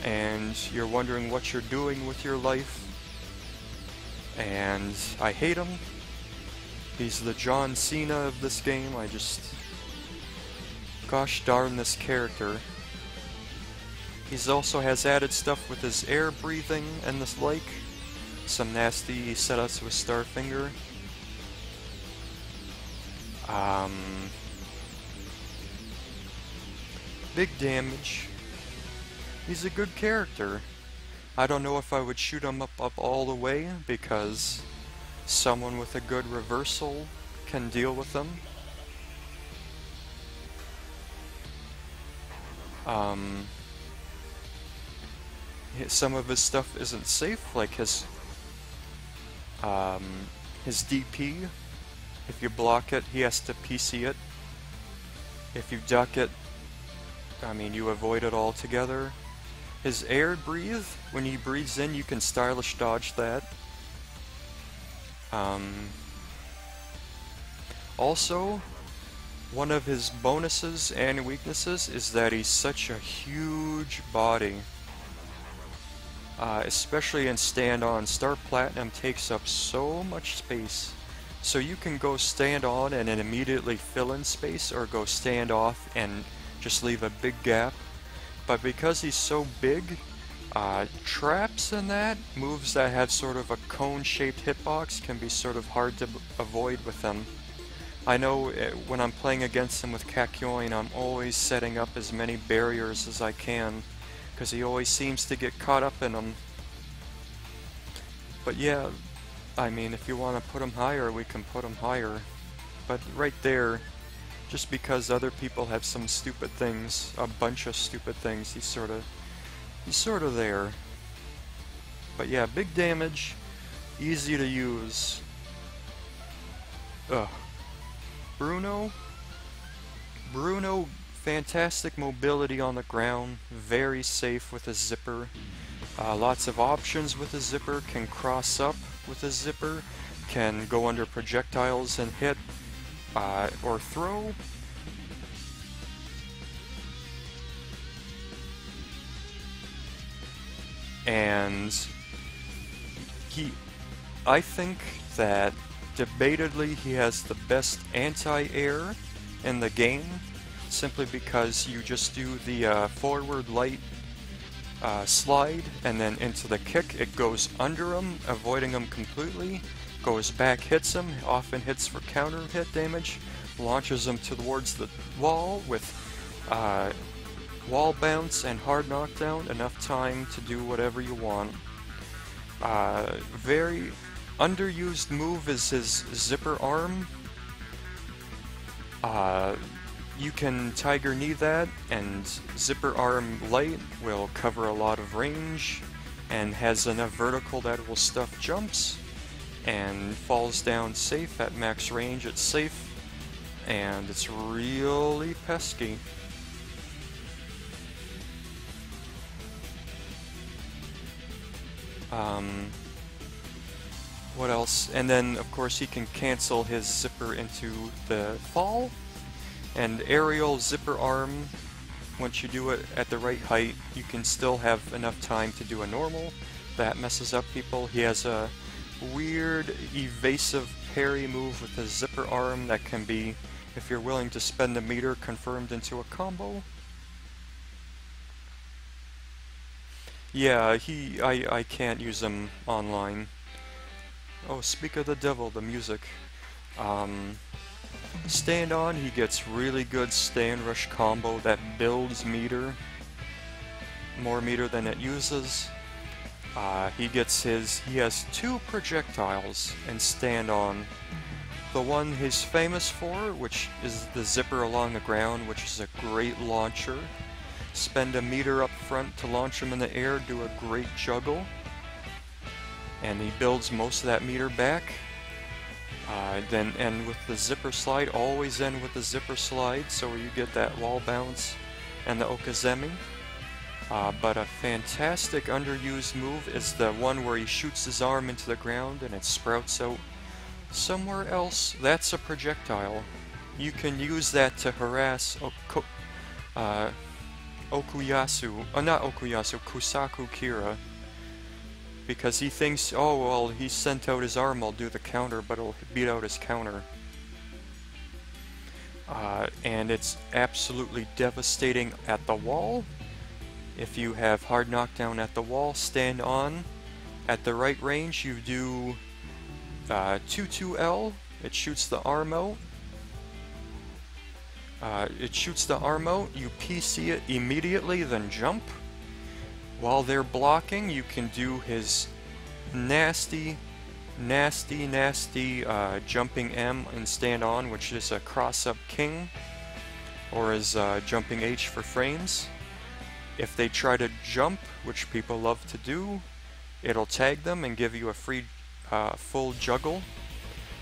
and you're wondering what you're doing with your life. And I hate him. He's the John Cena of this game. Gosh darn this character. He also has added stuff with his air breathing and the like. Some nasty setups with Starfinger. Big damage. He's a good character. I don't know if I would shoot him up all the way, because someone with a good reversal can deal with them. Some of his stuff isn't safe, like his DP. If you block it, he has to PC it. If you duck it, I mean, you avoid it altogether. His air breathe, when he breathes in, you can stylish dodge that. Also, one of his bonuses and weaknesses is that he's such a huge body. Especially in stand-on. Star Platinum takes up so much space. So you can go stand on and then immediately fill in space, or go stand off and just leave a big gap. But because he's so big, traps and that, moves that have sort of a cone-shaped hitbox, can be sort of hard to avoid with them. I know when I'm playing against him with Kakyoin, I'm always setting up as many barriers as I can, because he always seems to get caught up in them. But yeah, I mean, if you want to put him higher, we can put him higher. But right there, just because other people have some stupid things, a bunch of stupid things, he's sort of there. But yeah, big damage, easy to use. Bruno, fantastic mobility on the ground, very safe with a zipper. Lots of options with a zipper, can cross up with a zipper, can go under projectiles and hit, or throw. And I think that debatedly he has the best anti-air in the game, simply because you just do the forward light slide and then into the kick. It goes under him, avoiding him completely, goes back, hits him, often hits for counter hit damage, launches him towards the wall with wall bounce and hard knockdown, enough time to do whatever you want. Very underused move is his zipper arm. You can Tiger Knee that, and Zipper Arm Light will cover a lot of range, and has enough vertical that it will stuff jumps, and falls down safe at max range. It's safe, and it's really pesky. What else? And then, of course, he can cancel his zipper into the fall. And aerial zipper arm, once you do it at the right height, you can still have enough time to do a normal. That messes up people. He has a weird evasive parry move with his zipper arm that can be, if you're willing to spend a meter, confirmed into a combo. Yeah, I can't use him online. Oh, speak of the devil, the music. Stand on, he gets really good stand rush combo that builds meter. More meter than it uses. He has 2 projectiles in stand on. The one he's famous for, which is the zipper along the ground, which is a great launcher. Spend a meter up front to launch him in the air, do a great juggle. And he builds most of that meter back. Then end with the zipper slide, always end with the zipper slide, so you get that wall bounce and the okazemi. But a fantastic underused move is the one where he shoots his arm into the ground and it sprouts out somewhere else. That's a projectile. You can use that to harass Kusaku Kira. Because he thinks, oh well, he sent out his arm, I'll do the counter, but it'll beat out his counter. And it's absolutely devastating at the wall. If you have hard knockdown at the wall, stand on. At the right range, you do 2-2L. It shoots the arm out. You PC it immediately, then jump. While they're blocking, you can do his nasty jumping M and stand on, which is a cross-up king, or his jumping H for frames. If they try to jump, which people love to do, it'll tag them and give you a free full juggle.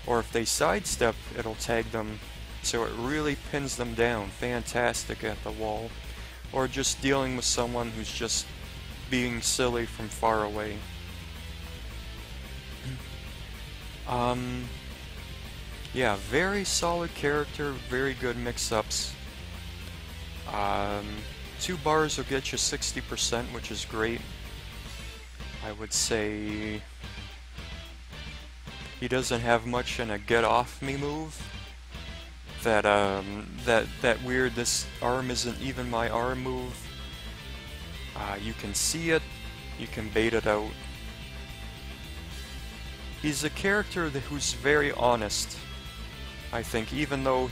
Or if they sidestep, it'll tag them, so it really pins them down. Fantastic at the wall. Or just dealing with someone who's just being silly from far away. Yeah, very solid character, very good mix-ups. 2 bars will get you 60%, which is great. I would say he doesn't have much in a get off me move. That weird, this arm isn't even my arm move. You can see it, you can bait it out. He's a character who's very honest, I think, even though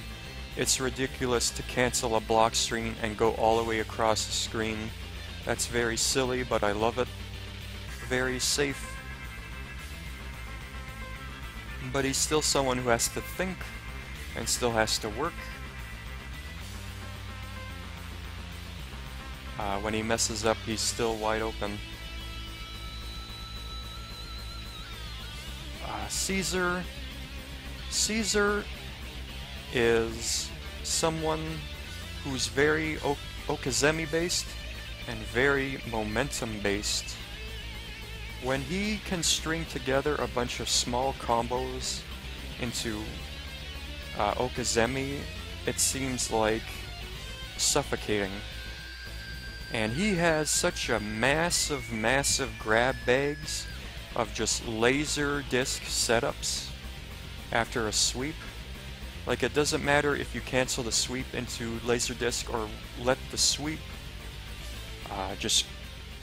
it's ridiculous to cancel a block string and go all the way across the screen. That's very silly, but I love it. Very safe. But he's still someone who has to think and still has to work. When he messes up, he's still wide open. Caesar is someone who's very okazemi based and very momentum based. When he can string together a bunch of small combos into okazemi, it seems like suffocating. And he has such a massive grab bags of just laser disc setups after a sweep. Like, it doesn't matter if you cancel the sweep into laser disc or let the sweep just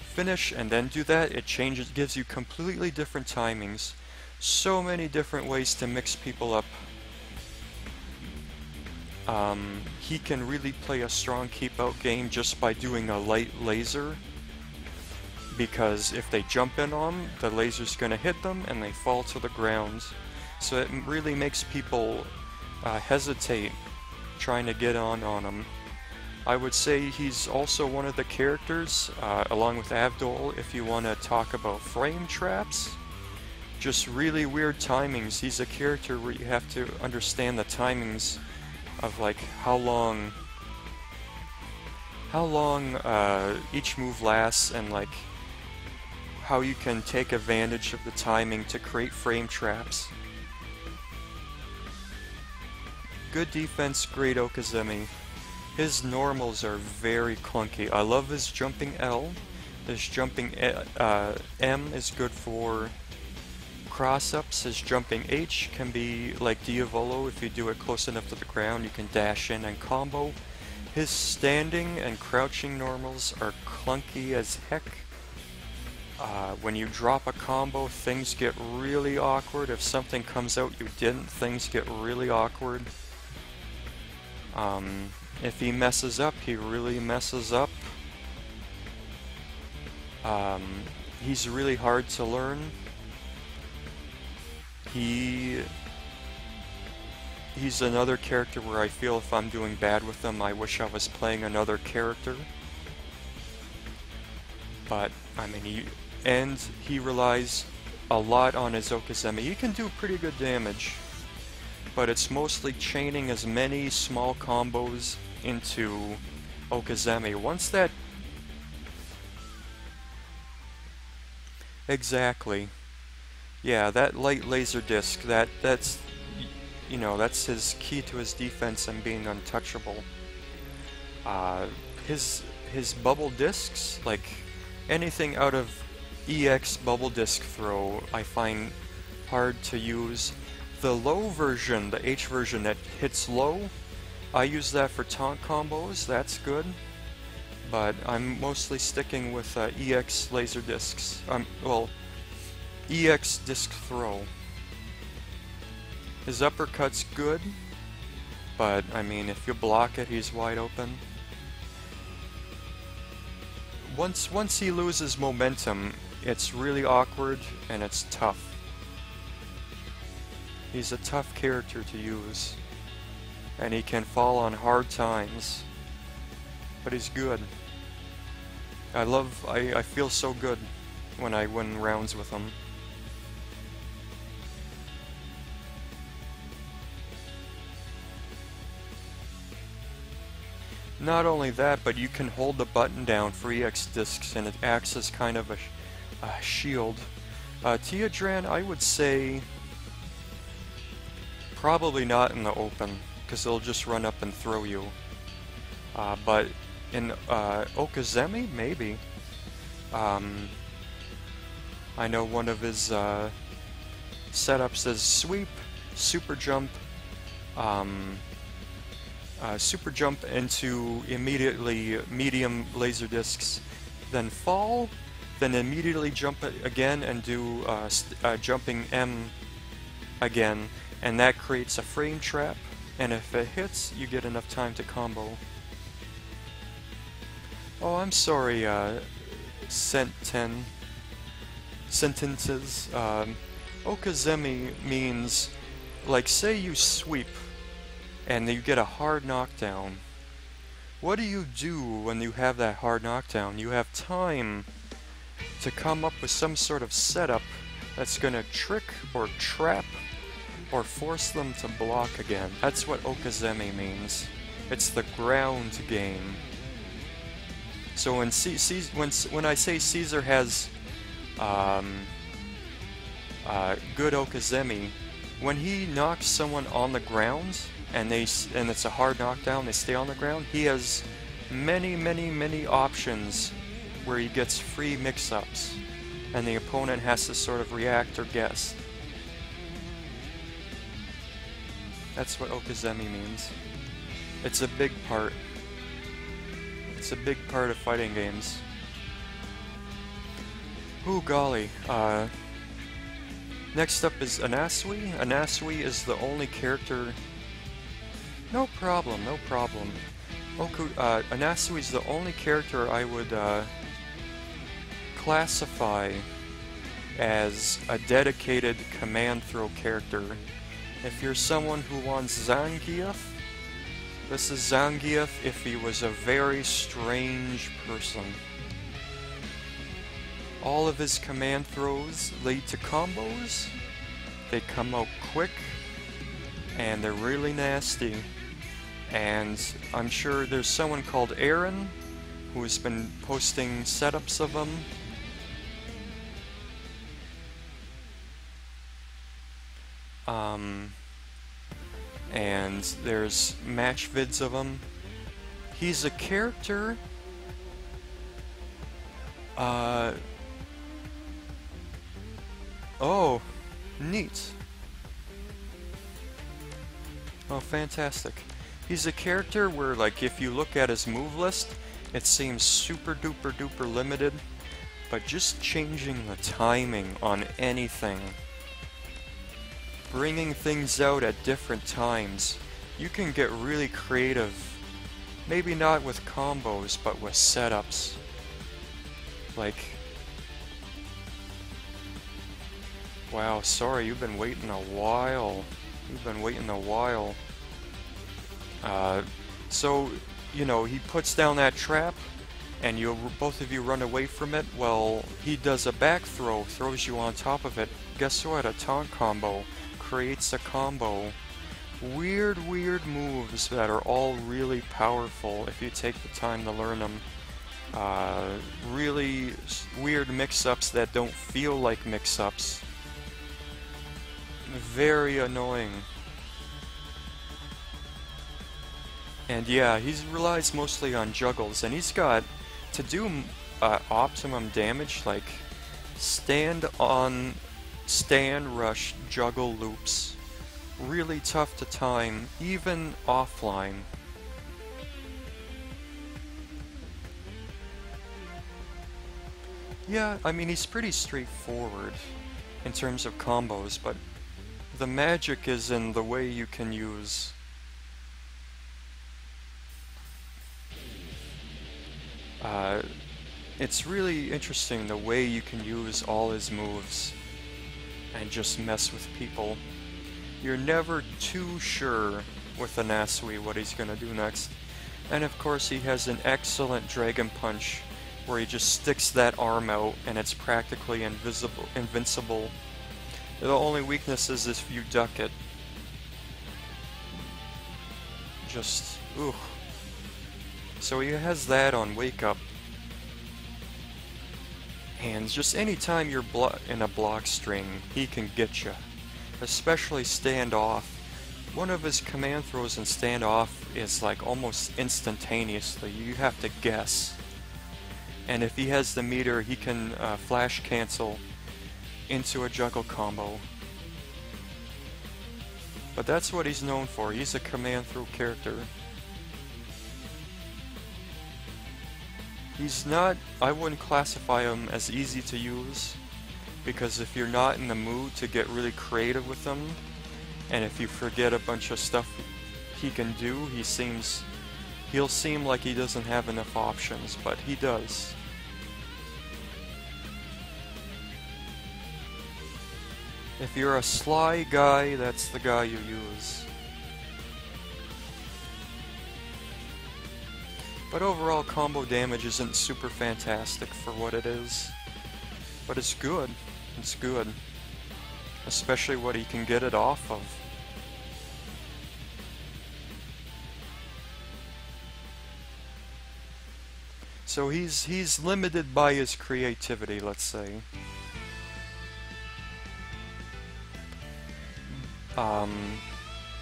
finish and then do that. It changes, gives you completely different timings. So many different ways to mix people up. he can really play a strong keep-out game just by doing a light laser, because if they jump in on him, the laser's going to hit them and they fall to the ground. So it really makes people hesitate trying to get on him. I would say he's also one of the characters, along with Avdol, if you want to talk about frame traps. Just really weird timings. He's a character where you have to understand the timings of like how long each move lasts, and like how you can take advantage of the timing to create frame traps. Good defense, great Okazemi. His normals are very clunky. I love his jumping L. His jumping M is good for cross-ups. His jumping H can be like Diavolo. If you do it close enough to the ground, you can dash in and combo. His standing and crouching normals are clunky as heck. When you drop a combo, things get really awkward. If something comes out you didn't, things get really awkward. If he messes up, he really messes up. He's really hard to learn. He's another character where I feel if I'm doing bad with him, I wish I was playing another character. But, I mean, he relies a lot on his Okazemi. He can do pretty good damage, but it's mostly chaining as many small combos into Okazemi. Once that... Exactly. Yeah, that light laser disc, that's you know, that's his key to his defense and being untouchable. His bubble discs, like anything out of EX bubble disc throw, I find hard to use. The low version, the H version that hits low, I use that for taunt combos, that's good. But I'm mostly sticking with EX laser discs. Well, EX disc throw. His uppercut's good, but I mean, if you block it, he's wide open. Once he loses momentum, it's really awkward and it's tough. He's a tough character to use, and he can fall on hard times, but he's good. I feel so good when I win rounds with him. Not only that, but you can hold the button down for EX discs and it acts as kind of a shield. Teodran, I would say probably not in the open, because they'll just run up and throw you. But in Okazemi, maybe. I know one of his setups is sweep, super jump into immediately medium laser discs, then fall, then immediately jump again and do jumping M again, and that creates a frame trap, and if it hits, you get enough time to combo. Oh, I'm sorry, sentences. Okazemi means, like, say you sweep and you get a hard knockdown. What do you do when you have that hard knockdown? You have time to come up with some sort of setup that's gonna trick or trap or force them to block again. That's what Okazemi means. It's the ground game. So when I say Caesar has good Okazemi, when he knocks someone on the ground and it's a hard knockdown, they stay on the ground, he has many options where he gets free mix-ups, and the opponent has to sort of react or guess. That's what Okazemi means. It's a big part. It's a big part of fighting games. Ooh, golly. Next up is Anasui. Anasui is the only character No problem, no problem. Anasui is the only character I would classify as a dedicated command throw character. If you're someone who wants Zangief, this is Zangief if he was a very strange person. All of his command throws lead to combos. They come out quick, and they're really nasty. And I'm sure there's someone called Aaron who's been posting setups of them. And there's match vids of him. He's a character. Oh, neat. Oh, fantastic. He's a character where, like, if you look at his move list, it seems super duper duper limited, but just changing the timing on anything, bringing things out at different times, you can get really creative. Maybe not with combos, but with setups. Like, wow, sorry, you've been waiting a while. You've been waiting a while. So, you know, he puts down that trap, and both of you run away from it. Well, he does a back throw, throws you on top of it. Guess what? A taunt combo creates a combo. Weird moves that are all really powerful if you take the time to learn them. Really weird mix-ups that don't feel like mix-ups. Very annoying. And yeah, he relies mostly on juggles, and he's got to do optimum damage, like stand rush juggle loops. Really tough to time, even offline. Yeah, I mean, he's pretty straightforward in terms of combos, but the magic is in the way you can use it's really interesting the way you can use all his moves and just mess with people. You're never too sure with Anasui what he's gonna do next. And of course he has an excellent Dragon Punch where he just sticks that arm out and it's practically invincible. The only weakness is if you duck it. Just, ooh. So he has that on Wake Up. And just anytime you're in a block string, he can get you. Especially Standoff. One of his command throws in Standoff is like almost instantaneously. You have to guess. And if he has the meter, he can flash cancel into a juggle combo. But that's what he's known for. He's a command throw character. He's not, I wouldn't classify him as easy to use, because if you're not in the mood to get really creative with him, and if you forget a bunch of stuff he can do, he'll seem like he doesn't have enough options, but he does. If you're a sly guy, that's the guy you use. But overall, combo damage isn't super fantastic for what it is. But it's good. It's good. Especially what he can get it off of. So he's limited by his creativity, let's say.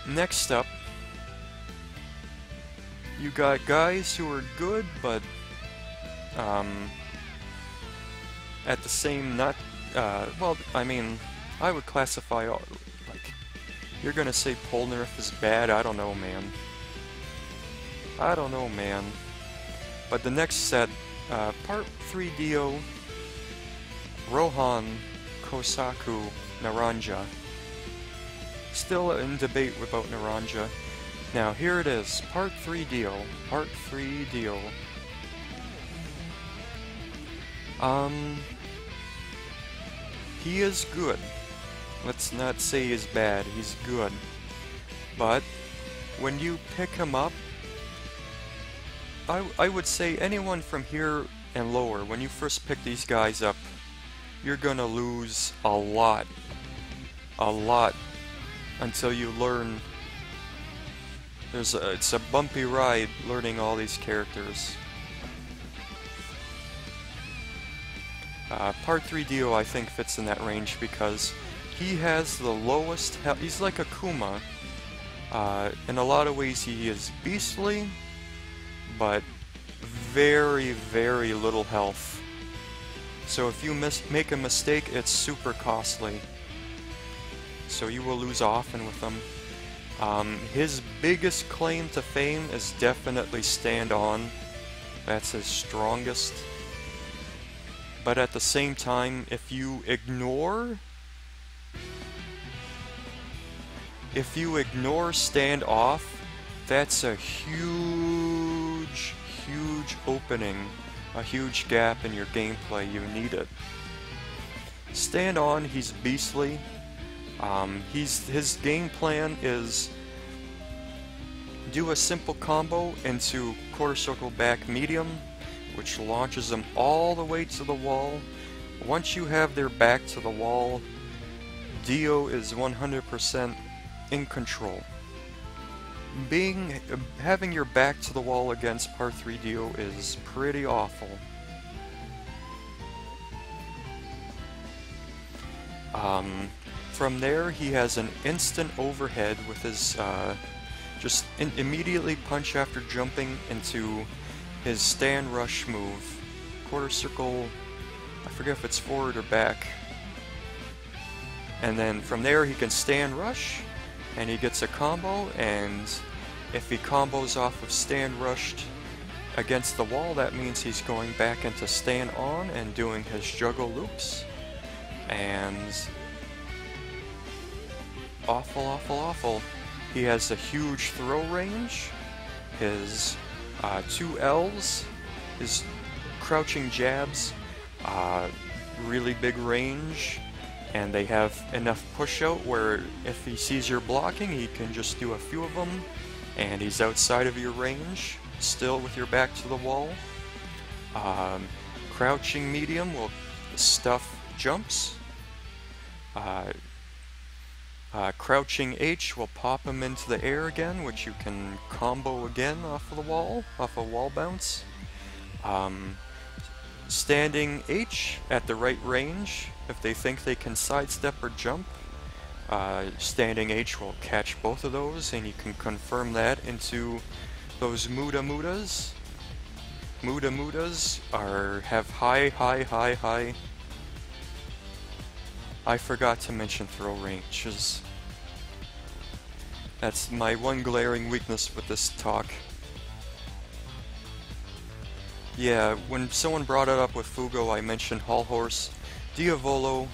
Next up, you got guys who are good, but at the same well, I mean, I would classify like, you're gonna say Polnareff is bad. I don't know, man. I don't know, man. But the next set, Part 3 Dio, Rohan, Kosaku, Naranja. Still in debate about Naranja. Now here it is, part 3 deal. Part 3 deal. He is good. Let's not say he's bad, he's good. But when you pick him up, I would say anyone from here and lower, when you first pick these guys up, you're gonna lose a lot until you learn. It's a bumpy ride learning all these characters. Part 3 Dio I think fits in that range because he has the lowest health. He's like a Kuma. In a lot of ways he is beastly, but very, very little health. So if you make a mistake, it's super costly. So you will lose often with him. His biggest claim to fame is definitely stand on. That's his strongest. But at the same time, if you ignore stand off, that's a huge opening, a huge gap in your gameplay. You need it. Stand on, he's beastly. His game plan is do a simple combo into quarter circle back medium, which launches them all the way to the wall. Once you have their back to the wall, Dio is 100% in control. Having your back to the wall against Part 3 Dio is pretty awful. From there, he has an instant overhead with his immediately punch after jumping into his stand rush move. Quarter circle, I forget if it's forward or back. And then from there he can stand rush, and he gets a combo, and if he combos off of stand rushed against the wall, that means he's going back into stand on and doing his juggle loops. And awful. He has a huge throw range. His 2 L's, his crouching jabs, really big range, and they have enough push out where if he sees you're blocking, he can just do a few of them, and he's outside of your range, still with your back to the wall. Crouching medium will stuff jumps. Crouching H will pop him into the air again, which you can combo again off of the wall, off a wall bounce. Standing H at the right range, if they think they can sidestep or jump, standing H will catch both of those, and you can confirm that into those Muda Mudas. Muda Mudas have high. I forgot to mention throw ranges. That's my one glaring weakness with this talk. Yeah, when someone brought it up with Fugo, I mentioned Hall Horse, Diavolo,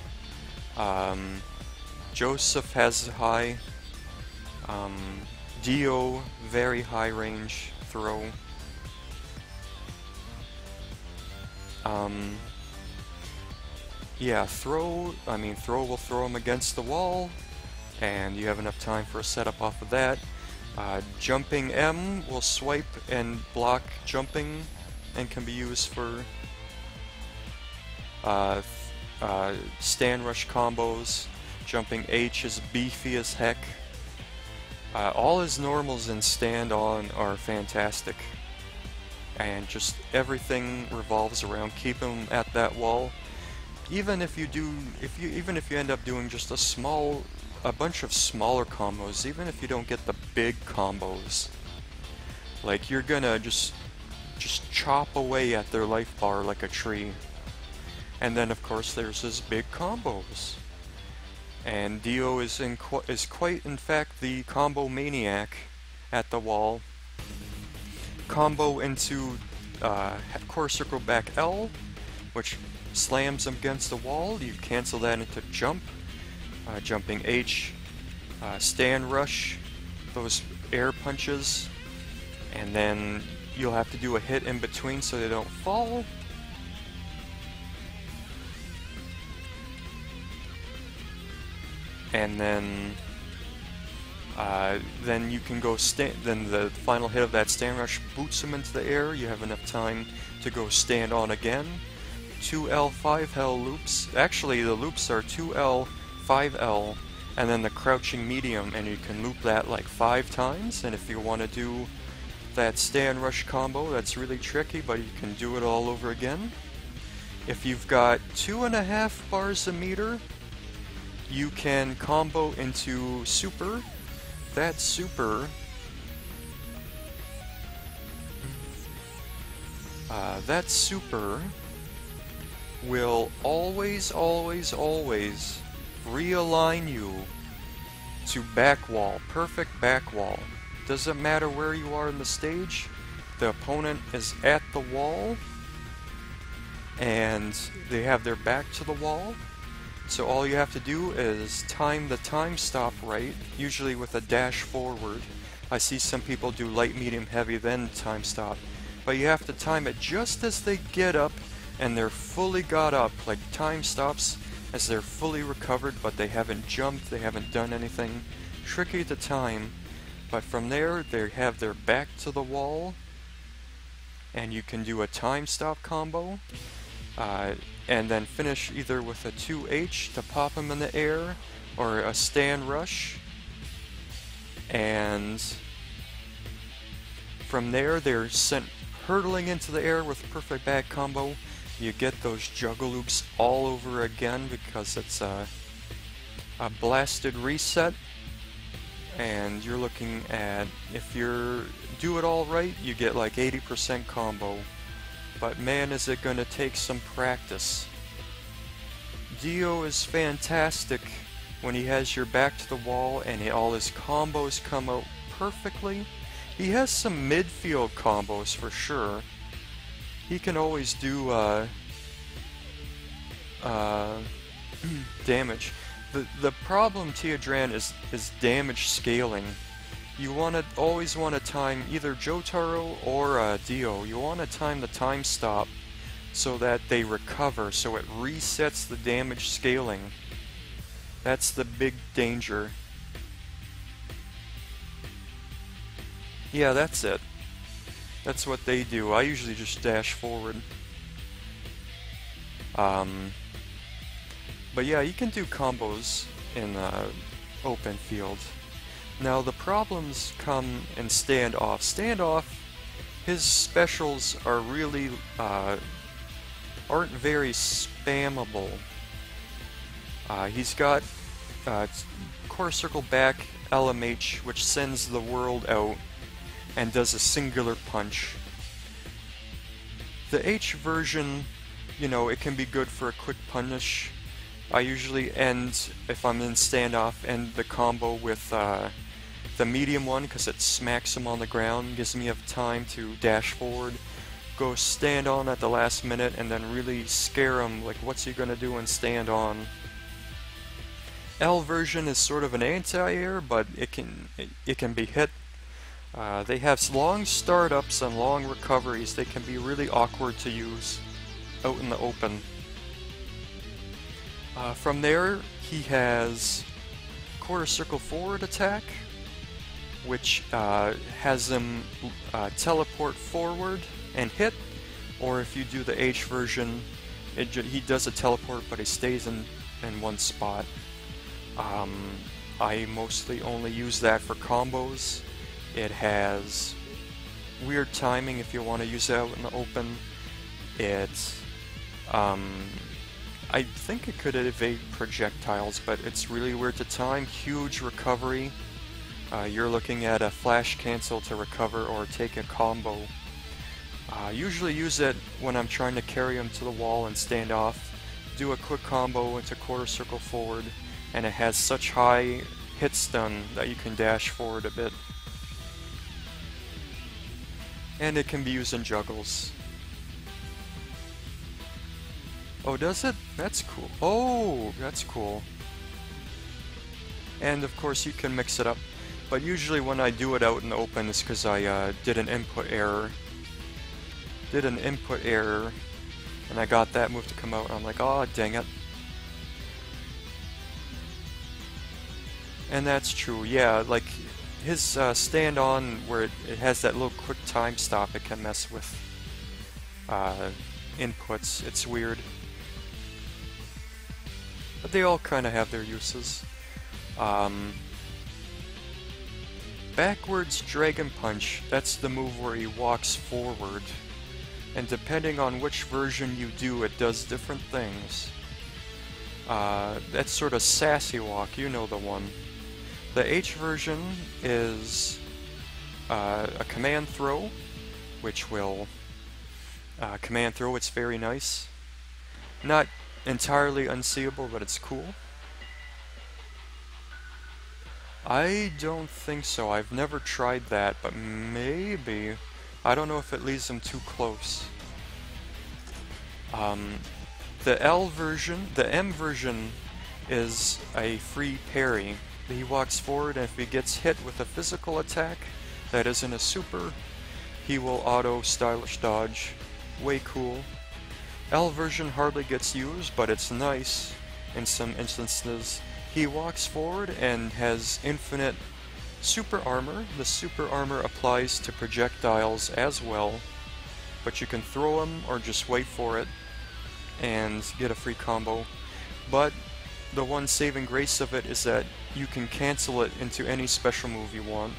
Joseph has high, Dio, very high range throw. Yeah, throw will throw him against the wall, and you have enough time for a setup off of that. Jumping M will swipe and block jumping, and can be used for stand rush combos. Jumping H is beefy as heck. All his normals in stand on are fantastic, and just everything revolves around keeping him at that wall. Even if you end up doing just a bunch of smaller combos, even if you don't get the big combos, like you're gonna just chop away at their life bar like a tree. And then of course there's his big combos. And Dio is quite in fact the combo maniac at the wall. Combo into quarter circle back L, which slams him against the wall. You cancel that into jump. Jumping H, stand rush. Those air punches, and then you'll have to do a hit in between so they don't fall. And then you can go then the final hit of that stand rush boots him into the air. You have enough time to go stand on again. 2L, 5L loops. Actually, the loops are 2L, 5L, and then the crouching medium, and you can loop that like 5 times. And if you want to do that stand rush combo, that's really tricky, but you can do it all over again. If you've got 2.5 bars a meter, you can combo into super. That super will always realign you to back wall, perfect back wall. Doesn't matter where you are in the stage, the opponent is at the wall and they have their back to the wall. So all you have to do is time the time stop right, usually with a dash forward. I see some people do light, medium, heavy, then time stop. But you have to time it just as they get up and they're fully got up, like time stops as they're fully recovered but they haven't jumped, they haven't done anything. Tricky to time, but from there they have their back to the wall and you can do a time stop combo. And then finish either with a 2H to pop them in the air, or a stand rush. And from there they're sent hurtling into the air with perfect back combo. You get those juggle loops all over again because it's a blasted reset. And you're looking at, if you do it all right, you get like 80% combo. But man, is it going to take some practice. Dio is fantastic when he has your back to the wall and all his combos come out perfectly. He has some midfield combos for sure. He can always do damage. The problem, Teodran, is damage scaling. You always want to time either Jotaro or Dio. You want to time the time stop so that they recover, so it resets the damage scaling. That's the big danger. Yeah, that's it. That's what they do. I usually just dash forward. But yeah, you can do combos in open field. Now the problems come in standoff. Standoff, his specials are really aren't very spammable. He's got core circle back LMH, which sends the world out and does a singular punch. The H version, you know, it can be good for a quick punish. I usually end, if I'm in standoff, end the combo with the medium one because it smacks him on the ground, gives me enough time to dash forward, go stand on at the last minute, and then really scare him, like what's he gonna do and stand on. L version is sort of an anti-air, but it can be hit. They have long startups and long recoveries. They can be really awkward to use out in the open. From there, he has quarter circle forward attack, which has him teleport forward and hit, or if you do the H version, he does a teleport but he stays in one spot. I mostly only use that for combos. It has weird timing if you want to use it out in the open. I think it could evade projectiles, but it's really weird to time. Huge recovery. You're looking at a flash cancel to recover or take a combo. Usually use it when I'm trying to carry him to the wall and stand off. Do a quick combo into quarter circle forward, and it has such high hit stun that you can dash forward a bit. And it can be used in juggles. Oh, does it? That's cool. Oh, that's cool. And of course you can mix it up. But usually when I do it out in the open, it's because I did an input error. And I got that move to come out, and I'm like, oh, dang it. And that's true, yeah, like, his stand-on, where it has that little quick time stop, it can mess with inputs. It's weird. But they all kind of have their uses. Backwards Dragon Punch, that's the move where he walks forward. And depending on which version you do, it does different things. That's sort of sassy walk, you know the one. The H version is a command throw, which will command throw, it's very nice. Not entirely unseeable, but it's cool. I don't think so. I've never tried that, but maybe. I don't know if it leaves them too close. The L version, the M version, is a free parry. He walks forward, and if he gets hit with a physical attack that isn't a super, he will auto stylish dodge. Way cool. L version hardly gets used, but it's nice in some instances. He walks forward and has infinite super armor. The super armor applies to projectiles as well, but you can throw them or just wait for it and get a free combo. But the one saving grace of it is that you can cancel it into any special move you want.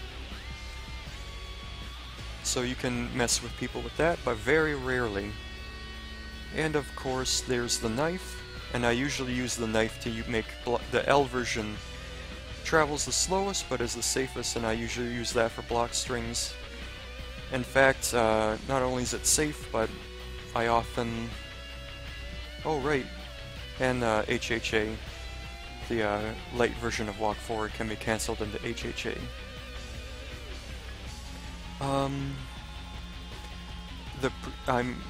So you can mess with people with that, but very rarely. And of course there's the knife, and I usually use the knife to make the L version travels the slowest but is the safest, and I usually use that for block strings. In fact, not only is it safe, but I often... Oh right, and HHA, the light version of walk forward, can be cancelled into HHA.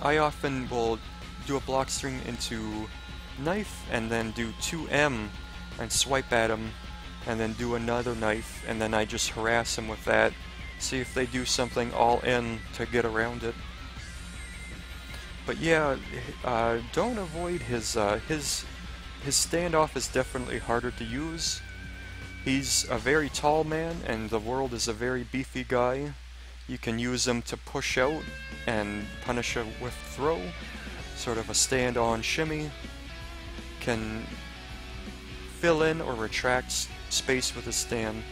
I often will do a block string into knife and then do 2M and swipe at him and then do another knife, and then I just harass him with that, see if they do something all in to get around it. But yeah, don't avoid his standoff is definitely harder to use. He's a very tall man and the world is a very beefy guy. You can use him to push out and punish a with throw, sort of a stand-on shimmy. Can fill in or retract space with his stand,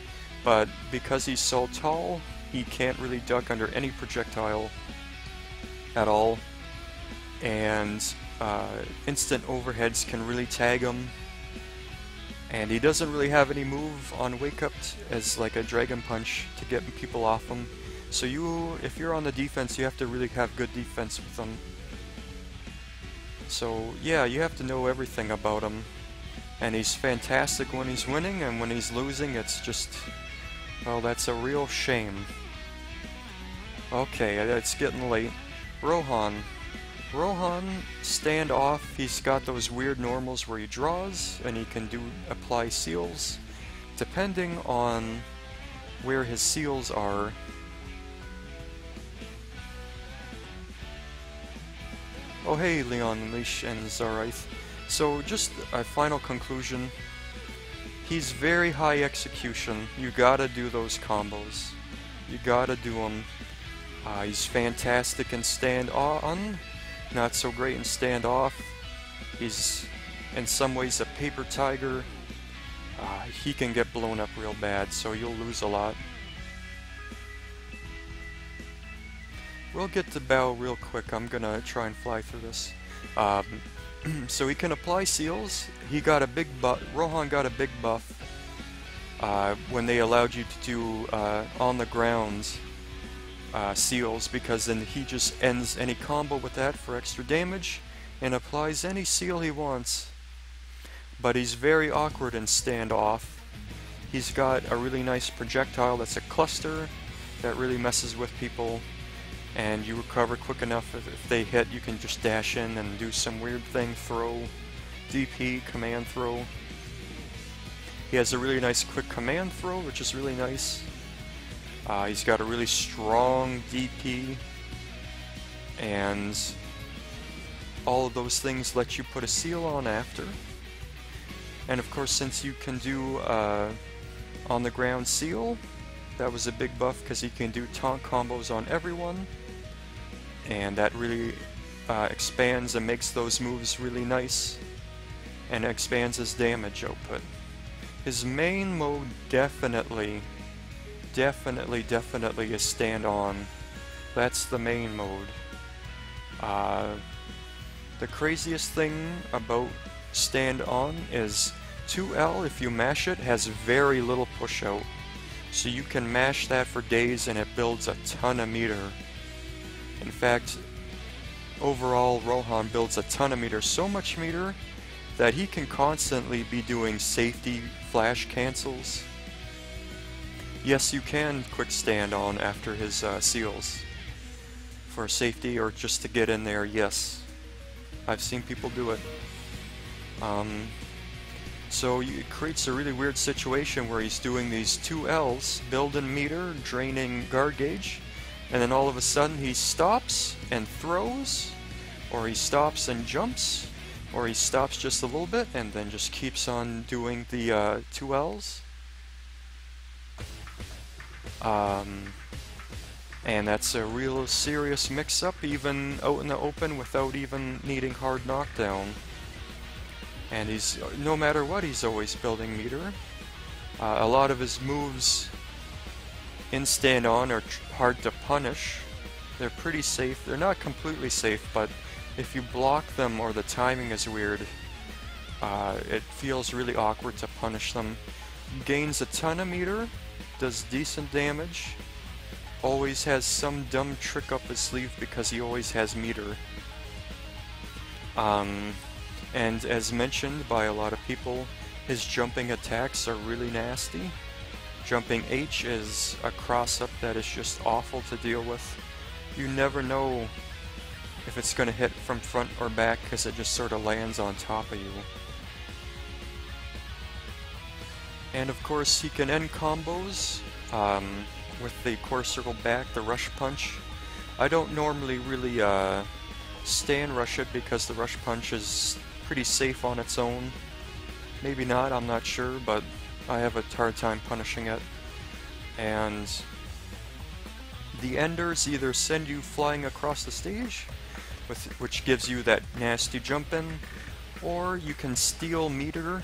but because he's so tall, he can't really duck under any projectile at all, and instant overheads can really tag him, and he doesn't really have any move on wake up as like a dragon punch to get people off him. So if you're on the defense, you have to really have good defense with him. So yeah, you have to know everything about him. And he's fantastic when he's winning, and when he's losing, it's just... well, that's a real shame. Okay, it's getting late. Rohan. Rohan, stand off. He's got those weird normals where he draws, and he can apply seals. Depending on where his seals are... Oh hey, Leon, Leash, and Zarith. So just a final conclusion. He's very high execution. You gotta do those combos. You gotta do them. He's fantastic in stand on, not so great in stand off. He's in some ways a paper tiger. He can get blown up real bad, so you'll lose a lot. We'll get to Bao real quick. I'm gonna try and fly through this. So he can apply seals. He got a big buff. Rohan got a big buff when they allowed you to do on the ground seals, because then he just ends any combo with that for extra damage and applies any seal he wants. But he's very awkward in standoff. He's got a really nice projectile that's a cluster that really messes with people, and you recover quick enough. If they hit, you can just dash in and do some weird thing, throw, DP, command throw. He has a really nice quick command throw, which is really nice. He's got a really strong DP, and all of those things let you put a seal on after. And of course, since you can do on the ground seal, that was a big buff because he can do taunt combos on everyone, and that really expands and makes those moves really nice, and expands his damage output. His main mode definitely is stand on. That's the main mode. The craziest thing about stand on is 2L, if you mash it, has very little push out. So you can mash that for days and it builds a ton of meter. In fact, overall Rohan builds a ton of meter, so much meter that he can constantly be doing safety flash cancels. Yes, you can quick stand on after his seals for safety or just to get in there, yes. I've seen people do it. So it creates a really weird situation where he's doing these 2Ls, building meter, draining guard gauge, and then all of a sudden he stops and throws, or he stops and jumps, or he stops just a little bit and then just keeps on doing the 2Ls. And that's a real serious mix-up even out in the open without even needing hard knockdown. And he's, no matter what, he's always building meter. A lot of his moves in stand on are hard to punish. They're pretty safe. They're not completely safe, but if you block them or the timing is weird, it feels really awkward to punish them. Gains a ton of meter, does decent damage, always has some dumb trick up his sleeve because he always has meter. And as mentioned by a lot of people, his jumping attacks are really nasty. Jumping H is a cross-up that is just awful to deal with. You never know if it's going to hit from front or back because it just sort of lands on top of you. And of course he can end combos with the core circle back, the rush punch. I don't normally really stand rush it because the rush punch is pretty safe on its own. Maybe not, I'm not sure, but I have a hard time punishing it. And the enders either send you flying across the stage, which gives you that nasty jump in, or you can steal meter,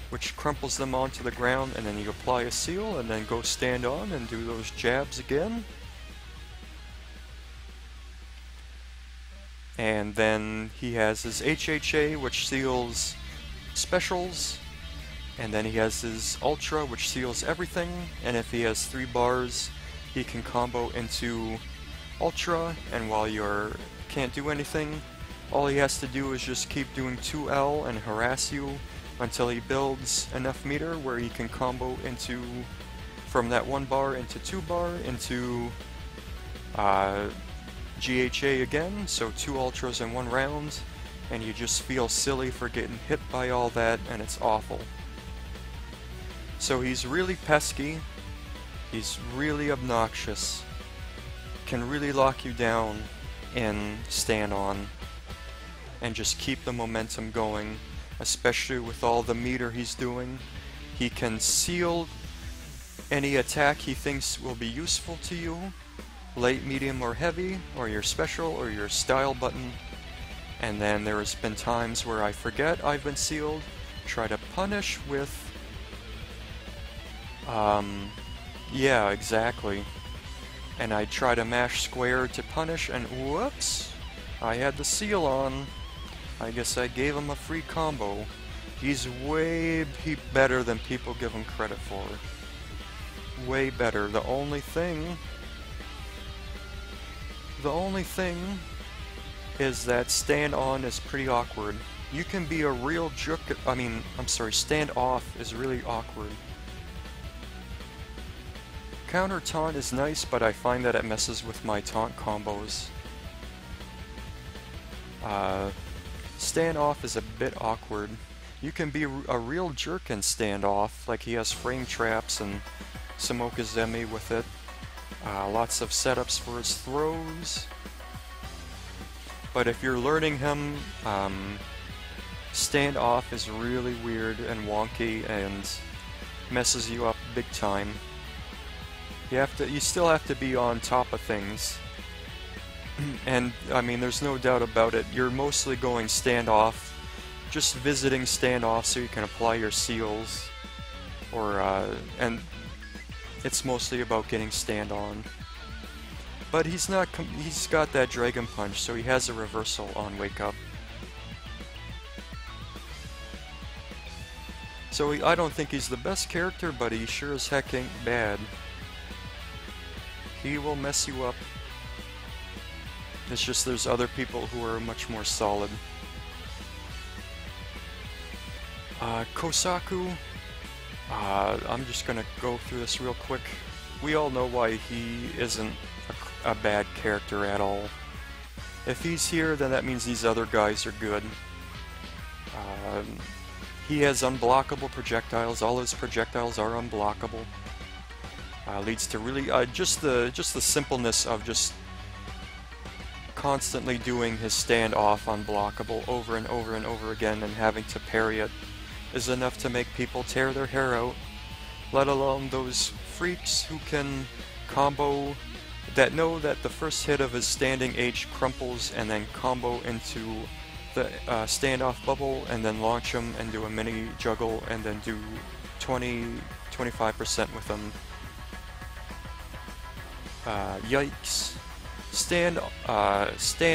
which crumples them onto the ground, and then you apply a seal and then go stand on and do those jabs again. And then he has his HHA, which seals specials, and then he has his Ultra, which seals everything, and if he has 3 bars, he can combo into Ultra, and while you can't do anything, all he has to do is just keep doing 2L and harass you until he builds enough meter where he can combo into, from that 1 bar into 2 bar, into GHA again, so 2 Ultras in 1 round, and you just feel silly for getting hit by all that, and it's awful. So he's really pesky, he's really obnoxious, can really lock you down in stand on, and just keep the momentum going, especially with all the meter he's doing. He can seal any attack he thinks will be useful to you, light, medium, or heavy, or your special, or your style button. And then there's been times where I forget I've been sealed, try to punish with yeah, exactly. And I try to mash square to punish, and whoops, I had the seal on. I guess I gave him a free combo. He's way better than people give him credit for. Way better. The only thing is that stand on is pretty awkward. You can be a real jerk. Stand off is really awkward. Counter taunt is nice, but I find that it messes with my taunt combos. Stand off is a bit awkward. You can be a real jerk and stand off, like he has frame traps and some Okazemi with it. Lots of setups for his throws. But if you're learning him, standoff is really weird and wonky and messes you up big time. You still have to be on top of things. And I mean, there's no doubt about it. You're mostly going standoff, just visiting standoff so you can apply your seals, and it's mostly about getting stand on. But he's got that Dragon Punch, so he has a reversal on Wake Up. So I don't think he's the best character, but he sure as heck ain't bad. He will mess you up. It's just there's other people who are much more solid. Kosaku, I'm just gonna go through this real quick. We all know why he isn't a bad character at all. If he's here, then that means these other guys are good. He has unblockable projectiles. All his projectiles are unblockable. Leads to really just the simpleness of just constantly doing his standoff unblockable over and over and over again and having to parry it is enough to make people tear their hair out, let alone those freaks who can combo, that know that the first hit of his standing H crumples and then combo into the standoff bubble and then launch him and do a mini juggle and then do 20-25% with him. Yikes. Stand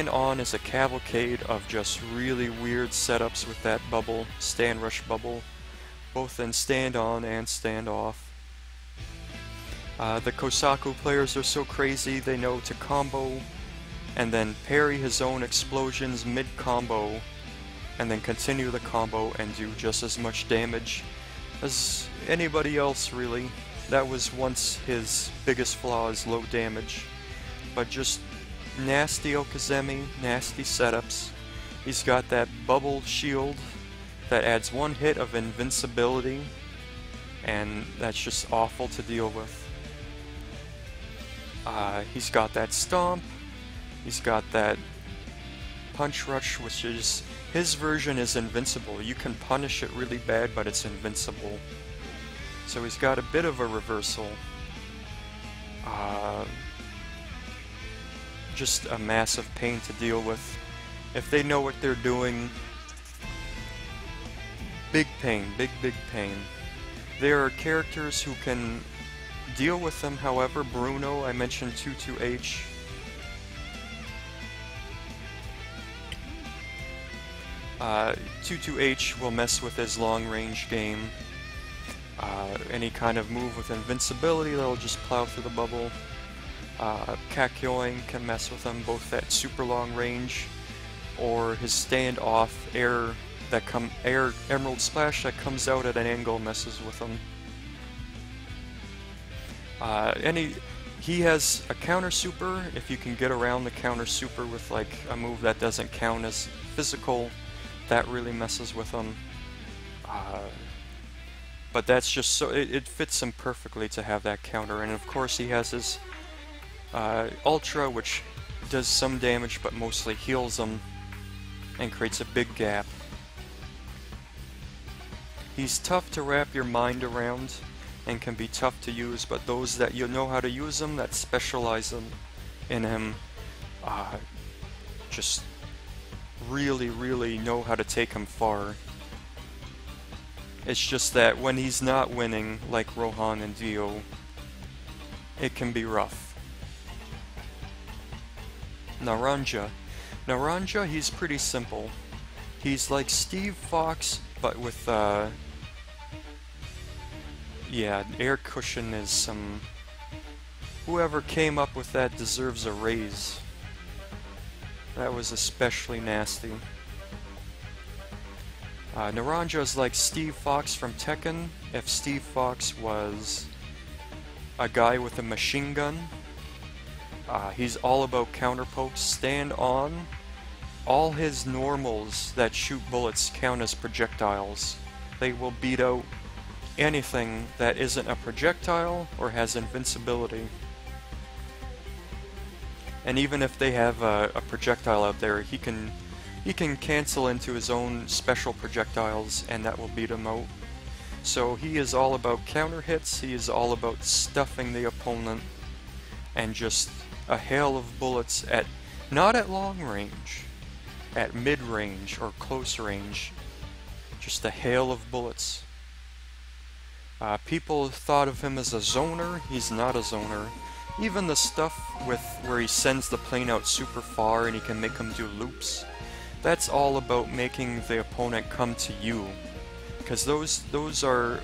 on is a cavalcade of just really weird setups with that bubble, stand rush bubble, both in stand on and stand off. The Kosaku players are so crazy they know to combo and then parry his own explosions mid-combo and then continue the combo and do just as much damage as anybody else, really. That was once his biggest flaw, is low damage. But just nasty Okazemi, nasty setups. He's got that bubble shield that adds one hit of invincibility, and that's just awful to deal with. He's got that stomp, he's got that punch rush, which is, his version is invincible. You can punish it really bad, but it's invincible. So he's got a bit of a reversal. Just a massive pain to deal with. If they know what they're doing, big pain, big pain. There are characters who can deal with them, however. Bruno, I mentioned 22H. Uh, 22H will mess with his long range game. Any kind of move with invincibility that'll just plow through the bubble. Kakyoin can mess with him both at super long range or his standoff air Emerald Splash that comes out at an angle messes with him. He has a counter super. If you can get around the counter super with like a move that doesn't count as physical, that really messes with him. But that's just so it fits him perfectly to have that counter. And of course he has his Ultra, which does some damage but mostly heals him and creates a big gap. He's tough to wrap your mind around and can be tough to use, but those that you know how to use him, that specialize in him, just really know how to take him far. It's just that when he's not winning, like Rohan and Dio, it can be rough. Naranja, he's pretty simple. He's like Steve Fox, but with, yeah, air cushion is some... Whoever came up with that deserves a raise. That was especially nasty. Naranja is like Steve Fox from Tekken, if Steve Fox was a guy with a machine gun. He's all about counterpokes, stand on. All his normals that shoot bullets count as projectiles. They will beat out anything that isn't a projectile or has invincibility. And even if they have a projectile out there, he can cancel into his own special projectiles, and that will beat him out. So he is all about counter hits, he is all about stuffing the opponent, and just a hail of bullets at, not at long range, at mid-range or close range, just a hail of bullets. People thought of him as a zoner. He's not a zoner. Even the stuff with where he sends the plane out super far and he can make them do loops, that's all about making the opponent come to you. Because those are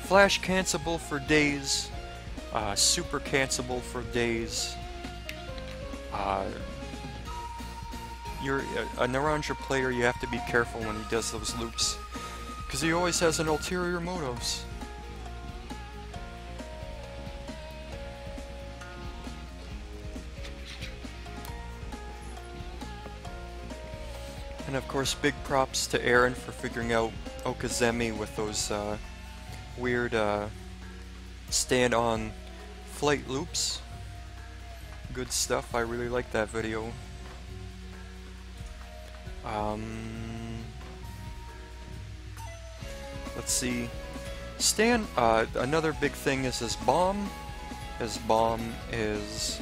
flash cancelable for days, super cancelable for days. You're a Naranja player, you have to be careful when he does those loops, because he always has an ulterior motives. And of course, big props to Aaron for figuring out Okazemi with those weird stand-on flight loops. Good stuff, I really like that video. Let's see. Another big thing is his bomb. His bomb is...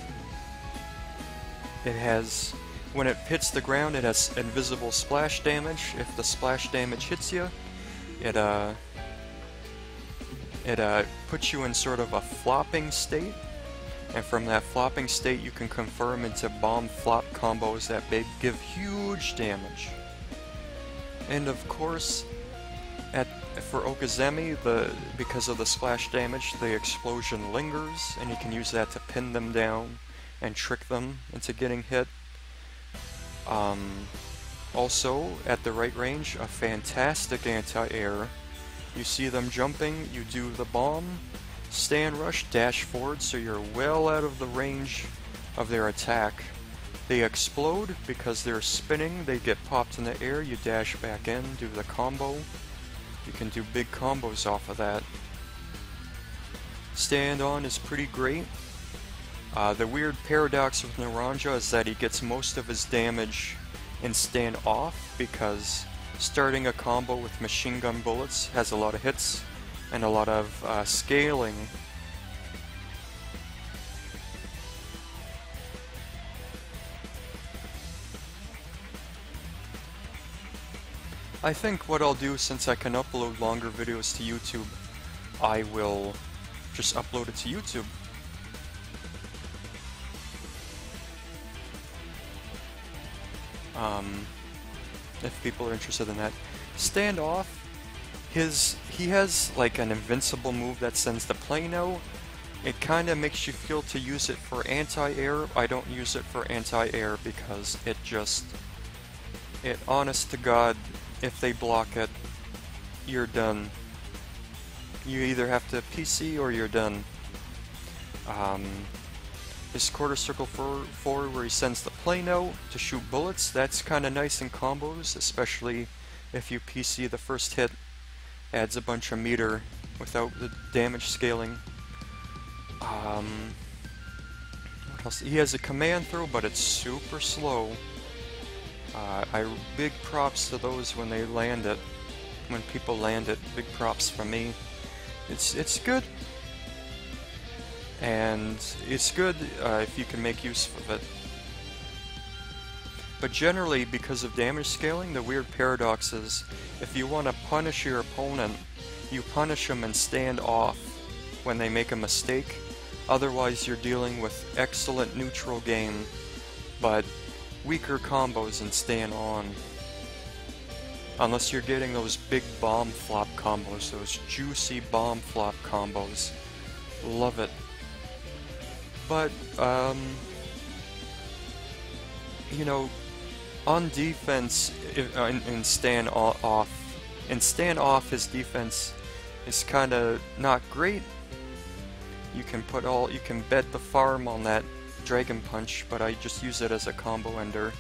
It has... When it hits the ground, it has invisible splash damage. If the splash damage hits you, it puts you in sort of a flopping state. And from that flopping state, you can confirm into bomb flop combos that give huge damage. And of course, for Okazemi, because of the splash damage, the explosion lingers, and you can use that to pin them down and trick them into getting hit. Also, at the right range, a fantastic anti-air. You see them jumping, you do the bomb, stand rush, dash forward, so you're well out of the range of their attack. They explode because they're spinning, they get popped in the air, you dash back in, do the combo. You can do big combos off of that. Stand on is pretty great. The weird paradox with Naranja is that he gets most of his damage in stand off, because starting a combo with machine gun bullets has a lot of hits and a lot of scaling. I think what I'll do, since I can upload longer videos to YouTube, I will just upload it to YouTube. If people are interested in that. Standoff, he has like an invincible move that sends the plane out. It kinda makes you feel to use it for anti-air. I don't use it for anti-air because honest to God, if they block it, you're done. You either have to PC or you're done. His quarter circle forward where he sends the plane out to shoot bullets, that's kinda nice in combos, especially if you PC the first hit. Adds a bunch of meter without the damage scaling. What else? He has a command throw, but it's super slow. Big props to those when they land it. When people land it, big props from me. It's good. And it's good if you can make use of it. But generally, because of damage scaling, the weird paradox is, if you want to punish your opponent, you punish them and stand off when they make a mistake. Otherwise, you're dealing with excellent neutral game, but weaker combos and stand on. Unless you're getting those big bomb flop combos, those juicy bomb flop combos. Love it. But, you know, on defense, in stand off, his defense is kinda not great. You can bet the farm on that Dragon Punch, but I just use it as a combo ender.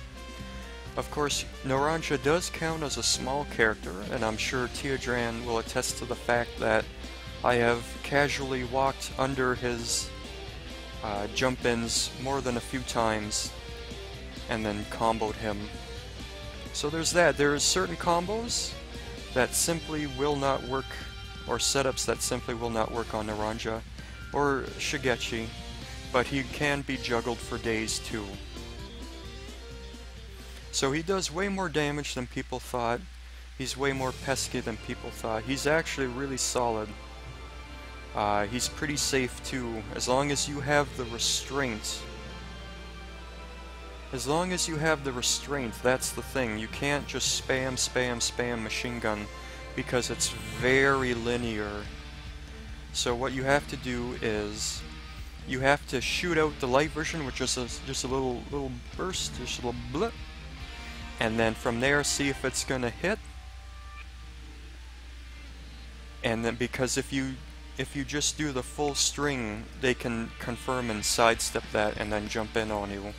Of course, Naranja does count as a small character, and I'm sure Teodran will attest to the fact that I have casually walked under his jump-ins more than a few times and then comboed him. So there's that. There is certain combos that simply will not work, or setups that simply will not work on Naranja or Shigechi, but he can be juggled for days too. So he does way more damage than people thought. He's way more pesky than people thought. He's actually really solid. He's pretty safe too, as long as you have the restraint. As long as you have the restraint, that's the thing. You can't just spam, spam, spam machine gun, because it's very linear. So what you have to do is, you have to shoot out the light version with just a little burst, just a little blip, and then from there see if it's gonna hit. And then, because if you just do the full string, they can confirm and sidestep that and then jump in on you.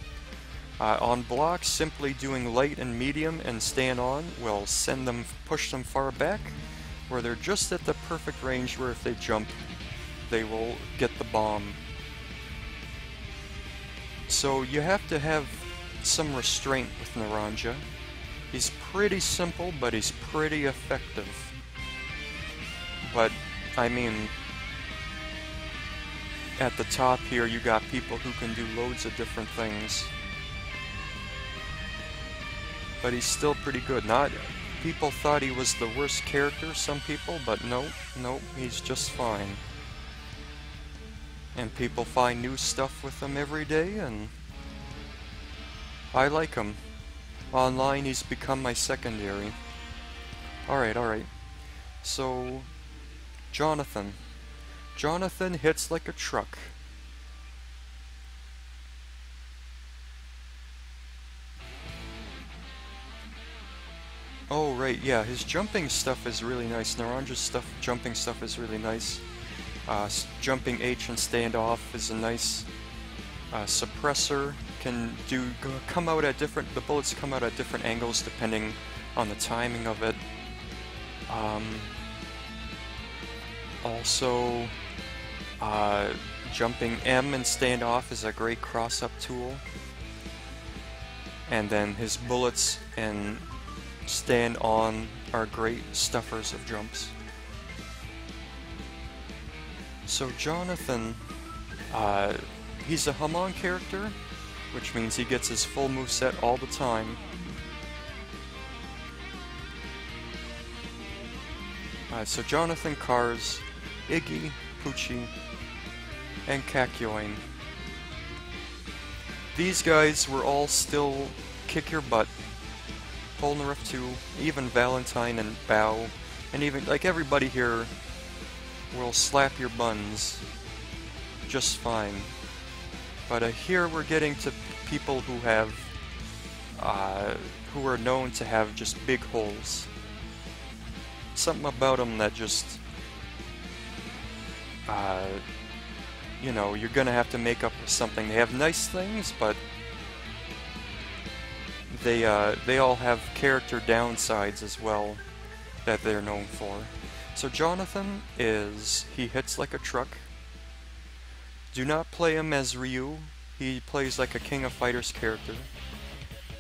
On blocks, simply doing light and medium and stand on will push them far back, where they're just at the perfect range where if they jump, they will get the bomb. So you have to have some restraint with Naranja. He's pretty simple, but he's pretty effective. But, I mean, at the top here you got people who can do loads of different things. But he's still pretty good. People thought he was the worst character, some people, but nope, he's just fine. And people find new stuff with him every day, and I like him. Online, he's become my secondary. Alright. So, Jonathan. Jonathan hits like a truck. Oh, right, yeah, his jumping stuff is really nice. Naranja's jumping stuff is really nice. Jumping H and standoff is a nice suppressor. Come out at the bullets come out at different angles depending on the timing of it. Also, jumping M and standoff is a great cross-up tool. And then his bullets and stand on are great stuffers of jumps. So Jonathan, he's a Hamon character, which means he gets his full moveset all the time. So Jonathan, Cars, Iggy, Poochie, and Kakyoin. These guys were all still kick your butt. Polnareff too, even Valentine and Bao, and even, like, everybody here will slap your buns just fine. But here we're getting to people who have, who are known to have just big holes. Something about them that just, you know, you're gonna have to make up with something. They have nice things, but they all have character downsides as well that they're known for. So Jonathan he hits like a truck. Do not play him as Ryu. He plays like a King of Fighters character.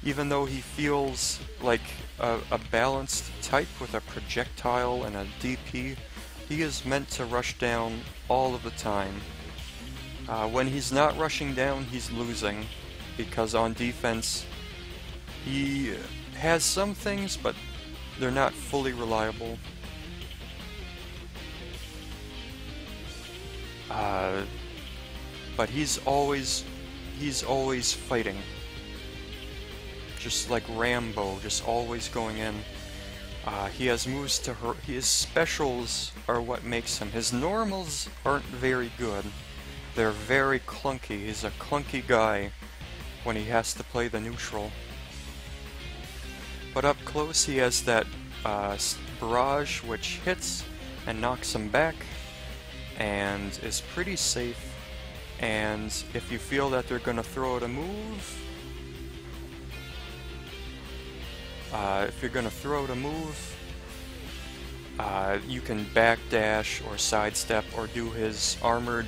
Even though he feels like a balanced type with a projectile and a DP, he is meant to rush down all of the time. When he's not rushing down, he's losing, because on defense, he has some things, but they're not fully reliable. But he's always fighting. Just like Rambo, just always going in. He has moves to hurt. His specials are what makes him. His normals aren't very good. They're very clunky. He's a clunky guy when he has to play the neutral. But up close he has that barrage which hits and knocks him back and is pretty safe. And if you feel that they're gonna throw out a move, you can backdash or sidestep or do his armored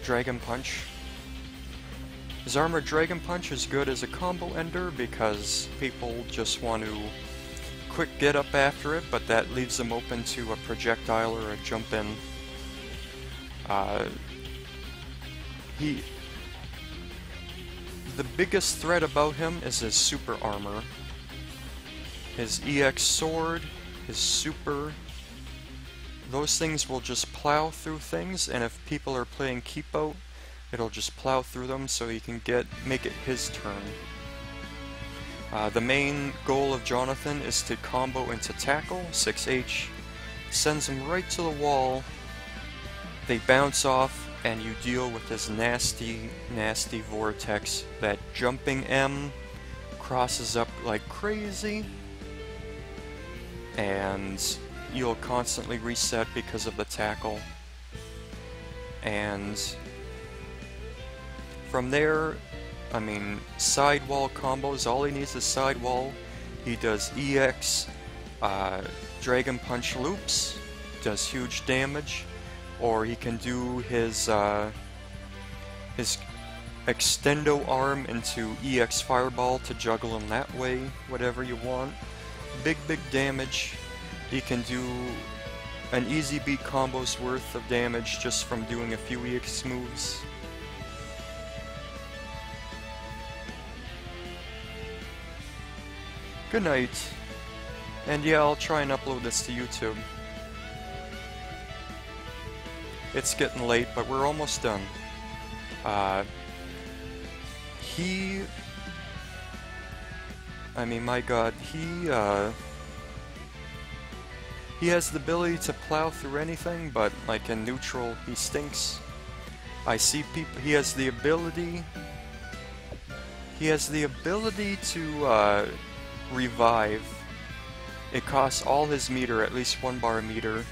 dragon punch, His Armored Dragon Punch is good as a combo ender because people just want to quick get up after it, but that leaves them open to a projectile or a jump in. The biggest threat about him is his super armor. His EX sword, his super, those things will just plow through things, and if people are playing keep out, it'll just plow through them so he can make it his turn. The main goal of Jonathan is to combo into tackle, 6H, sends him right to the wall, they bounce off, and you deal with this nasty, nasty vortex. That jumping M crosses up like crazy, and you'll constantly reset because of the tackle. And from there, I mean, sidewall combos, all he needs is sidewall. He does EX, Dragon Punch loops, does huge damage, or he can do his extendo arm into EX Fireball to juggle him that way, whatever you want. Big damage. He can do an easy beat combo's worth of damage just from doing a few EX moves. Good night. And yeah, I'll try and upload this to YouTube. It's getting late, but we're almost done. I mean, my god, he has the ability to plow through anything, but like in neutral, he stinks. I see people, he has the ability to revive. It costs all his meter, at least 1 bar a meter.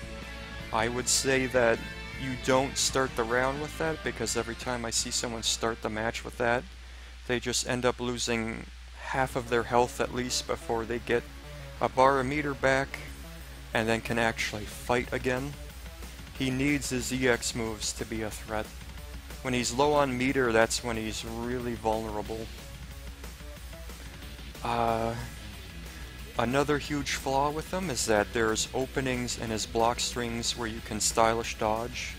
I would say that you don't start the round with that, because every time I see someone start the match with that, they just end up losing half of their health at least before they get a bar a meter back and then can actually fight again. He needs his EX moves to be a threat. When he's low on meter, that's when he's really vulnerable. Another huge flaw with him is that there's openings in his block strings where you can stylish dodge.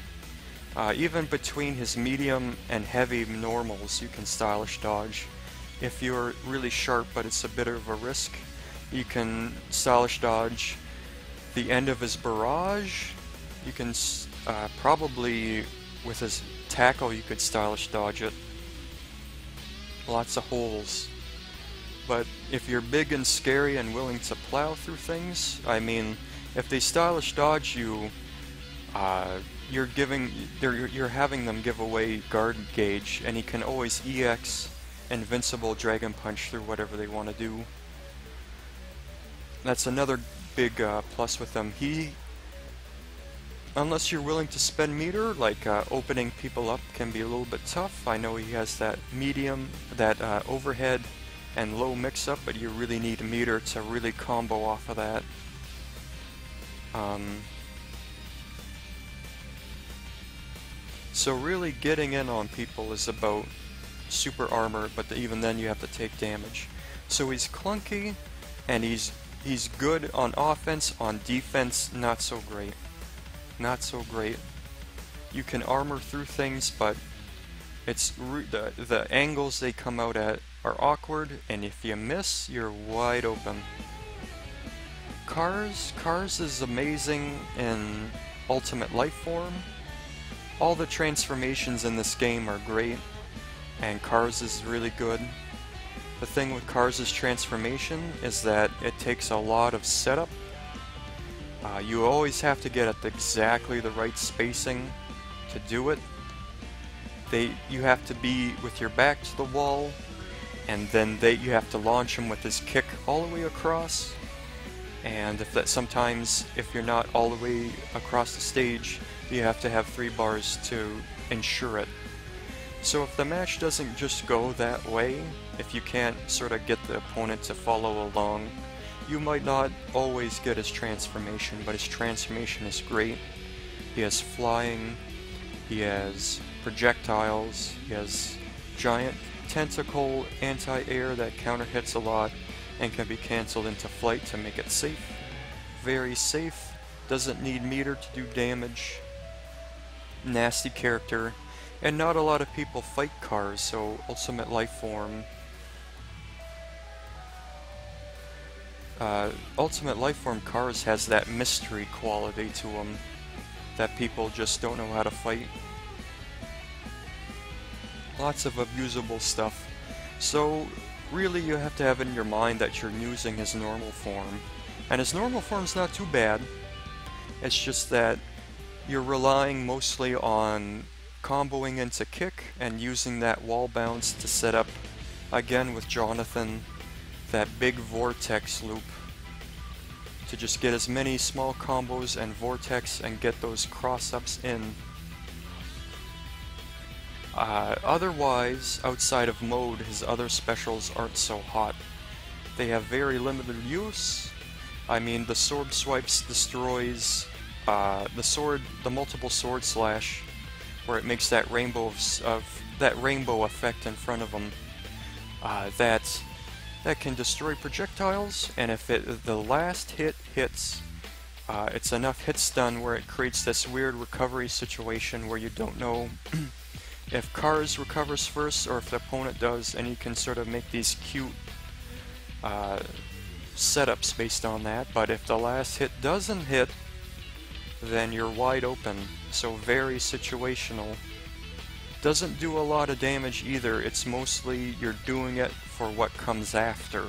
Even between his medium and heavy normals, you can stylish dodge. If you're really sharp, but it's a bit of a risk, you can stylish dodge the end of his barrage. You can probably, with his tackle, you could stylish dodge it. Lots of holes. But if you're big and scary and willing to plow through things, I mean, if they stylish dodge you, you're having them give away guard gauge, and he can always EX Invincible Dragon Punch through whatever they want to do. That's another big plus with him. Unless you're willing to spend meter, like opening people up can be a little bit tough. I know he has that medium, that overhead and low mix-up, but you really need a meter to really combo off of that. So really getting in on people is about super armor, but even then you have to take damage. So he's clunky, and he's good on offense. On defense, not so great. Not so great. You can armor through things, but it's the angles they come out at are awkward, and if you miss, you're wide open. Cars is amazing in Ultimate Life Form. All the transformations in this game are great, and Cars is really good. The thing with Cars' transformation is that it takes a lot of setup. You always have to get at exactly the right spacing to do it. You have to be with your back to the wall, and then you have to launch him with his kick all the way across. And sometimes if you're not all the way across the stage, you have to have 3 bars to ensure it. So if the match doesn't just go that way, if you can't sort of get the opponent to follow along, you might not always get his transformation, but his transformation is great. He has flying, he has projectiles, he has giant tentacle anti-air that counter hits a lot and can be cancelled into flight to make it safe. Very safe, doesn't need meter to do damage. Nasty character, and not a lot of people fight cars, so Ultimate Lifeform. Ultimate Lifeform cars has that mystery quality to them that people just don't know how to fight. Lots of abusable stuff. So really you have to have in your mind that you're using his normal form. And his normal form's not too bad. It's just that you're relying mostly on comboing into kick and using that wall bounce to set up, again with Jonathan, that big vortex loop to just get as many small combos and vortex and get those cross-ups in. Otherwise, outside of mode, his other specials aren't so hot. They have very limited use. I mean, the sword swipes destroys the multiple sword slash, where it makes that rainbow effect in front of him. That can destroy projectiles, and if the last hit hits, it's enough hit stun where it creates this weird recovery situation where you don't know if Cars recovers first or if the opponent does, and you can sort of make these cute setups based on that. But if the last hit doesn't hit, then you're wide open, so very situational. Doesn't do a lot of damage either, it's mostly you're doing it for what comes after.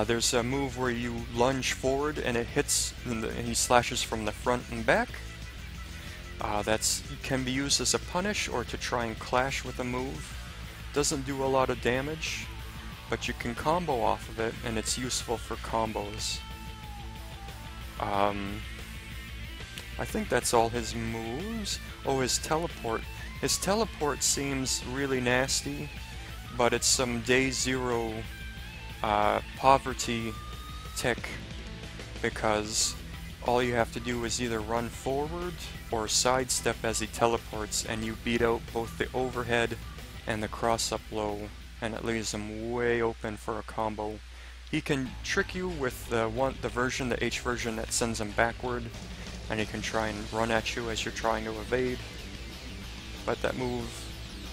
There's a move where you lunge forward and it hits, and he slashes from the front and back. That can be used as a punish or to try and clash with a move. Doesn't do a lot of damage, but you can combo off of it, and it's useful for combos. I think that's all his moves. Oh, his teleport. His teleport seems really nasty, but it's some day zero poverty tech, because all you have to do is either run forward or sidestep as he teleports, and you beat out both the overhead and the cross-up low, and it leaves him way open for a combo. He can trick you with the H version that sends him backward, and he can try and run at you as you're trying to evade. But that move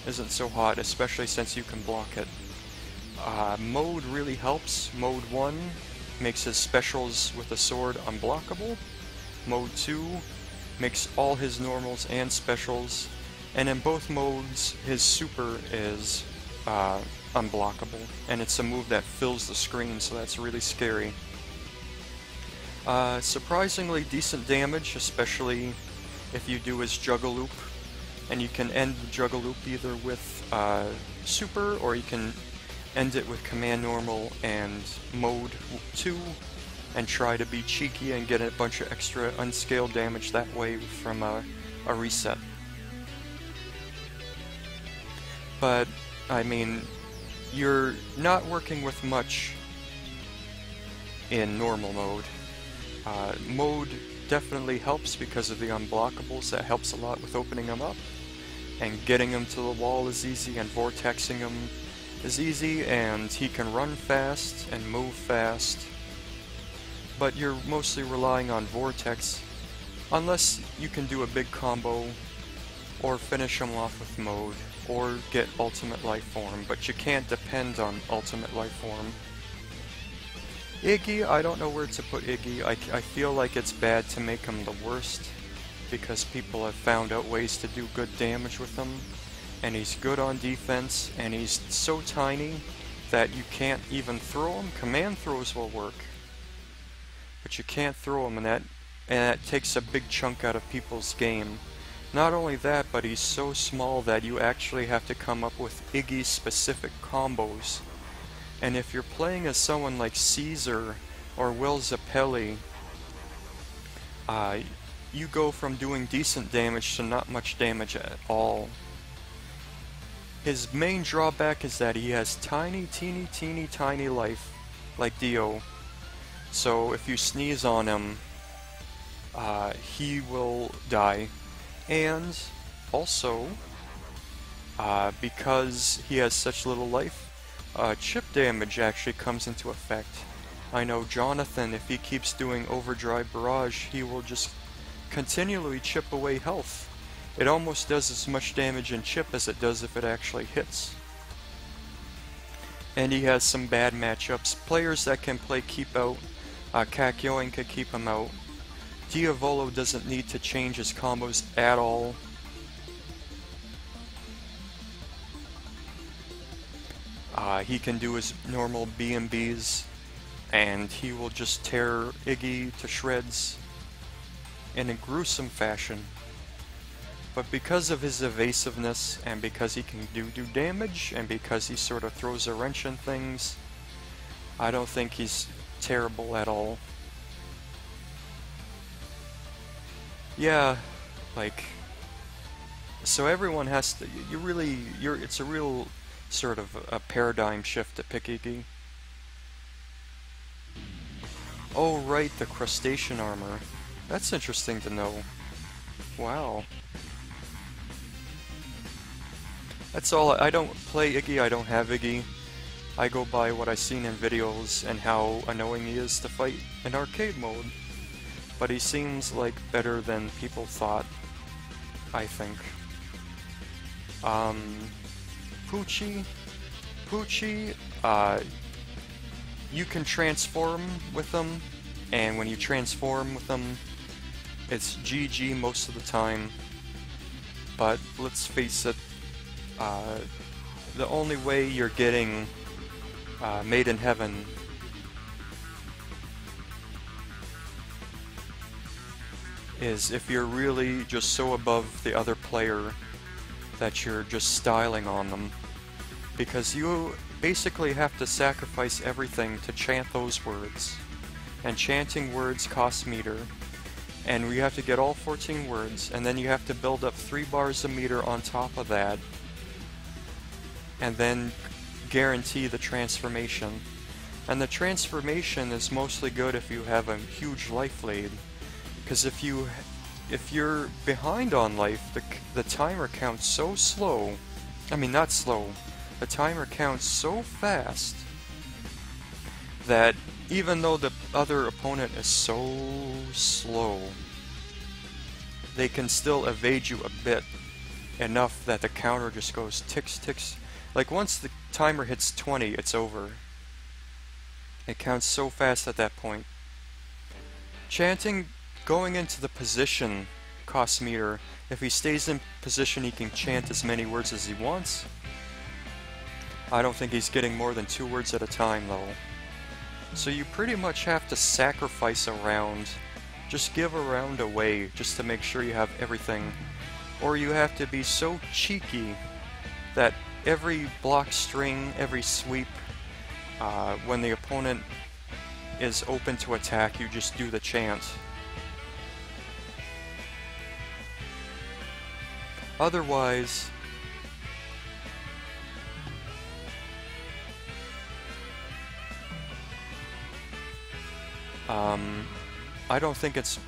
isn't so hot, especially since you can block it. Mode really helps. Mode 1 makes his specials with the sword unblockable. Mode 2 makes all his normals and specials. And in both modes, his super is unblockable, and it's a move that fills the screen, so that's really scary. Surprisingly decent damage, especially if you do his juggle loop, and you can end the juggle loop either with super, or you can end it with command normal and mode 2 and try to be cheeky and get a bunch of extra unscaled damage that way from a reset. But I mean, you're not working with much in normal mode. Mode definitely helps because of the unblockables. That helps a lot with opening them up, and getting him to the wall is easy, and vortexing him is easy, and he can run fast and move fast. But you're mostly relying on vortex, unless you can do a big combo or finish him off with mode, or get Ultimate Lifeform, but you can't depend on Ultimate Lifeform. Iggy, I don't know where to put Iggy. I feel like it's bad to make him the worst, because people have found out ways to do good damage with him, and he's good on defense, and he's so tiny that you can't even throw him. Command throws will work, but you can't throw him, and that takes a big chunk out of people's game. Not only that, but he's so small that you actually have to come up with Iggy-specific combos. And if you're playing as someone like Caesar or Will Zepelli, you go from doing decent damage to not much damage at all. His main drawback is that he has teeny tiny life, like Dio. So if you sneeze on him, he will die. And also, Because he has such little life, chip damage actually comes into effect. I know Jonathan, if he keeps doing Overdrive Barrage, he will just continually chip away health. It almost does as much damage in chip as it does if it actually hits. And he has some bad matchups. Players that can play keep out, Kakyoin can keep him out. Diavolo doesn't need to change his combos at all. He can do his normal B&Bs, and he will just tear Iggy to shreds in a gruesome fashion. But because of his evasiveness, and because he can do damage, and because he sort of throws a wrench in things, I don't think he's terrible at all. Yeah, like, so everyone has to, it's a real sort of a paradigm shift to pick Iggy. Oh right, the crustacean armor. That's interesting to know. Wow. That's all. I don't play Iggy, I don't have Iggy. I go by what I've seen in videos and how annoying he is to fight in arcade mode. But he seems like better than people thought, I think. Poochie, you can transform with them, and when you transform with them, it's GG most of the time. But let's face it, the only way you're getting Made in Heaven is if you're really just so above the other player that you're just styling on them. Because you basically have to sacrifice everything to chant those words. And chanting words costs meter. And you have to get all 14 words, and then you have to build up 3 bars a meter on top of that. And then guarantee the transformation. And the transformation is mostly good if you have a huge life lead. Because if you're behind on life, the timer counts so slow. I mean, not slow. The timer counts so fast that even though the other opponent is so slow, they can still evade you a bit, enough that the counter just goes ticks, ticks. Like once the timer hits 20, it's over. It counts so fast at that point. Chanting, going into the position costs meter. If he stays in position, he can chant as many words as he wants. I don't think he's getting more than 2 words at a time though. So you pretty much have to sacrifice a round. Just give a round away just to make sure you have everything. Or you have to be so cheeky that every block string, every sweep, when the opponent is open to attack, you just do the chant. Otherwise, I don't think it's...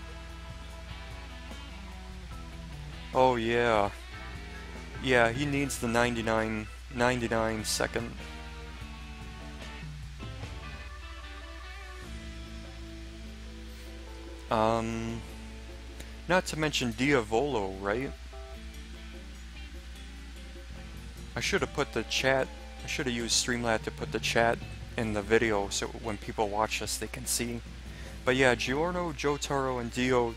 Oh yeah. Yeah, he needs the 99 second. Not to mention Diavolo, right? I should have put the chat, I should have used Streamlabs to put the chat in the video so when people watch this they can see. But yeah, Giorno, Jotaro, and Dio,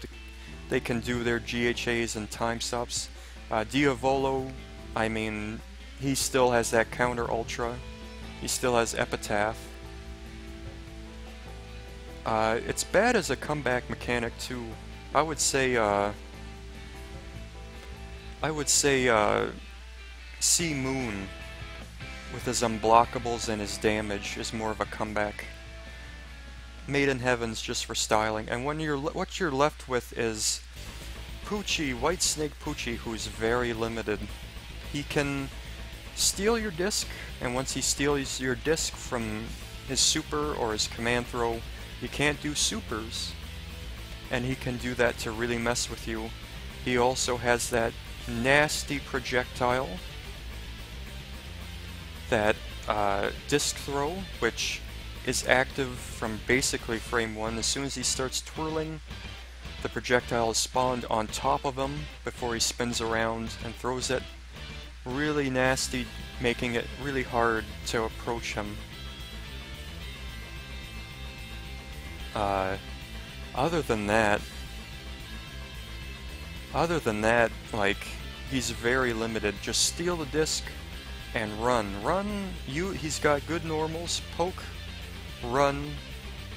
they can do their GHAs and time stops. Diavolo, I mean, he still has that counter ultra. He still has Epitaph. It's bad as a comeback mechanic too. I would say Sea Moon with his unblockables and his damage is more of a comeback. Made in Heaven's just for styling, and when what you're left with is Poochie, White Snake Poochie, who's very limited. He can steal your disc, and once he steals your disc from his super or his command throw, you can't do supers, and he can do that to really mess with you. He also has that nasty projectile that disc throw, which is active from basically frame 1. As soon as he starts twirling, the projectile is spawned on top of him before he spins around and throws it. Really nasty, making it really hard to approach him. Other than that, like, he's very limited. Just steal the disc and run. He's got good normals. Poke, run,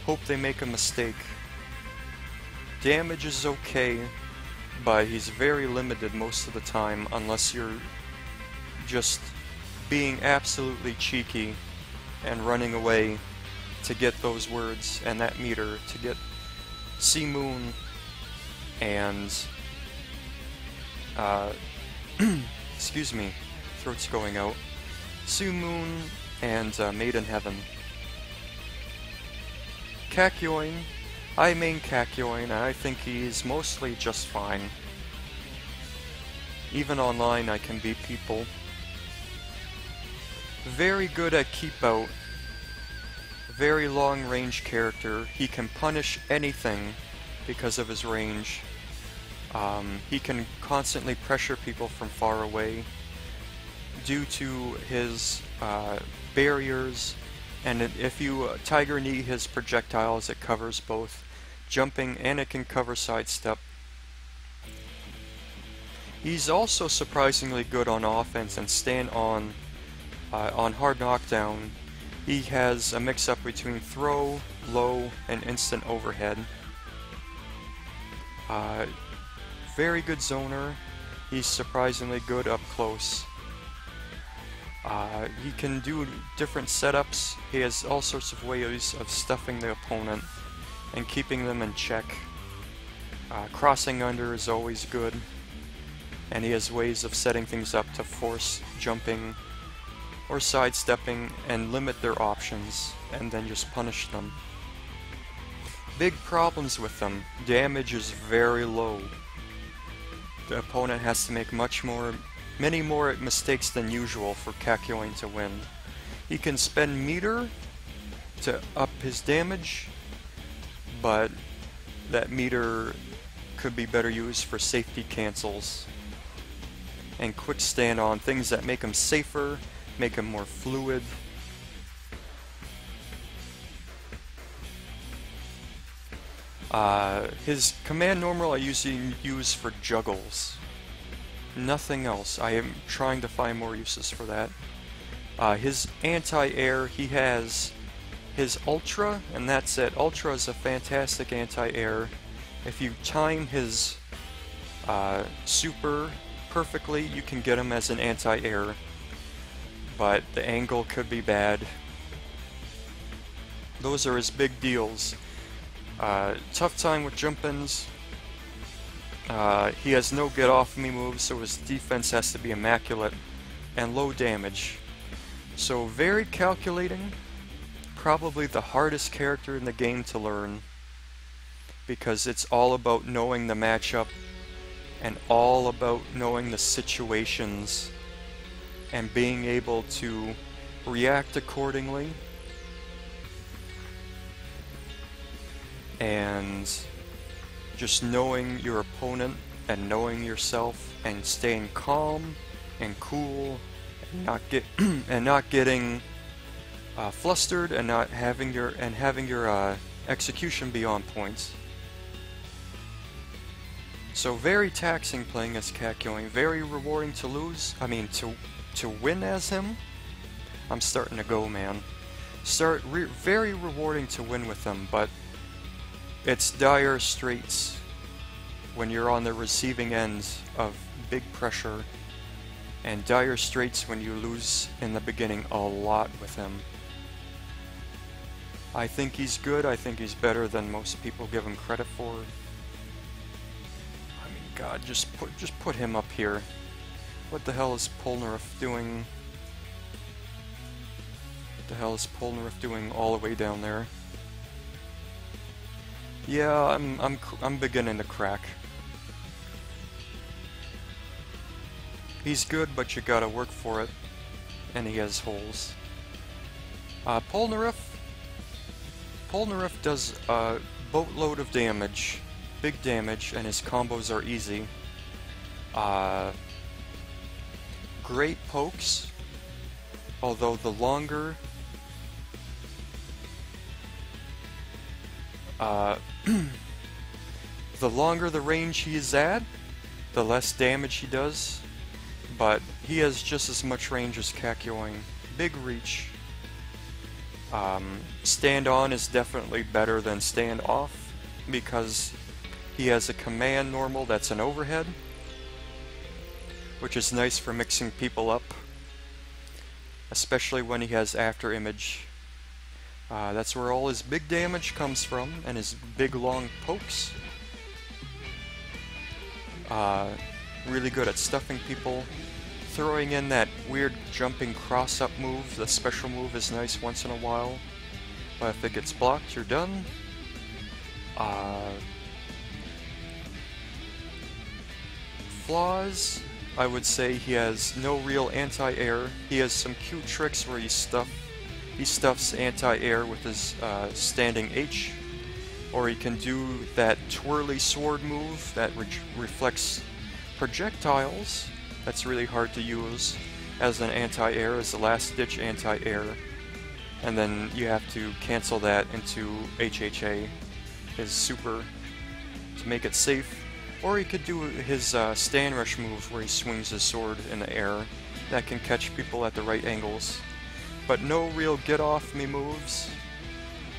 hope they make a mistake. Damage is okay, but he's very limited most of the time unless you're just being absolutely cheeky and running away to get those words and that meter, to get Sea Moon and excuse me, throat's going out. Sea Moon and Maiden Heaven. Kakyoin, I main Kakyoin, and I think he's mostly just fine. Even online I can beat people. Very good at keep out. Very long range character. He can punish anything because of his range. He can constantly pressure people from far away due to his barriers, and if you Tiger Knee his projectiles, it covers both jumping and it can cover sidestep. He's also surprisingly good on offense and stand on hard knockdown. He has a mix-up between throw, low, and instant overhead. Very good zoner. He's surprisingly good up close. He can do different setups. He has all sorts of ways of stuffing the opponent and keeping them in check. Crossing under is always good. And he has ways of setting things up to force jumping or sidestepping and limit their options and then just punish them. Big problems with them. Damage is very low. The opponent has to make many more mistakes than usual for Kakyoin to win. He can spend meter to up his damage, but that meter could be better used for safety cancels and quick stand on, things that make him safer, make him more fluid. His command normal I usually use for juggles. Nothing else. I am trying to find more uses for that. His anti-air, he has his Ultra, and that's it. Ultra is a fantastic anti-air. If you time his super perfectly, you can get him as an anti-air, but the angle could be bad. Those are his big deals. Tough time with jump-ins. He has no get off me moves, so his defense has to be immaculate, and low damage. So very calculating, probably the hardest character in the game to learn, because it's all about knowing the matchup and all about knowing the situations and being able to react accordingly and just knowing your opponent and knowing yourself and staying calm and cool and not getting flustered and not having your execution be on point. So very taxing playing as Kakyoin, very rewarding to lose. I mean to win as him. I'm starting to go, man. Very rewarding to win with him, but it's dire straits when you're on the receiving end of big pressure, and dire straits when you lose in the beginning a lot with him. I think he's good. I think he's better than most people give him credit for. I mean, God, just put him up here. What the hell is Polnareff doing? What the hell is Polnareff doing all the way down there? Yeah, I'm beginning to crack. He's good, but you gotta work for it. and he has holes. Polnareff does a boatload of damage, big damage, and his combos are easy. Great pokes, although the longer the longer the range he is at, the less damage he does, but he has just as much range as Kakyoin. Big reach. Stand on is definitely better than stand off because he has a command normal that's an overhead, which is nice for mixing people up, especially when he has after image. That's where all his big damage comes from, and his big long pokes. Really good at stuffing people. Throwing in that weird jumping cross-up move, the special move, is nice once in a while. But if it gets blocked, you're done. Flaws, I would say he has no real anti-air. He has some cute tricks where he stuffs anti-air with his standing H. Or he can do that twirly sword move that reflects projectiles. That's really hard to use as an anti-air, as a last-ditch anti-air. And then you have to cancel that into HHA, his super, to make it safe. Or he could do his stand rush move where he swings his sword in the air. That can catch people at the right angles. But no real get-off-me moves.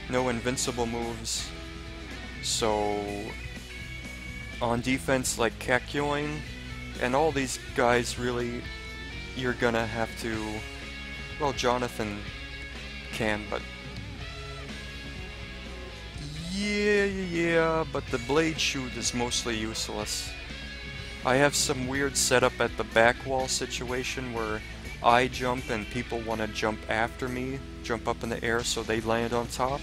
No invincible moves. So, on defense like Kakyoin, and all these guys really, you're gonna have to, well, Jonathan can, but yeah, but the blade shoot is mostly useless. I have some weird setup at the back wall situation where I jump and people want to jump after me, jump up in the air so they land on top.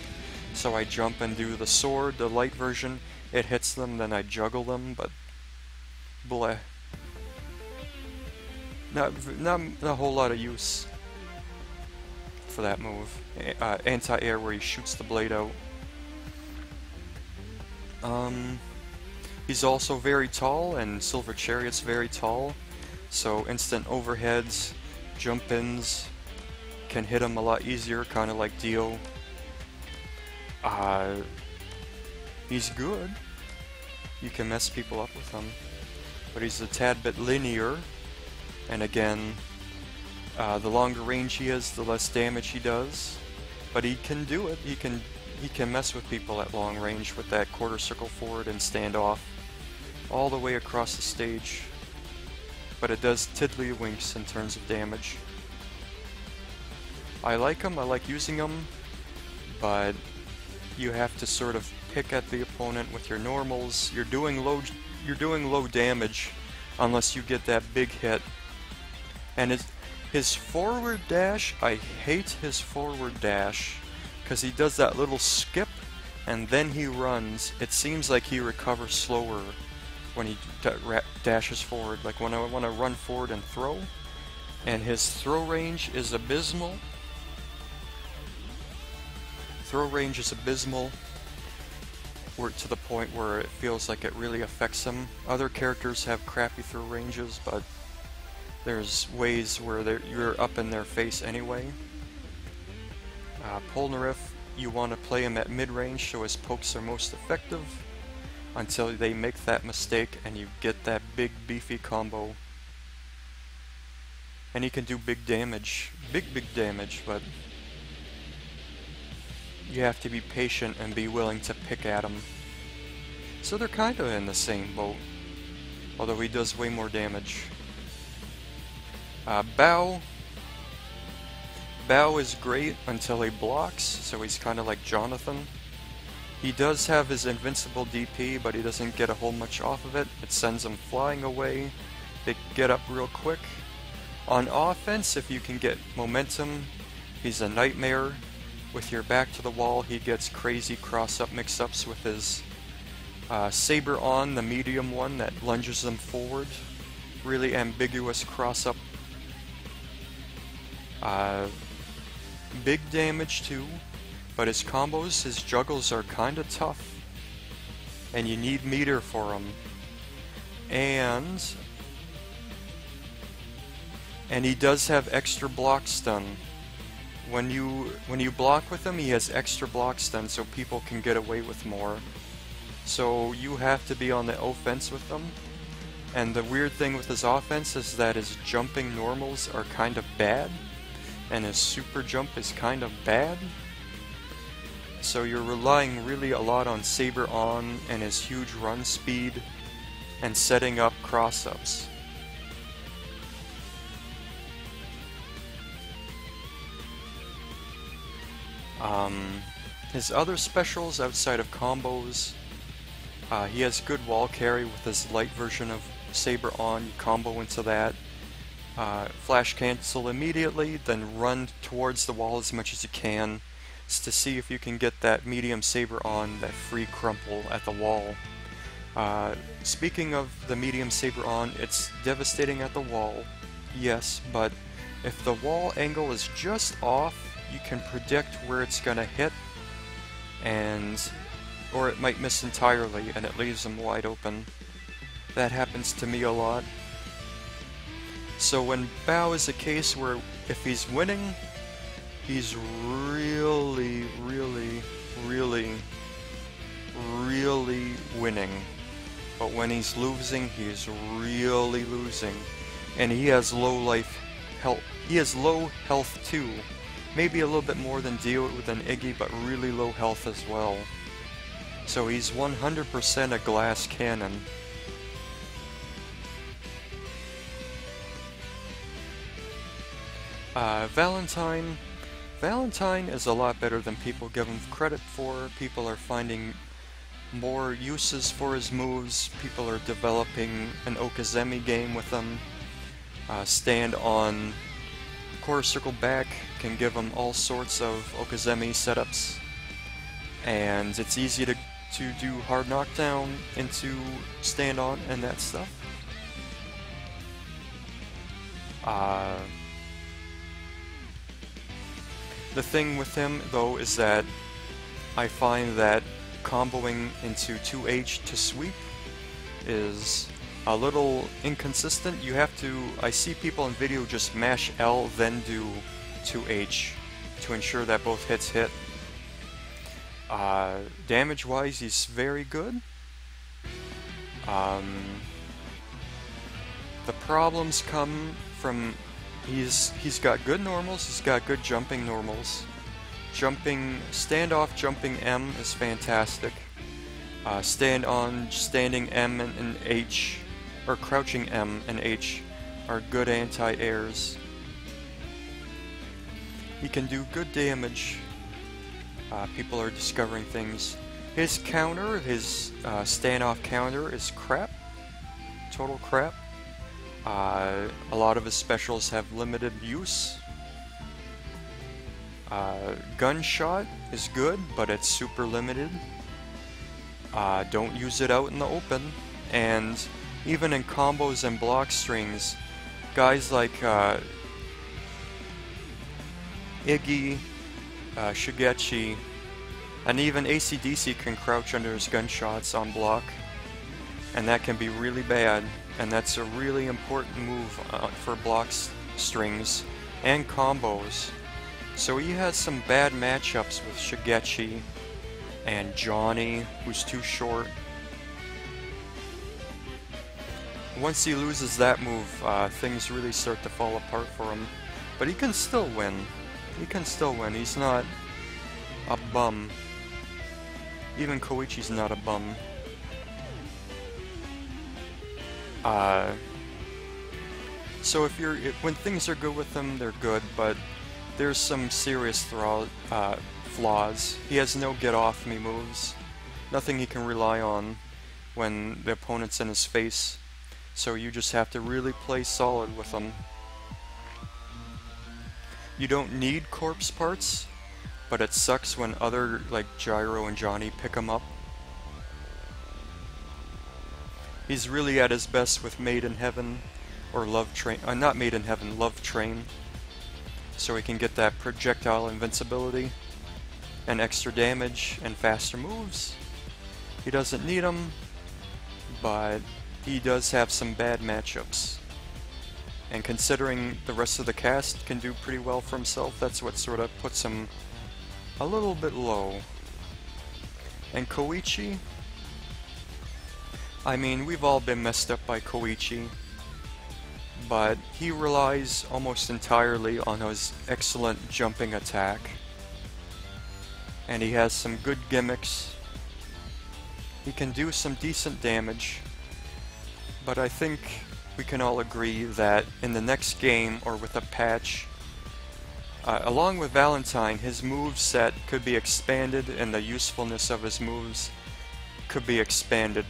So I jump and do the sword, the light version. It hits them, then I juggle them, but bleh. Not a whole lot of use for that move. Anti-air where he shoots the blade out. He's also very tall, and Silver Chariot's very tall, so instant overheads, jump-ins can hit him a lot easier, kind of like Dio. He's good. You can mess people up with him, but he's a tad bit linear. And again, the longer range he is, the less damage he does. But he can do it. He can mess with people at long range with that quarter circle forward and stand off all the way across the stage. But it does tiddlywinks in terms of damage. I like him. I like using him, but you have to sort of pick at the opponent with your normals. You're doing low damage unless you get that big hit. And his forward dash, I hate his forward dash, because he does that little skip and then he runs. It seems like he recovers slower when he dashes forward, like when I want to run forward and throw. And his throw range is abysmal. Throw range is abysmal, to the point where it feels like it really affects him. Other characters have crappy throw ranges, but there's ways where you're up in their face anyway. Polnareff, you want to play him at mid-range so his pokes are most effective until they make that mistake and you get that big beefy combo. And he can do big damage, big damage, but you have to be patient and be willing to pick at him. So they're kind of in the same boat, although he does way more damage. Bao is great until he blocks, so he's kind of like Jonathan. He does have his invincible DP, but he doesn't get a whole much off of it. It sends him flying away. They get up real quick. On offense, if you can get momentum, he's a nightmare. With your back to the wall, he gets crazy cross-up mix-ups with his saber on, the medium one that lunges them forward. Really ambiguous cross-up. Uh, big damage too, but his combos, his juggles are kinda tough. And you need meter for them. And he does have extra block stun. When you block with him, he has extra block stun, so people can get away with more. So you have to be on the offense with him. And the weird thing with his offense is that his jumping normals are kind of bad, and his super jump is kind of bad. So you're relying really a lot on Saber On and his huge run speed and setting up cross-ups. His other specials outside of combos, he has good wall carry with his light version of Saber On. You combo into that, flash cancel immediately, then run towards the wall as much as you can to see if you can get that medium Saber On, that free crumple at the wall. Speaking of the medium Saber On, it's devastating at the wall, yes, but if the wall angle is just off, you can predict where it's gonna hit, or it might miss entirely and it leaves them wide open. That happens to me a lot. So when Bao is a case where if he's winning, he's really winning. But when he's losing, he's really losing. And he has low health. He has low health too. Maybe a little bit more than Dio than Iggy, but really low health as well. So he's 100% a glass cannon. Valentine is a lot better than people give him credit for. People are finding more uses for his moves. People are developing an Okazemi game with him. Stand on quarter circle back can give him all sorts of Okazemi setups. And it's easy to do hard knockdown into stand on and that stuff. The thing with him, though, is that I find that comboing into 2H to sweep is a little inconsistent. You have to, I see people in video just mash L then do 2H to ensure that both hits hit. Damage wise, he's very good. The problems come from he's got good normals, he's got good jumping normals. Standoff jumping M is fantastic. Standing M and H, or crouching M and H are good anti-airs. He can do good damage. People are discovering things. His counter, his standoff counter is crap. Total crap. A lot of his specials have limited use. Gunshot is good, but it's super limited. Don't use it out in the open. And even in combos and block strings, guys like Iggy, Shigechi, and even AC/DC can crouch under his gunshots on block, and that can be really bad, and that's a really important move for block strings and combos. So he has some bad matchups with Shigechi and Johnny, who's too short. Once he loses that move, things really start to fall apart for him. But he can still win. He can still win. He's not a bum. Even Koichi's not a bum. So when things are good with him, they're good, but there's some serious flaws. He has no get-off-me moves. Nothing he can rely on when the opponent's in his face. So you just have to really play solid with him. You don't need corpse parts, but it sucks when other, like Gyro and Johnny, pick him up. He's really at his best with Made in Heaven, or Love Train, not Made in Heaven, Love Train. so he can get that projectile invincibility and extra damage and faster moves. He doesn't need them, but he does have some bad matchups. And considering the rest of the cast can do pretty well for himself, that's what sort of puts him a little bit low. And Koichi, I mean, we've all been messed up by Koichi, but he relies almost entirely on his excellent jumping attack. And he has some good gimmicks. He can do some decent damage, but I think we can all agree that in the next game, or with a patch, along with Valentine, his move set could be expanded and the usefulness of his moves could be expanded.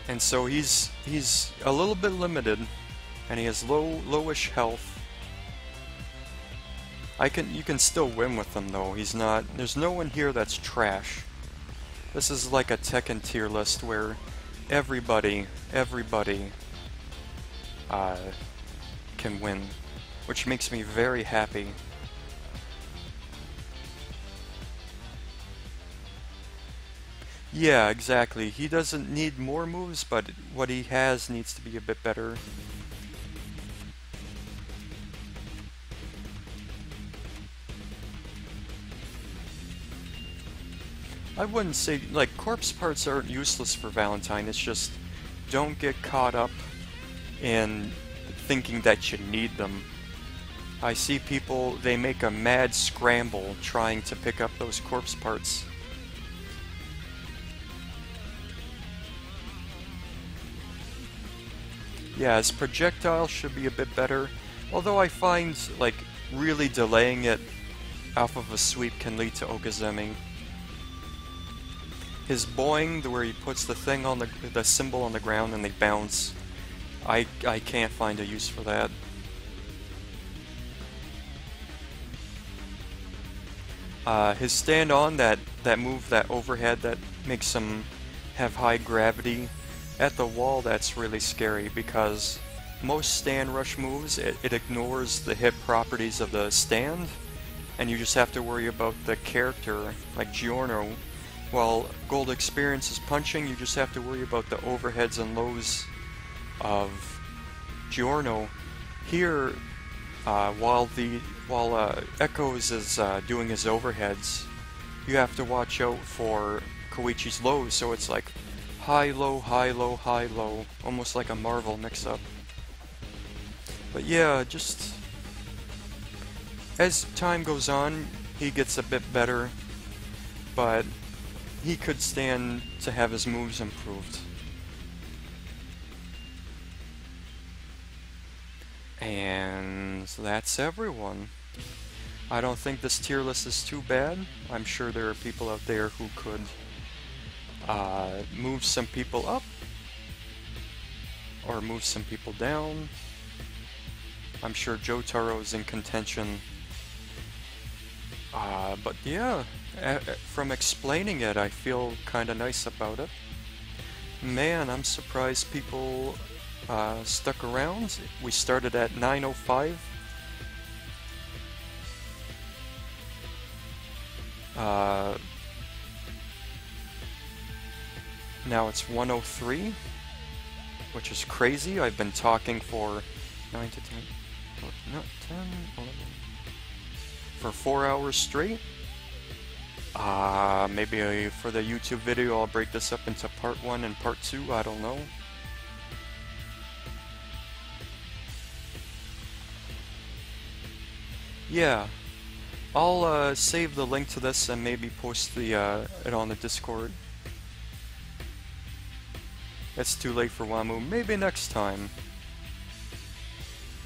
And so he's a little bit limited, and he has lowish health. You can still win with him though. There's no one here that's trash. This is like a Tekken tier list where everybody can win, which makes me very happy. Yeah, exactly. He doesn't need more moves, but what he has needs to be a bit better. I wouldn't say, like, corpse parts aren't useless for Valentine, it's just don't get caught up in thinking that you need them. I see people, they make a mad scramble trying to pick up those corpse parts. Yeah, his projectile should be a bit better, although I find, like, really delaying it off of a sweep can lead to Okazemi. His boing, where he puts the thing on the symbol on the ground and they bounce, I can't find a use for that. His stand on, that move, that overhead that makes him have high gravity at the wall, that's really scary because most stand rush moves, it ignores the hit properties of the stand, and you just have to worry about the character, like Giorno. While Gold Experience is punching, you just have to worry about the overheads and lows of Giorno. Here, while Echoes is doing his overheads, you have to watch out for Koichi's lows, so it's like high, low, high, low, high, low, almost like a Marvel mix-up. But yeah, just as time goes on, he gets a bit better, but he could stand to have his moves improved. And that's everyone. I don't think this tier list is too bad. I'm sure there are people out there who could move some people up or move some people down. I'm sure Jotaro's in contention. But yeah, from explaining it, I feel kinda nice about it. Man, I'm surprised people stuck around. We started at 9:05. Now it's 1:03, which is crazy. I've been talking for 9 to 10, not 10, 11, for 4 hours straight. Maybe for the YouTube video I'll break this up into part 1 and part 2, I don't know. Yeah, I'll save the link to this and maybe post it on the Discord. It's too late for Wamu. Maybe next time.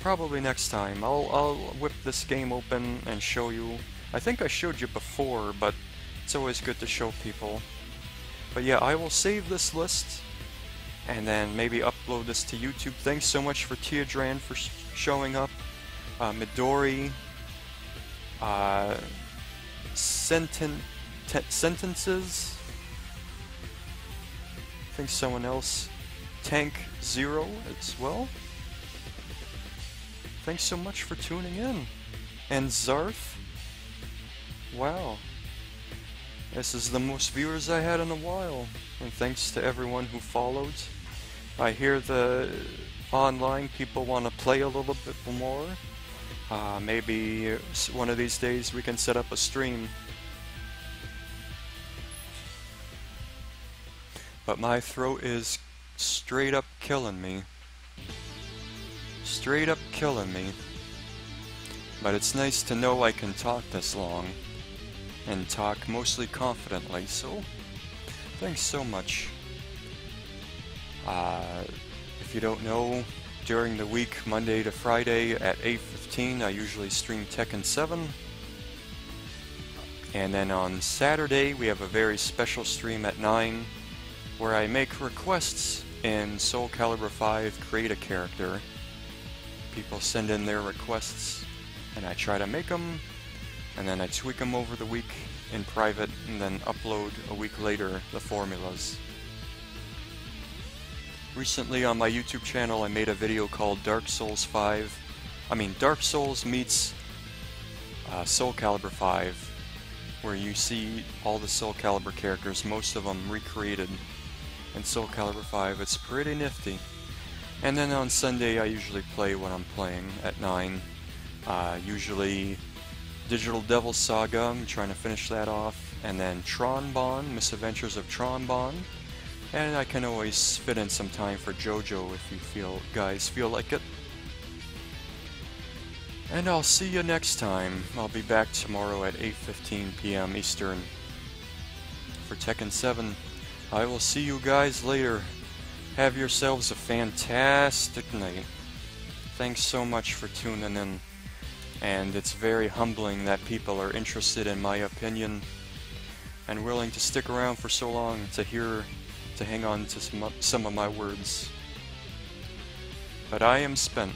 Probably next time. I'll whip this game open and show you. I think I showed you before, but it's always good to show people. But yeah, I will save this list and then maybe upload this to YouTube. Thanks so much for Teodran for showing up. Midori. Sentences. I think someone else. Tank Zero as well. thanks so much for tuning in. And Zarth? Wow. This is the most viewers I had in a while. And thanks to everyone who followed. I hear the online people want to play a little bit more. Maybe one of these days we can set up a stream. But my throat is straight up killing me. Straight up killing me. But it's nice to know I can talk this long. And talk mostly confidently, so thanks so much. If you don't know, during the week, Monday to Friday at 8:15, I usually stream Tekken 7. And then on Saturday, we have a very special stream at 9, where I make requests in Soul Calibur 5, create a character. People send in their requests, and I try to make them, and then I tweak them over the week in private, and then upload a week later the formulas. Recently on my YouTube channel I made a video called Dark Souls meets Soul Calibur 5, where you see all the Soul Calibur characters, most of them recreated in Soul Calibur 5. It's pretty nifty. And then on Sunday I usually play when I'm playing at 9. Usually Digital Devil Saga, I'm trying to finish that off, and then Tronbon, Misadventures of Tronbon. And I can always fit in some time for JoJo if you guys feel like it. And I'll see you next time. I'll be back tomorrow at 8:15 p.m. Eastern for Tekken 7. I will see you guys later. Have yourselves a fantastic night. Thanks so much for tuning in. And it's very humbling that people are interested in my opinion and willing to stick around for so long to hang on to some of my words. But I am spent.